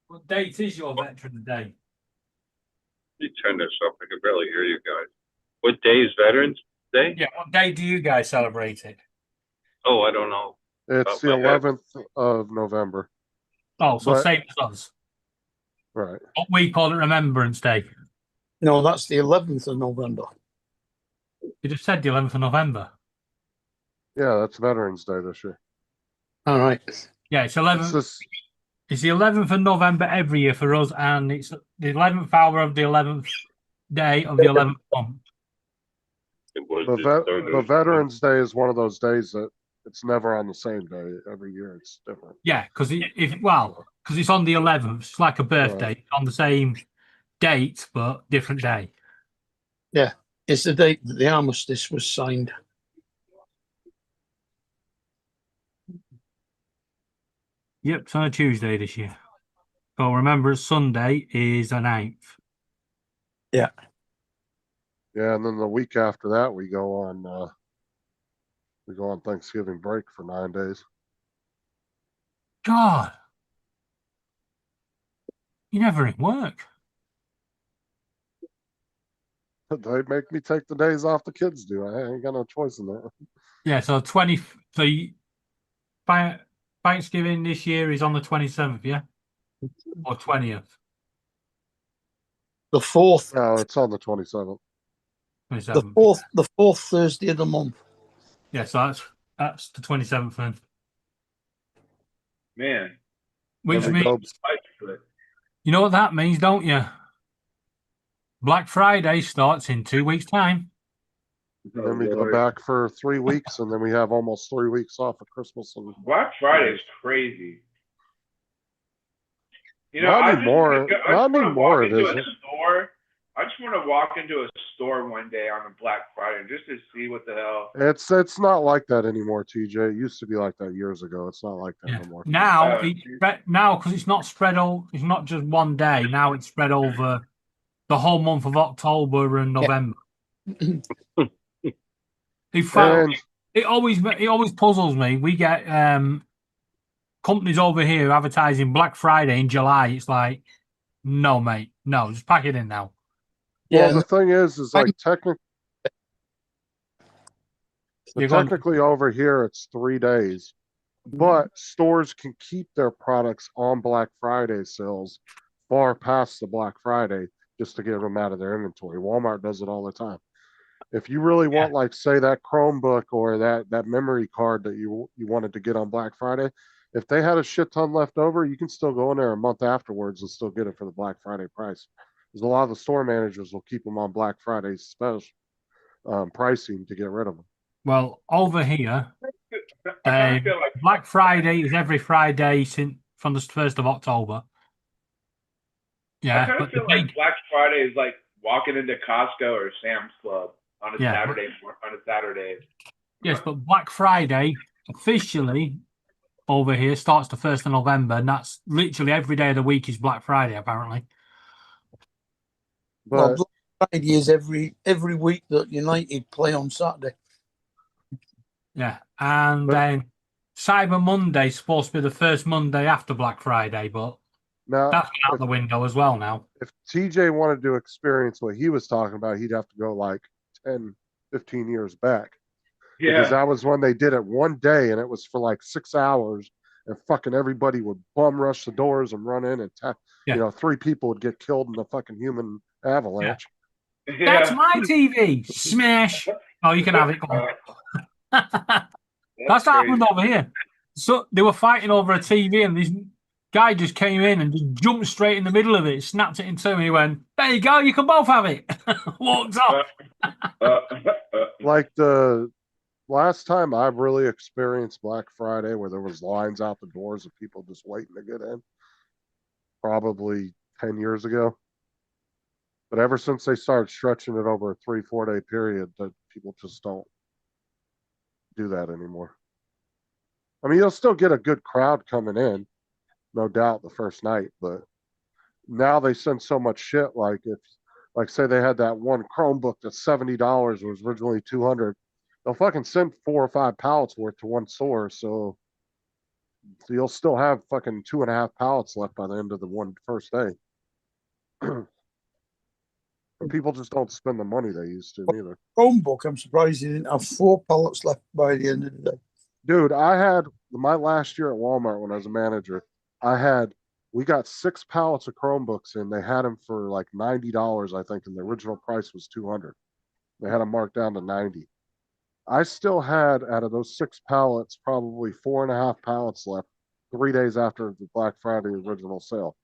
What date is your Veterans Day? you turn this off. I can barely hear you guys. What day is Veterans Day? Yeah, what day do you guys celebrate it? Oh, I don't know. It's the my head. 11th of November. Oh, so But- same as us. Right. What we call it Remembrance Day. No, that's the 11th of November. You just said the 11th of November. Yeah, that's Veterans Day this year. All right. Yeah, it's 11th. It's this, It's the 11th of November every year for us, and it's the 11th hour of the 11th day of the 11th month. It was the, this vet, Thursday. the Veterans Day is one of those days that it's never on the same day. Every year it's different. Yeah, because it's on the 11th. It's like a birthday. Right. It's on the same date, but different day. It's the date that the armistice was signed. Yep, it's on a Tuesday this year. So remember, Sunday is the 9th. Yeah, and then the week after that we go on Thanksgiving break for 9 days. God, you never in work. They make me take the days off the kids do. I ain't got no choice in that. Yeah, so Thanksgiving this year is on the 27th, yeah? Or 20th? The fourth, No, it's on the 27th. 27th. the fourth Thursday of the month. Yeah, so that's the 27th then. Man. Which Then we means, go- you know what that means, don't you? Black Friday starts in 2 weeks' time. Then we go back for 3 weeks, and then we have almost 3 weeks off of Christmas. And Black Friday is crazy. You know, Not I just anymore. wanna go- I Not just wanna anymore, walk it into isn't. a store. I just want to walk into a store one day on a Black Friday just to see what the hell. it's not like that anymore, TJ. It used to be like that years ago. It's not like that Yeah. anymore. Now, because it's not spread over, it's not just one day. Now it's spread over the whole month of October and November. In fact, And it always puzzles me. We get companies over here advertising Black Friday in July. It's like, no, mate, no, just pack it in now. well, the thing is like You're going- technically over here it's 3 days, but stores can keep their products on Black Friday sales far past the Black Friday just to get them out of their inventory. Walmart does it all the time. if you really want, like, say that Chromebook or that memory card that you wanted to get on Black Friday, if they had a shit ton left over, you can still go in there a month afterwards and still get it for the Black Friday price. Because a lot of the store managers will keep them on Black Friday special pricing to get rid of them. Well, over here, I kind of feel like Black Friday is every Friday since from the 1st of October. I Yeah, kind but of the feel like big, Black Friday is like walking into Costco or Sam's Club on a Yeah. Saturday. yes, but Black Friday officially over here starts the 1st of November, and that's literally every day of the week is Black Friday, apparently. Well, But Black Friday is every week that United play on Saturday. Yeah, and But- then Cyber Monday is supposed to be the first Monday after Black Friday, but now, that's gone out the window as well now. if TJ wanted to experience what he was talking about, he'd have to go like 10, 15 years back. Because that was when they did it one day and it was for like 6 hours and fucking everybody would bum rush the doors and run in and Yeah. 3 people would get killed in the fucking human avalanche. That's my TV. Smash. Oh, you can have it. Go on. That's what happened over here. So they were fighting over a TV, and this guy just came in and just jumped straight in the middle of it, snapped it in two, and he went, "There you go, you can both have it." Walked off. Like the last time I've really experienced Black Friday where there was lines out the doors of people just waiting to get in, probably 10 years ago. But ever since they started stretching it over a 3-4 day period, that people just don't do that anymore. I mean, you'll still get a good crowd coming in, no doubt, the first night, but now they send so much shit. Like if, like, say they had that one Chromebook that's $70 was originally $200, they'll fucking send 4 or 5 pallets worth to one store, so you'll still have fucking 2.5 pallets left by the end of the first day. And people just don't spend the money they used to either. Chromebook, I'm surprised you didn't have 4 pallets left by the end of the day. Dude, I had my last year at Walmart when I was a manager. We got 6 pallets of Chromebooks in. They had them for like $90, I think, and the original price was $200. They had them marked down to $90. I still had, out of those 6 pallets, probably 4.5 pallets left 3 days after the Black Friday original sale,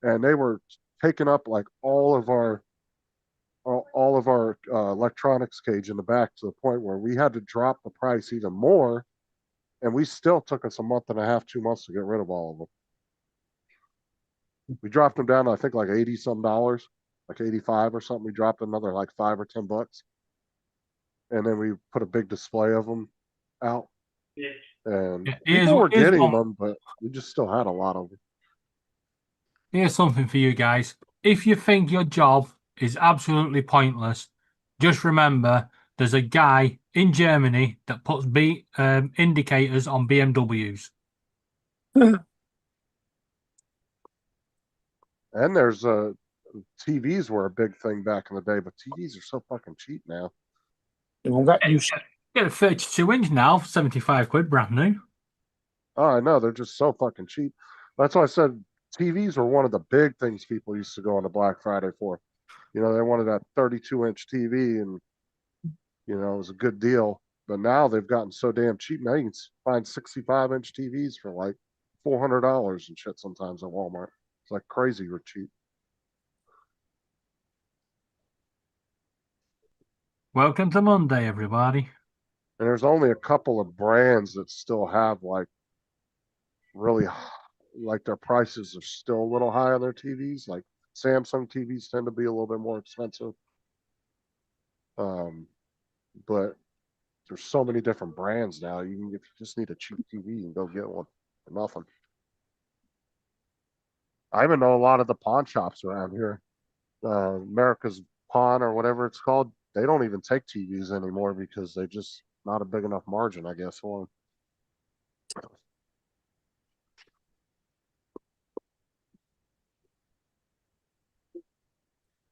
and they were taking up like all of our electronics cage in the back, to the point where we had to drop the price even more, and we still took us a month and a half, 2 months to get rid of all of them. We dropped them down to, I think, like 80 some dollars, like 85 or something. We dropped another like $5 or $10, and then we put a big display of them out, and people were getting them, but we just still had a lot of them. Here's something for you guys. If you think your job is absolutely pointless, just remember there's a guy in Germany that puts indicators on BMWs. And there's TVs were a big thing back in the day, but TVs are so fucking cheap now. Get a 32-inch now, 75 quid, brand new. Oh, I know, they're just so fucking cheap. That's why I said TVs were one of the big things people used to go on to Black Friday for. They wanted that 32-inch TV, and it was a good deal. But now they've gotten so damn cheap. Now you can find 65-inch TVs for like $400 and shit sometimes at Walmart. It's like crazy or cheap. Welcome to Monday, everybody. And there's only a couple of brands that still have like really, like, their prices are still a little high on their TVs. Like Samsung TVs tend to be a little bit more expensive. But there's so many different brands now. If you just need a cheap TV, you can go get one for nothing. I even know a lot of the pawn shops around here, America's Pawn or whatever it's called. They don't even take TVs anymore because they just not a big enough margin, I guess, for them.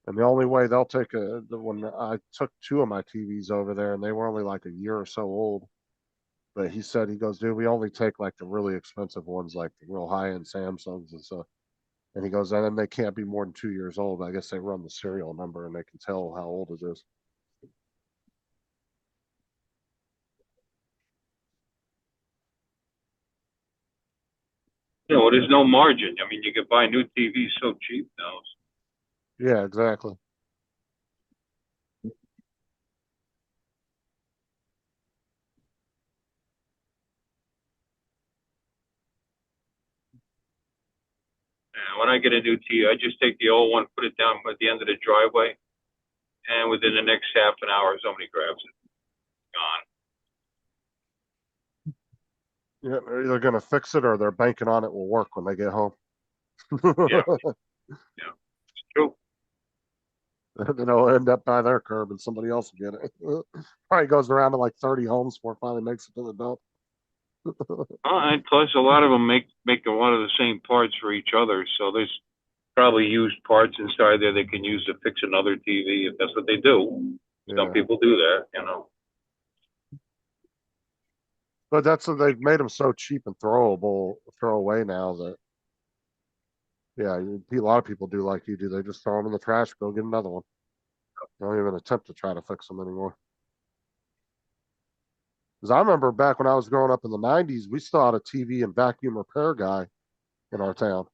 And the only way they'll take when I took 2 of my TVs over there, and they were only like a year or so old. But he goes, dude, we only take like the really expensive ones, like the real high-end Samsungs and stuff. And he goes, and then they can't be more than 2 years old. I guess they run the serial number and they can tell how old it is. know, there's no margin. I mean, you can buy new TVs so cheap now. Yeah, exactly. And when I get a new TV, I just take the old one, put it down at the end of the driveway, and within the next half an hour, somebody grabs it. Gone. Yeah, they're either gonna fix it or they're banking on it will work when they get home. Yeah. Yeah, it's true. Then it'll end up by their curb and somebody else will get it. Probably goes around to like 30 homes before it finally makes it to the dump. And plus, a lot of them make a lot of the same parts for each other, so there's probably used parts inside there they can use to fix another TV if that's what they do. Yeah. Some people do that, you know. But that's they've made them so cheap and throw away now that yeah, a lot of people do like you do. They just throw them in the trash, go get another one. They don't even attempt to try to fix them anymore. Because I remember back when I was growing up in the 90s, we still had a TV and vacuum repair guy in our town.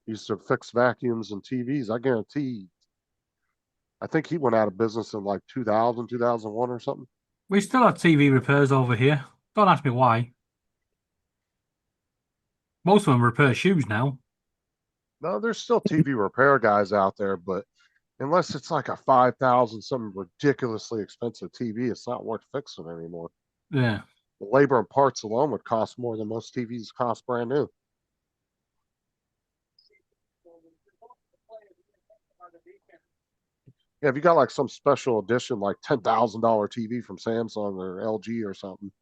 He used to fix vacuums and TVs. I guarantee. I think he went out of business in like 2000, 2001 or something. We still have TV repairs over here. Don't ask me why. Most of them repair shoes now. No, there's still TV repair guys out there, but unless it's like a 5,000 something ridiculously expensive TV, it's not worth fixing anymore. Yeah. The labor and parts alone would cost more than most TVs cost brand new. Yeah, if you got like some special edition, like $10,000 TV from Samsung or LG or something,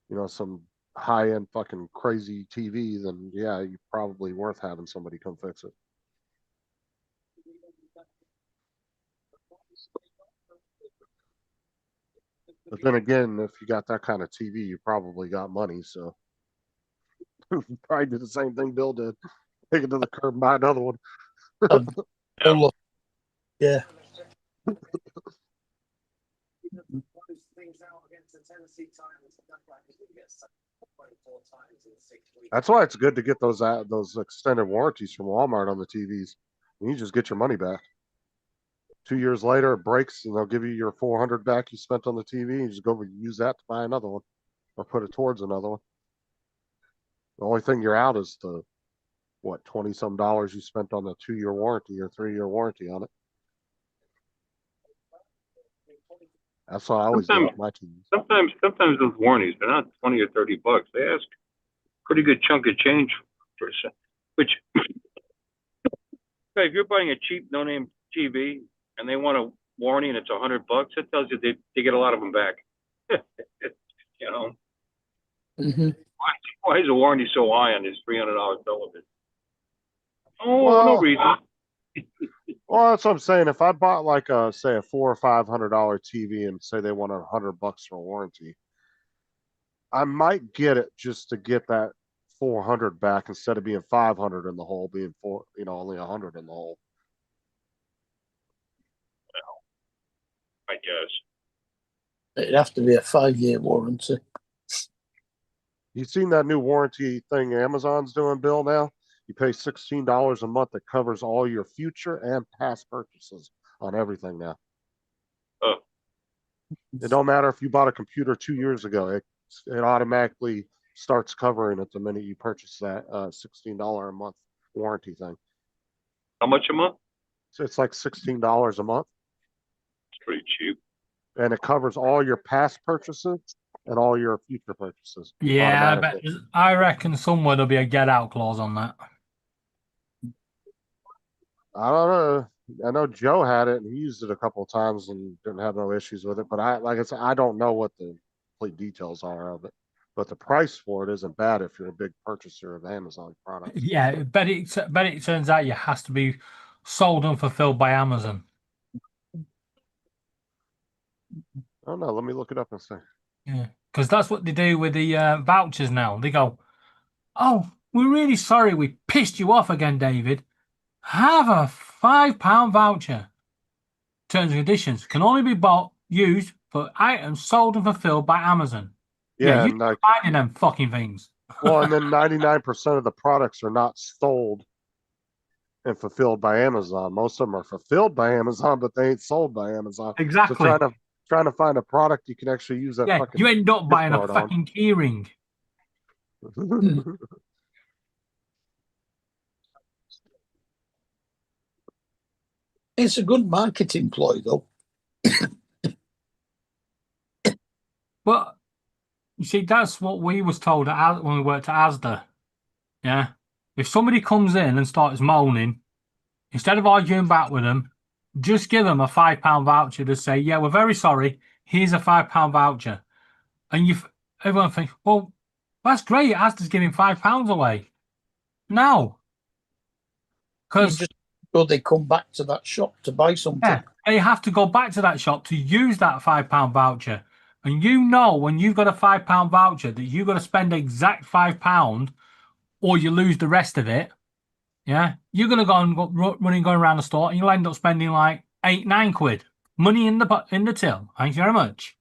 you know, some high-end fucking crazy TV, then yeah, you're probably worth having somebody come fix it. But then again, if you got that kind of TV, you probably got money, so probably do the same thing Bill did. Take it to the curb and buy another one. Yeah. That's why it's good to get those extended warranties from Walmart on the TVs. And you just get your money back. 2 years later, it breaks, and they'll give you your $400 back you spent on the TV. And you just go use that to buy another one, or put it towards another one. The only thing you're out is the 20-some dollars you spent on the 2-year warranty or 3-year warranty on it. That's what I always do with my TVs. Sometimes those warranties, they're not 20 or 30 bucks. They ask pretty good chunk of change for a set. Which, if you're buying a cheap no-name TV and they want a warranty and it's $100, it tells you they get a lot of them back. You know, why is the warranty so high on this $300 television? Oh, Well, no reason. Well, that's what I'm saying. If I bought like say a $400 or $500 TV and say they wanted $100 for a warranty, I might get it just to get that 400 back instead of being 500 in the hole, being only 100 in the hole. I guess. It'd have to be a 5-year warranty. You seen that new warranty thing Amazon's doing, Bill? Now you pay $16 a month that covers all your future and past purchases on everything now. Oh. It don't matter if you bought a computer 2 years ago; it automatically starts covering it the minute you purchase that $16 a month warranty thing. How much a month? So it's like $16 a month, It's pretty cheap. and it covers all your past purchases and all your future purchases. Yeah, automatically. I reckon somewhere there'll be a get out clause on that. I don't know. I know Joe had it and he used it a couple of times and didn't have no issues with it. But like I said, I don't know what the complete details are of it. But the price for it isn't bad if you're a big purchaser of Amazon products. Yeah, but it turns out it has to be sold and fulfilled by Amazon. Oh no, let me look it up and see. Yeah, because that's what they do with the vouchers now. They go, "Oh, we're really sorry we pissed you off again, David. Have a £5 voucher. Terms and conditions can only be used for items sold and fulfilled by Amazon." Yeah, you and like, finding them fucking things. Well, and then 99% of the products are not sold and fulfilled by Amazon. Most of them are fulfilled by Amazon, but they ain't sold by Amazon. Exactly. So trying to find a product you can actually use that Yeah, fucking you end up gift buying a card on. fucking keyring. It's a good marketing ploy, though. But you see, that's what we was told when we worked at Asda. Yeah, if somebody comes in and starts moaning, instead of arguing back with them, just give them a £5 voucher to say, "Yeah, we're very sorry. Here's a £5 voucher," and everyone thinks, "Well, that's great. Asda's giving £5 away." No, because just so they come back to that shop to buy something. yeah, they have to go back to that shop to use that £5 voucher. And you know, when you've got a £5 voucher, that you've got to spend exact £5 or you lose the rest of it. Yeah, you're going to going around the store and you'll end up spending like £8-9 money in the till. Thank you very much.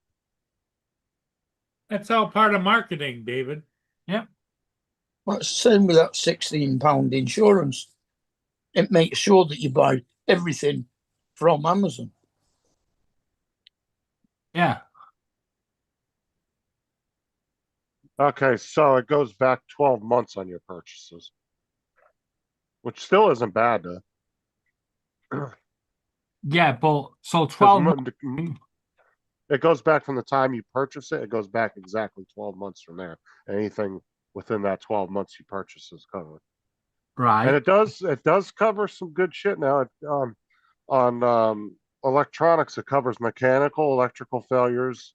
That's all part of marketing, David. Yep. Well, it's the same with that £16 insurance. It makes sure that you buy everything from Amazon. Yeah. Okay, so it goes back 12 months on your purchases, which still isn't bad. Yeah, but so 12 months. It goes back from the time you purchase it. It goes back exactly 12 months from there. Anything within that 12 months you purchase is covered. Right. And it does cover some good shit now. On electronics, it covers mechanical, electrical failures,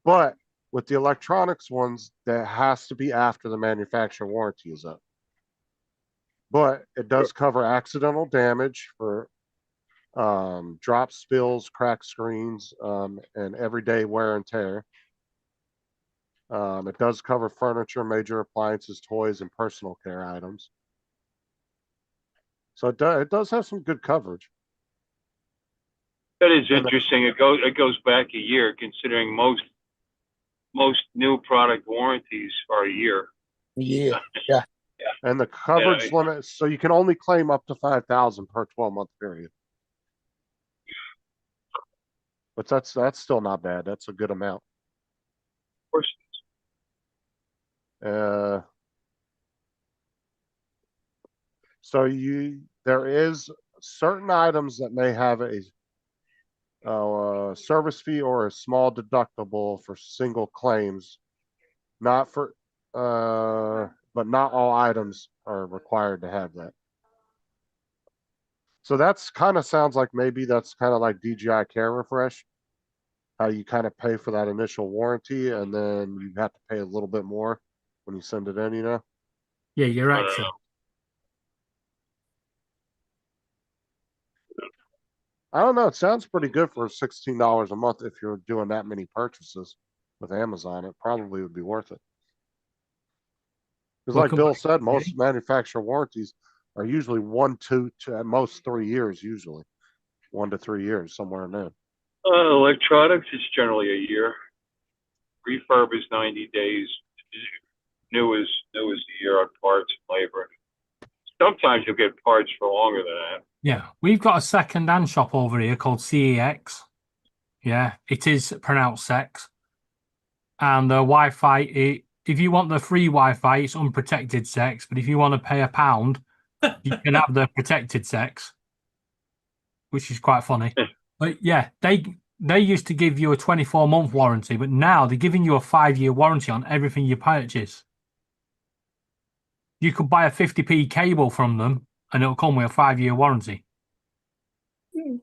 but with the electronics ones, that has to be after the manufacturer warranty is up. But it does cover accidental damage for drop, spills, cracked screens, and everyday wear and tear. It does cover furniture, major appliances, toys, and personal care items. So it does have some good coverage. That is interesting. It goes back a year, considering most new product warranties are a year. Yeah. And the coverage limit, so you can only claim up to 5,000 per 12-month period. But that's still not bad. That's a good amount. Of course. So there is certain items that may have a service fee or a small deductible for single claims, not for but not all items are required to have that. So that's kind of sounds like maybe that's kind of like DJI Care Refresh, how you kind of pay for that initial warranty and then you have to pay a little bit more when you send it in, you know? Yeah, you're right, sir. I don't know. It sounds pretty good for $16 a month if you're doing that many purchases with Amazon. It probably would be worth it. Because like Bill said, most manufacturer warranties are usually 1, 2 to at most 3 years, usually 1 to 3 years, somewhere in there. Electronics is generally a year. Refurb is 90 days. New is a year on parts and labor. Sometimes you'll get parts for longer than that. Yeah, we've got a second-hand shop over here called CEX. Yeah, it is pronounced sex. And the Wi-Fi, if you want the free Wi-Fi, it's unprotected sex. But if you want to pay £1, you can have the protected sex, which is quite funny. But yeah, they used to give you a 24-month warranty, but now they're giving you a 5-year warranty on everything you purchase. You could buy a 50p cable from them, and it'll come with a 5-year warranty. You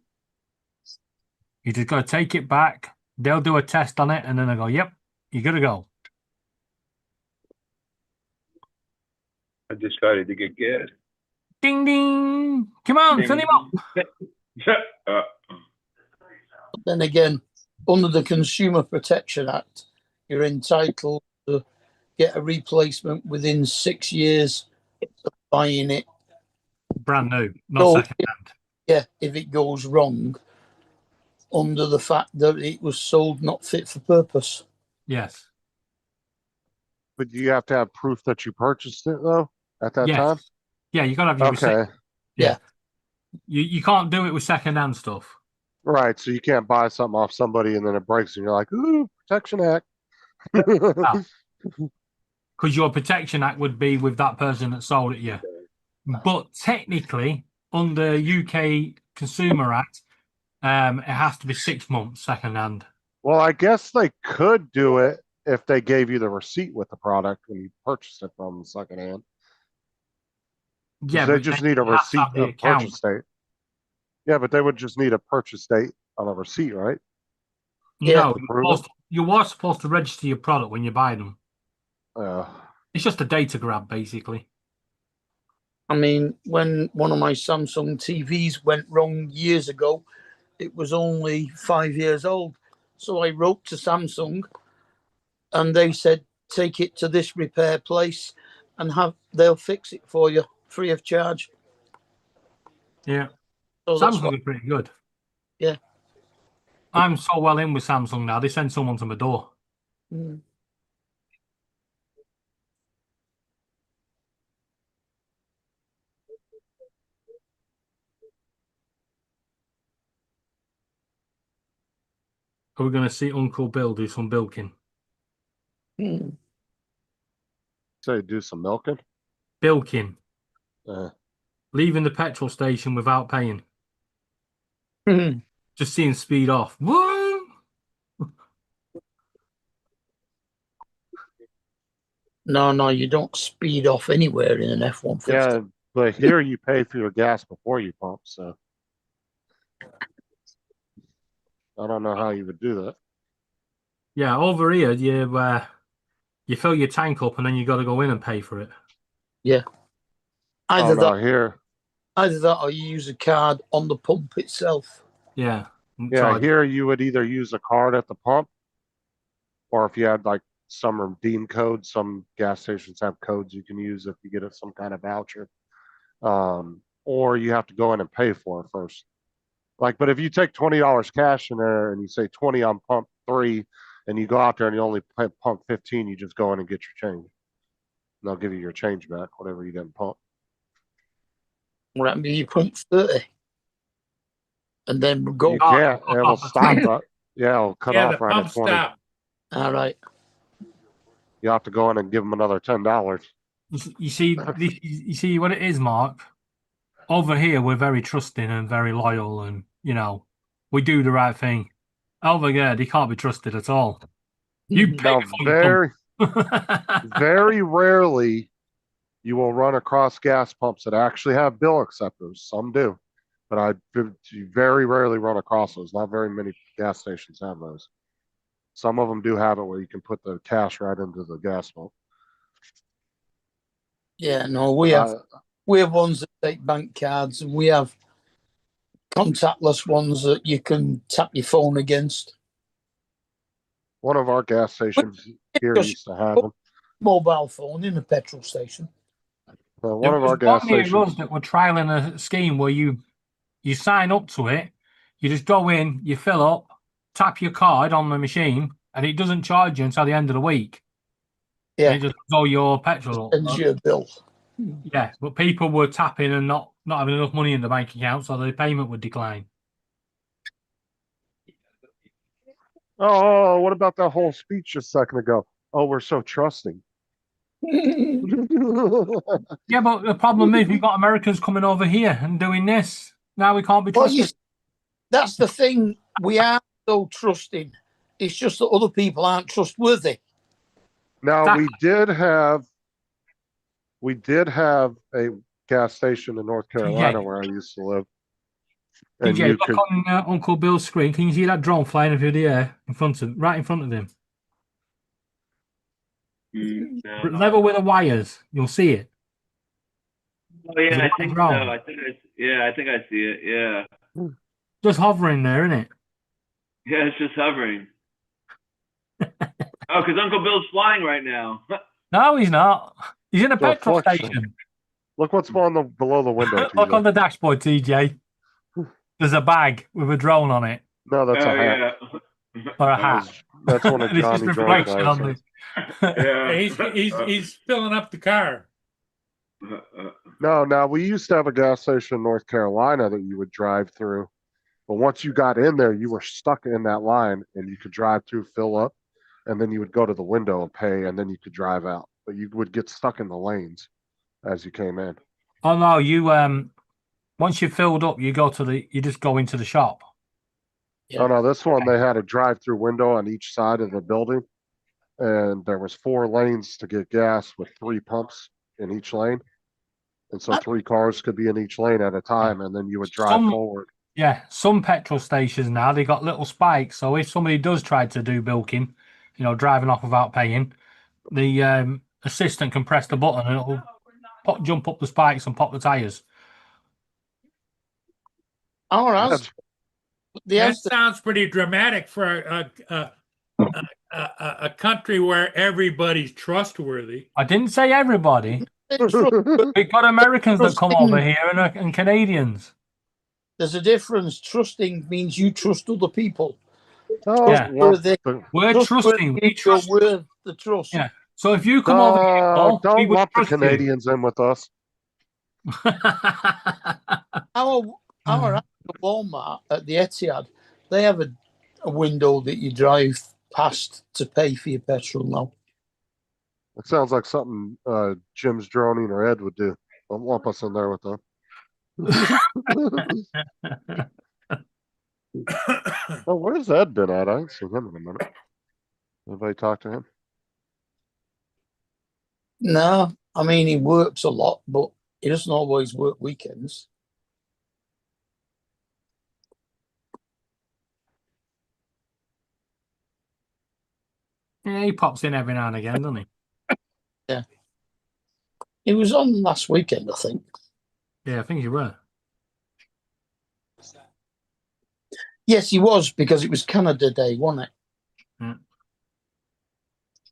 just got to take it back. They'll do a test on it, and then they go, "Yep, you got to go." I decided to get gas. Ding ding! Come on, fill him up. Then again, under the Consumer Protection Act, you're entitled to get a replacement within 6 years of buying it. Brand new, not second-hand. Yeah, if it goes wrong, under the fact that it was sold not fit for purpose. Yes. but you have to have proof that you purchased it though at that Yes. time. Yeah, you gotta have your receipt. Okay, You can't do it with second-hand stuff. right. So you can't buy something off somebody and then it breaks and you're like, ooh, Protection Act. Because your Protection Act would be with that person that sold it you. But technically, under UK Consumer Act, it has to be 6 months second-hand. Well, I guess they could do it if they gave you the receipt with the product when you purchased it from secondhand. Yeah, They but just then need a you have to receipt have the of account. purchase date. Yeah, but they would just need a purchase date on a receipt, right? No, To prove it? you are supposed to register your product when you buy them. It's just a data grab, basically. I mean, when one of my Samsung TVs went wrong years ago, it was only 5 years old. So I wrote to Samsung and they said, take it to this repair place and they'll fix it for you free of charge. Yeah. So that's Samsung are pretty good. Yeah. I'm so well in with Samsung now, they send someone to my door. Mm. Are we going to see Uncle Bill do some bilking? Mm. Say do some milking. Bilking. Uh, Leaving the petrol station without paying. Mm. Just seeing speed off. Woo! No, you don't speed off anywhere in an F-150. yeah, but here you pay for your gas before you pump, so I don't know how you would do that. Yeah, over here, you fill your tank up and then you got to go in and pay for it. Yeah. Oh no, here. Either that or you use a card on the pump itself. Yeah. Yeah, Charge. here you would either use a card at the pump, or if you had like some redeem codes, some gas stations have codes you can use if you get some kind of voucher. Or you have to go in and pay for it first. Like, but if you take $20 cash in there and you say 20 on pump 3, and you go out there and you only pay pump 15, you just go in and get your change. And they'll give you your change back, whatever you didn't pump. Well, that means you pump 30. And then go. You can't. It'll stop. Yeah, it'll cut Yeah, off the right pump at 20. stop. All right. You have to go in and give them another $10. You see what it is, Mark? Over here, we're very trusting and very loyal and, we do the right thing. Over there, they can't be trusted at all. You pay Now, before you pump. very rarely you will run across gas pumps that actually have bill acceptors. Some do, but you very rarely run across those. Not very many gas stations have those. Some of them do have it where you can put the cash right into the gas pump. Yeah, no, we have ones that take bank cards, and we have contactless ones that you can tap your phone against. One of our gas stations here used to have them. Mobile phone in a petrol station. One of our gas stations that were trialing a scheme where you sign up to it, you just go in, you fill up, tap your card on the machine, and it doesn't charge you until the end of the week. Yeah, and it just all your petrol. Sends you a bill. Yeah, but people were tapping and not having enough money in the bank account, so the payment would decline. Oh, what about that whole speech a second ago? Oh, we're so trusting. Yeah, but the problem is we've got Americans coming over here and doing this. Now we can't be trusted. That's the thing. We are so trusting. It's just that other people aren't trustworthy. Now we did have a gas station in North Carolina where I used to live. And DJ, look on Uncle Bill's screen. Can you see that drone flying through the air right in front of him? No. Level with the wires. You'll see it. Oh yeah, I think so. Drone. I think I see it. Yeah. Just hovering there, isn't it? Yeah, it's just hovering. Oh, because Uncle Bill's flying right now. No, he's not. He's in a petrol Reflection. station. Look what's below the window. Look TJ. on the dashboard, TJ. There's a bag with a drone on it. No, that's a hat. Yeah. Or a hat. That's one of It's just Johnny reflection John's on eyes. Yeah. He's filling up the car. No, we used to have a gas station in North Carolina that you would drive through. But once you got in there, you were stuck in that line and you could drive through, fill up, and then you would go to the window and pay, and then you could drive out. But you would get stuck in the lanes as you came in. Oh no, you once you're filled up, you just go into the shop. Yeah. Oh no, this one they had a drive-through window on each side of the building, and there was 4 lanes to get gas with 3 pumps in each lane, and so 3 cars could be in each lane at a time, and then you would drive forward. Yeah, some petrol stations now they got little spikes, so if somebody does try to do bilking, driving off without paying, the assistant can press the button and it'll jump up the spikes and pop the tires. All right. That sounds pretty dramatic for a country where everybody's trustworthy. I didn't say everybody. We've got Americans that come over here and Canadians. There's a difference. Trusting means you trust other people. Oh, Yeah. We're trusting. We trust. We're the trust. Yeah. So if you come over here, Paul, we don't would lump the trust you. Canadians in with us. Our Walmart at the Etihad, they have a window that you drive past to pay for your petrol now. It sounds like something Jim's droning or Ed would do. Don't lump us in there with them. Oh, where's Ed been at? I haven't seen him in a minute. Anybody talk to him? No, I mean, he works a lot, but he doesn't always work weekends. Yeah, he pops in every now and again, doesn't he? Yeah. He was on last weekend, I think. Yeah, I think you were. Yes, he was, because it was Canada Day, wasn't it? Yeah.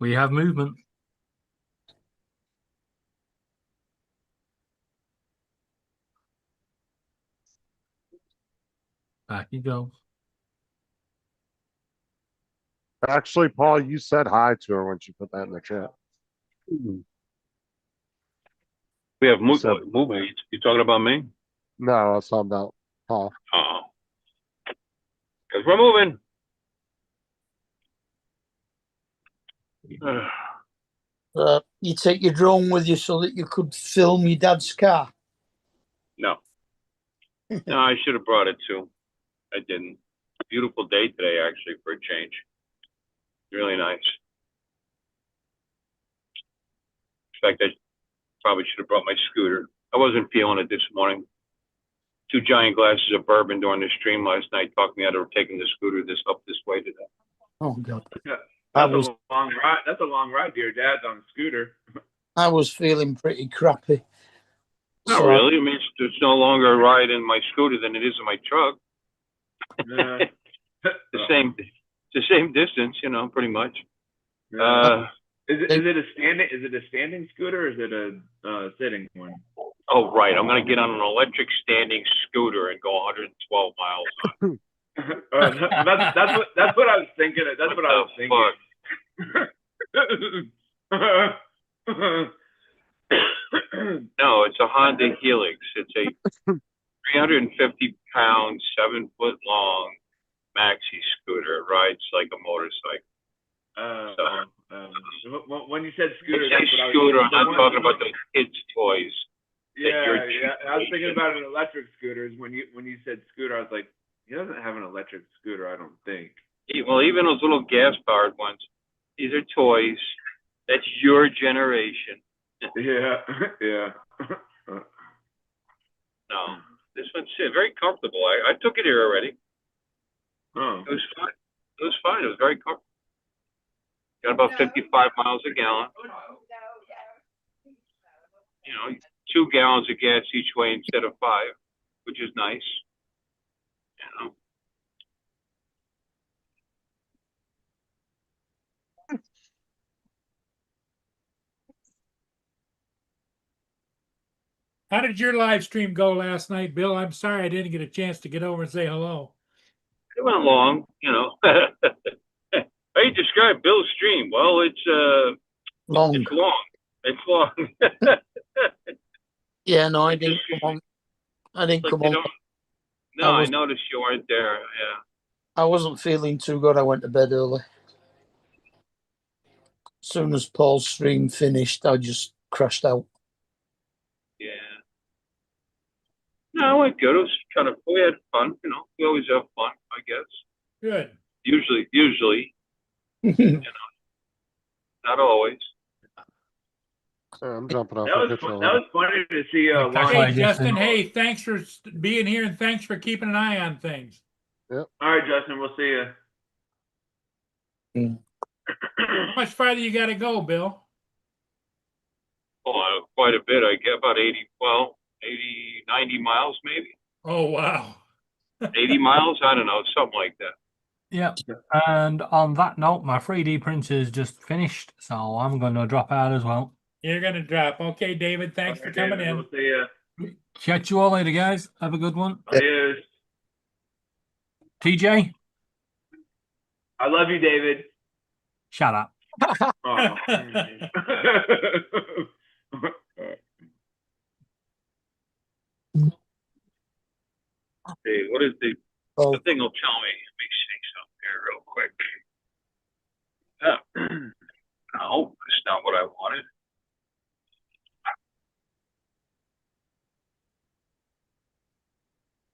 We have movement. Back you go. Actually, Paul, you said hi to her when she put that in the chat. We have movement. You talking about me? No, I was talking about Paul. Oh. Because we're moving. You take your drone with you so that you could film your dad's car. No. No, I should have brought it too. I didn't. Beautiful day today, actually, for a change. Really nice. In fact, I probably should have brought my scooter. I wasn't feeling it this morning. 2 giant glasses of bourbon during the stream last night talked me out of taking the scooter up this way today. Oh, God. Yeah, that's a long ride. That's a long ride to your dad's on a scooter. I was feeling pretty crappy. Not really. I mean, it's no longer a ride in my scooter than it is in my truck. It's the same distance, pretty much. Is it a standing scooter or is it a sitting one? Oh, right. I'm gonna get on an electric standing scooter and go 112 miles on. That's what I was thinking. That's what I was thinking. No, it's a Honda Helix. It's a 350-pound, 7-foot long maxi scooter. It rides like a motorcycle. When you said scooter, it's a scooter. I'm not talking about the kids' toys. Yeah. I was thinking about an electric scooter. When you said scooter, I was like, he doesn't have an electric scooter, I don't think. Well, even those little gas-powered ones, these are toys. That's your generation. Yeah. No, this one's very comfortable. I took it here already. Oh. It was fine. It was very comfortable. Got about 55 miles a gallon. 2 gallons of gas each way instead of 5, which is nice. How did your live stream go last night, Bill? I'm sorry I didn't get a chance to get over and say hello. It went along, How you describe Bill's stream? Well, it's Long. it's long. It's long. Yeah, no, I didn't come on. I didn't Like come you on. don't. No, I I was- noticed you weren't there. Yeah. I wasn't feeling too good. I went to bed early. As soon as Paul's stream finished, I just crashed out. Yeah. No, it went good. It was kind of, we had fun, you know. We always have fun, I guess. Good. Usually, not always. I'm jumping off. That I'll was get you fun. later. That was funny to see Like, Lon. Hey, Hi, Justin. Justin. Hey, thanks for being here and thanks for keeping an eye on things. All right, Justin, we'll see you. How much farther you got to go, Bill? Oh, quite a bit. I get about 90 miles maybe. Oh, wow. 80 miles? I don't know, something like that. Yep. And on that note, my 3D printer's just finished, so I'm going to drop out as well. You're going to drop. Okay, David, thanks for coming in. We'll see you. Catch you all later, guys. Have a good one. Adios. TJ, I love you, David. shut up. Oh. Hey, what is the Oh, thing will tell me? Let me see something here real quick. No, that's not what I wanted.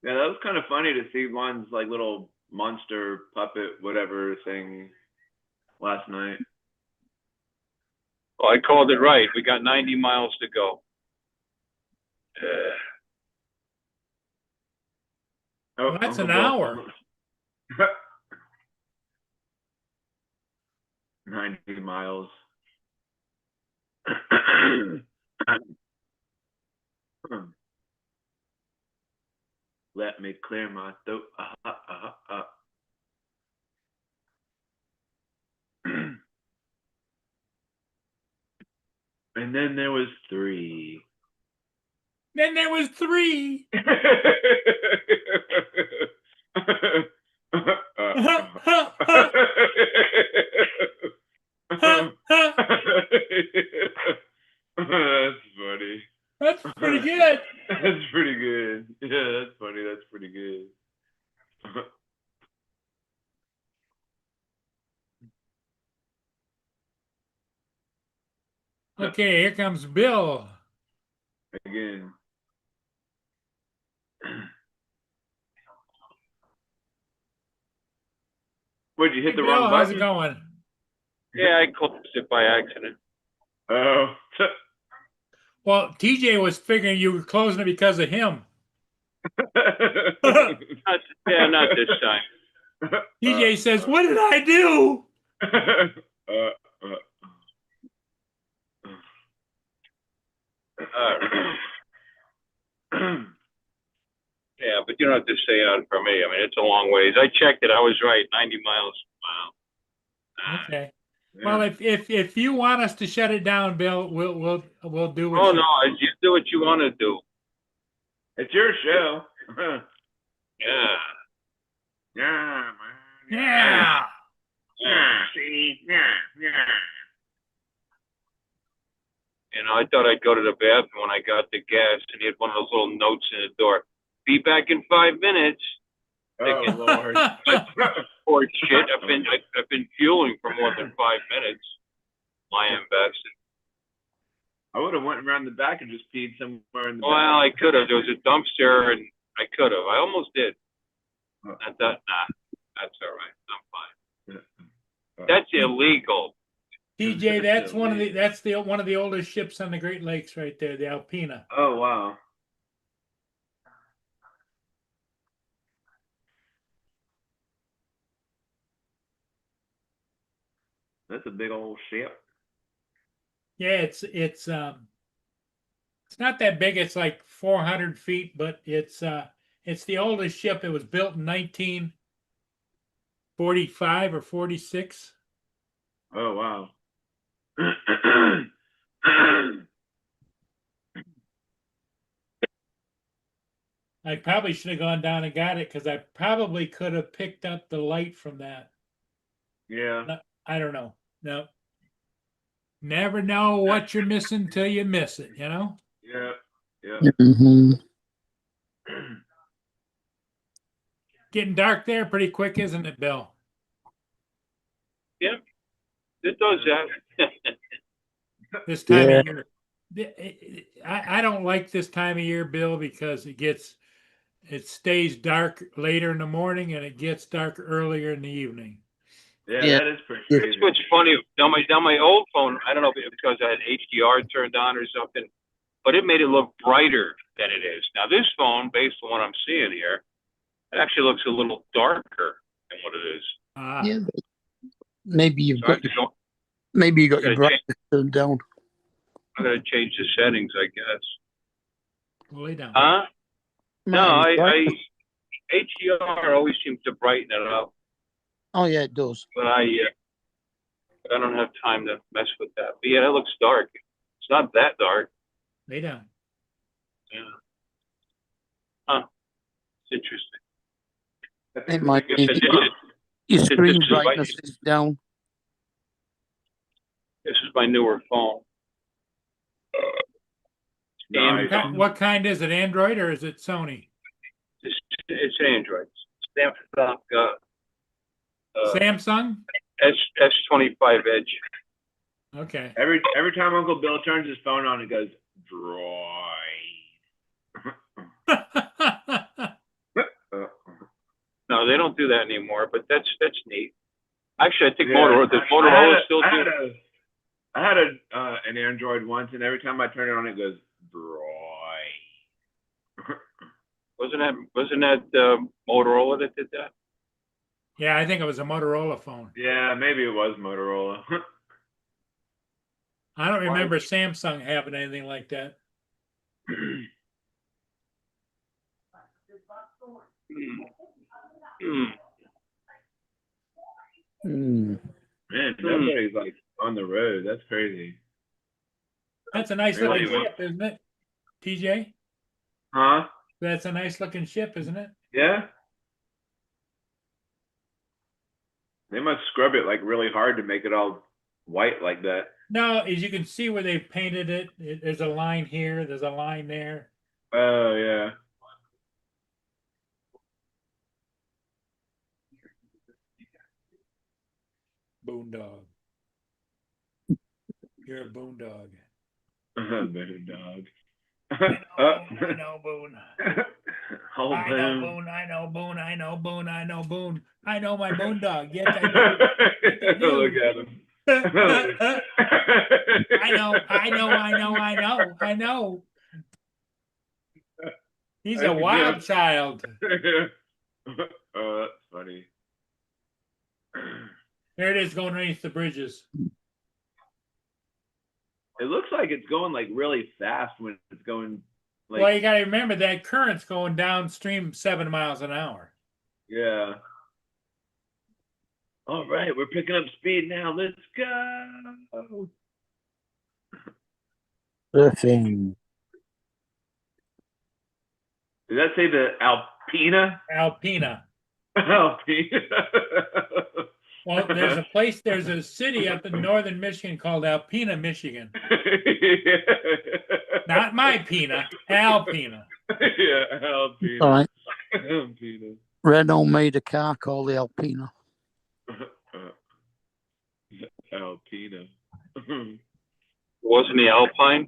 Yeah, that was kind of funny to see Lon's like little monster puppet whatever thing last night. Well, I called it right. We got 90 miles to go. Oh, Well, that's Uncle an Bill. hour. 90 miles. Let me clear my throat. And then there was 3. Then there was 3. That's funny. That's pretty good. That's pretty good. Yeah, that's funny. That's pretty good. Okay, here comes Bill. Again. What'd you hit Hey, the Bill, wrong how's button? it going? Yeah, I closed it by accident. Oh. Well, TJ was figuring you were closing it because of him. Not this time. TJ says, "What did I do?" Yeah, but you don't have to say it for me. I mean, it's a long ways. I checked it. I was right. 90 miles. Wow. Okay. Well, if you want us to shut it down, Bill, we'll do what. Oh no, you do what you want to do. It's your show. Yeah. Yeah, man. Yeah. Yeah. See? Yeah. You know, I thought I'd go to the bathroom when I got the gas, and he had one of those little notes in the door. Be back in 5 minutes. Oh Lord. Poor shit. I've been fueling for more than 5 minutes. Lying bastard. I would have went around the back and just peed somewhere in the Well, I back. could have. There was a dumpster, and I could have. I almost did. Nah, that's all right. I'm fine. That's illegal. TJ, that's one of the oldest ships on the Great Lakes right there, the Alpina. Oh wow. That's a big old ship. Yeah, it's not that big. It's like 400 feet, but it's the oldest ship. It was built in 1945 or 46. Oh wow. I probably should have gone down and got it because I probably could have picked up the light from that. Yeah. I don't know. No. Never know what you're missing till you miss it, you know? Yeah. Yeah. Mhm. Getting dark there pretty quick, isn't it, Bill? Yeah, it does that. This time Yeah. of year. I don't like this time of year, Bill, because it stays dark later in the morning and it gets dark earlier in the evening. Yeah, Yeah. that is pretty Yeah. crazy. That's what's funny. On my old phone, I don't know if it, because I had HDR turned on or something, but it made it look brighter than it is. Now this phone, based on what I'm seeing here, it actually looks a little darker than what it is. Yeah. Maybe you've So I got your, don't, maybe you got your gotta change, brightness turned down. I gotta change the settings, I guess. Lay down. Huh? No, Might have your brightness. HDR always seems to brighten it up, Oh yeah, it does. but I don't have time to mess with that. But yeah, it looks dark. It's not that dark. Lay down. Yeah. Huh. It's interesting. It might be This your is screen my- brightness is down. is my newer phone. Nice. What kind is it? Android or is it Sony? It's Android. Samsung Samsung? S25 Edge. Okay. Every time Uncle Bill turns his phone on, it goes droid. No, they don't do that anymore, but that's neat. Actually, I think Yeah. Motorola still do. I had an Android once, and every time I turn it on, it goes droid. Wasn't that Motorola that did that? Yeah, I think it was a Motorola phone. Yeah, maybe it was Motorola. I don't remember Samsung having anything like that. Hmm. Man, nobody's like on the road. That's crazy. That's a nice Really? looking ship, isn't it? TJ? Huh? That's a nice looking ship, isn't it? Yeah. They must scrub it like really hard to make it all white like that. No, as you can see where they painted it, there's a line here, there's a line there. Oh yeah. Boondog. You're a boondog. Better dog. I know Boone. Oh, I know man. Boone. I know Boone. I know Boone. I know Boone. I know my boondog. Yes, I do. Look at him. I know. He's a wild child. Oh, that's funny. There it is going underneath the bridges. It looks like it's going like really fast when it's going like, Well, you got to remember that current's going downstream 7 miles an hour. yeah. All right, we're picking up speed now. Let's go. Surfing. Did that say the Alpina? Alpena. Alpina. Well, there's a city up in northern Michigan called Alpena, Michigan. Not my Pena, Alpena. Yeah, Alpina. All right. Alpina. Renault made a car called the Alpina. Alpina. Wasn't the Alpine?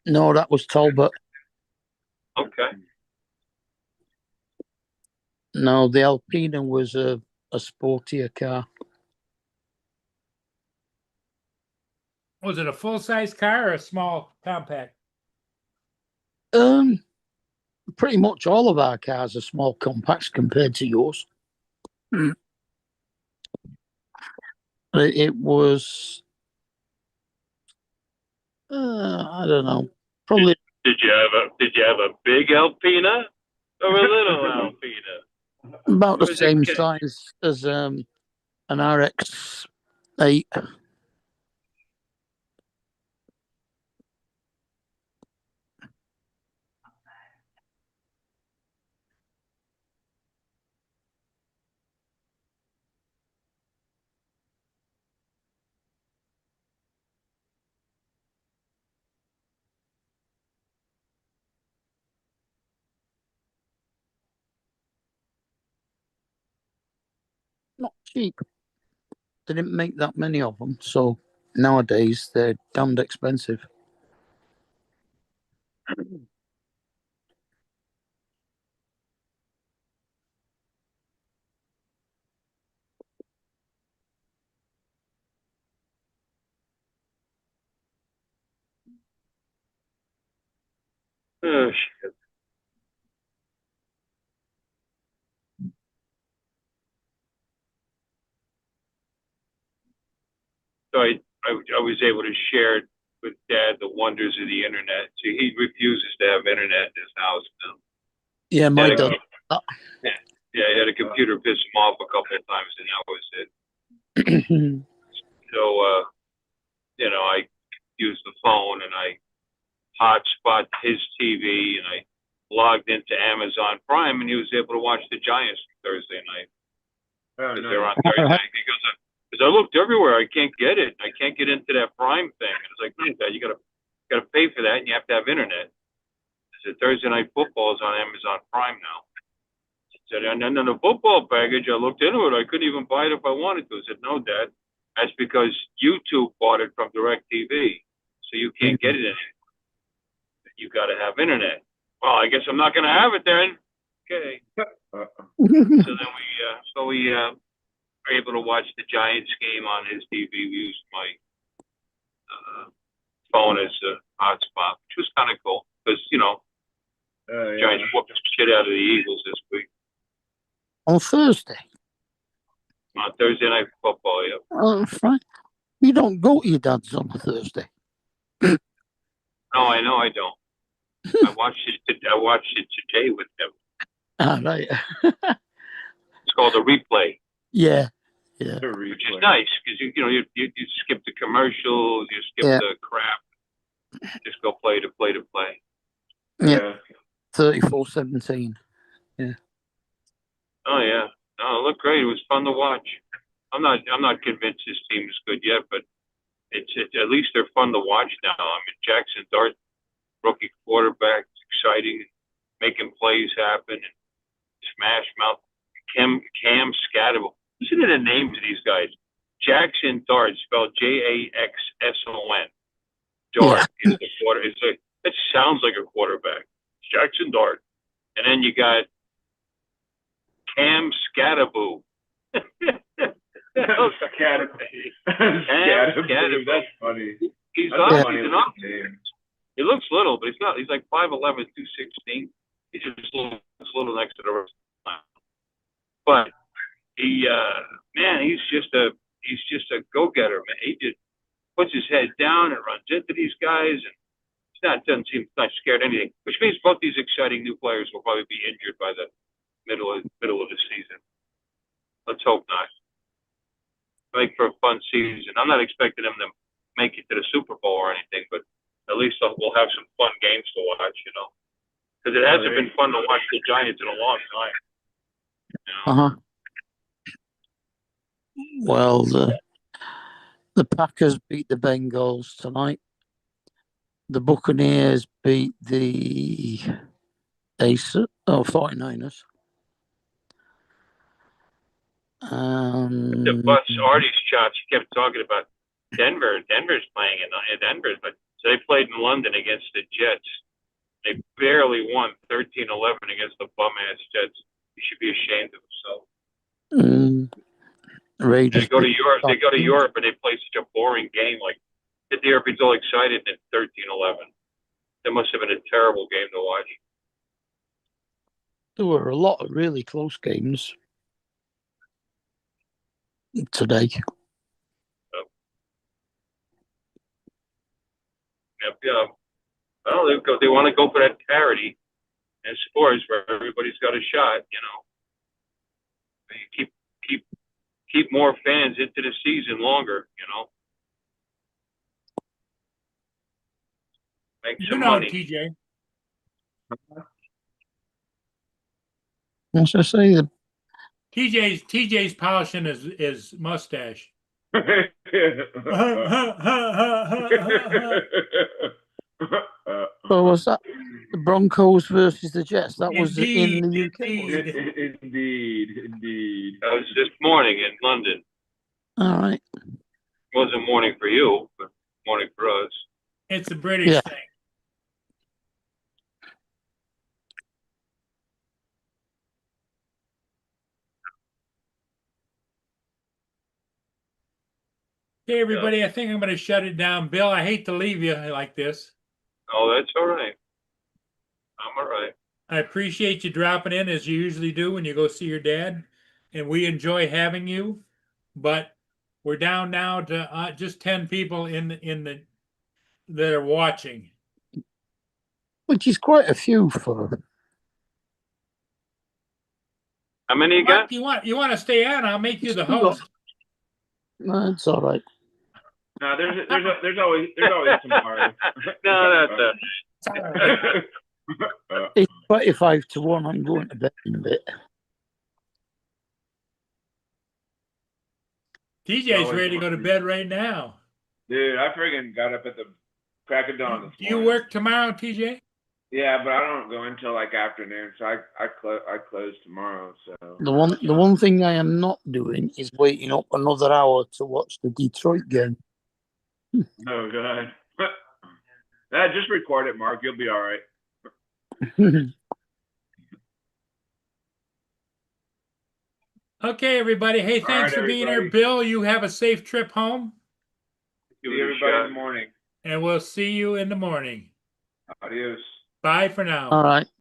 No, that was Talbot. Okay. No, the Alpina was a sportier car. Was it a full-size car or a small compact? Pretty much all of our cars are small compacts compared to yours. It was, I don't know, probably Did you have a big Alpina or a little Alpina? about the Was it same ca- size as an RX-8. cheap. They didn't make that many of them, so nowadays they're damned expensive. Oh, shit. So I was able to share with Dad the wonders of the internet. See, he refuses to have internet in his house now. Yeah, my Yeah, dad. Yeah, he had a computer piss him off a couple of times, and that was it. So, you know, I used the phone and I hotspot his TV and I logged into Amazon Prime, and he was able to watch the Giants Thursday night. Oh, Because they're on nice. Thursday. Because I looked everywhere, I can't get it. I can't get into that Prime thing. And it's like, no, Dad, you gotta pay for that, and you have to have internet. I said Thursday Night Football is on Amazon Prime now. I said, and then the football package, I looked into it. I couldn't even buy it if I wanted to. I said, no, Dad, that's because YouTube bought it from DirecTV, so you can't get it in it. You got to have internet. Well, I guess I'm not going to have it then. Okay. So then we were able to watch the Giants game on his TV. We used my phone as a hotspot, which was kind of cool because, you know, Giants whooped the shit out of the Eagles this week. On Thursday. On Thursday Night Football, yeah. Oh, fine. You don't go to your dad's on a Thursday. No, I know I don't. I watched it today with him. Ah, right. It's called a replay. Yeah. Yeah. Which is nice because you skip the commercials, you skip the crap, just go play to play. Yeah. 34-17. Yeah. Oh yeah, no, it looked great. It was fun to watch. I'm not convinced this team is good yet, but it's at least they're fun to watch now. I mean, Jackson Dart, rookie quarterback, exciting, making plays happen, and smash mouth. Cam Scatterable. Listen to the names of these guys. Jackson Dart, spelled Jaxson. Dart is the quarter. It sounds like a quarterback. Jackson Dart. And then you got Cam Scatterable. Scatterable. That's funny. He's he looks little, but he's not. He's like 5'11", 216. He just looks little next to the rest of the time. But he, man, he's just a go-getter, man. He just puts his head down and runs into these guys, and doesn't seem not scared of anything. Which means both these exciting new players will probably be injured by the middle of the season. Let's hope not. Make for a fun season. I'm not expecting them to make it to the Super Bowl or anything, but at least we'll have some fun games to watch, you know. Because it hasn't been fun to watch the Giants in a long time. You know? Well, the Packers beat the Bengals tonight. The Buccaneers beat the 49ers. The bus Artie's shots. He kept talking about Denver. Denver's playing in Denver, but so they played in London against the Jets. They barely won 13-11 against the bum-ass Jets. You should be ashamed of themselves. Raiders. They go to Europe and they play such a boring game. Like, get the Europeans all excited and 13-11. That must have been a terrible game to watch. There were a lot of really close games today. Yep. Well, they want to go for that parity in sports where everybody's got a shot. You know, you keep more fans into the season longer. You know, make some money. TJ. What's I say? TJ's polishing his mustache. So was that the Broncos versus the Jets? That was in the UK. Indeed. Indeed. That was this morning in London. All right. It wasn't morning for you, but morning for us. It's a British Yeah. thing. Okay, everybody, I think I'm gonna shut it down. Bill, I hate to leave you like this. Oh, that's all right. I'm all right. I appreciate you dropping in as you usually do when you go see your dad, and we enjoy having you. But we're down now to just 10 people in the that are watching. Which is quite a few for. How many you got? You want to stay on? I'll make you the host. No, it's all right. No, there's always tomorrow. No, that's It's 25-1. I'm going to bed in a bit. TJ's ready to go to bed right now. Dude, I friggin' got up at the crack of dawn this Do you morning. work tomorrow, TJ? Yeah, but I don't go until like afternoon, so I close tomorrow. So The one thing I am not doing is waiting up another hour to watch the Detroit game. oh god. Just record it, Mark. You'll be all right. Okay, everybody. Hey, thanks right, for being here. everybody. Bill, you have a safe trip home, See everybody in the morning. and we'll see you in the morning. Adios. Bye for now. All right.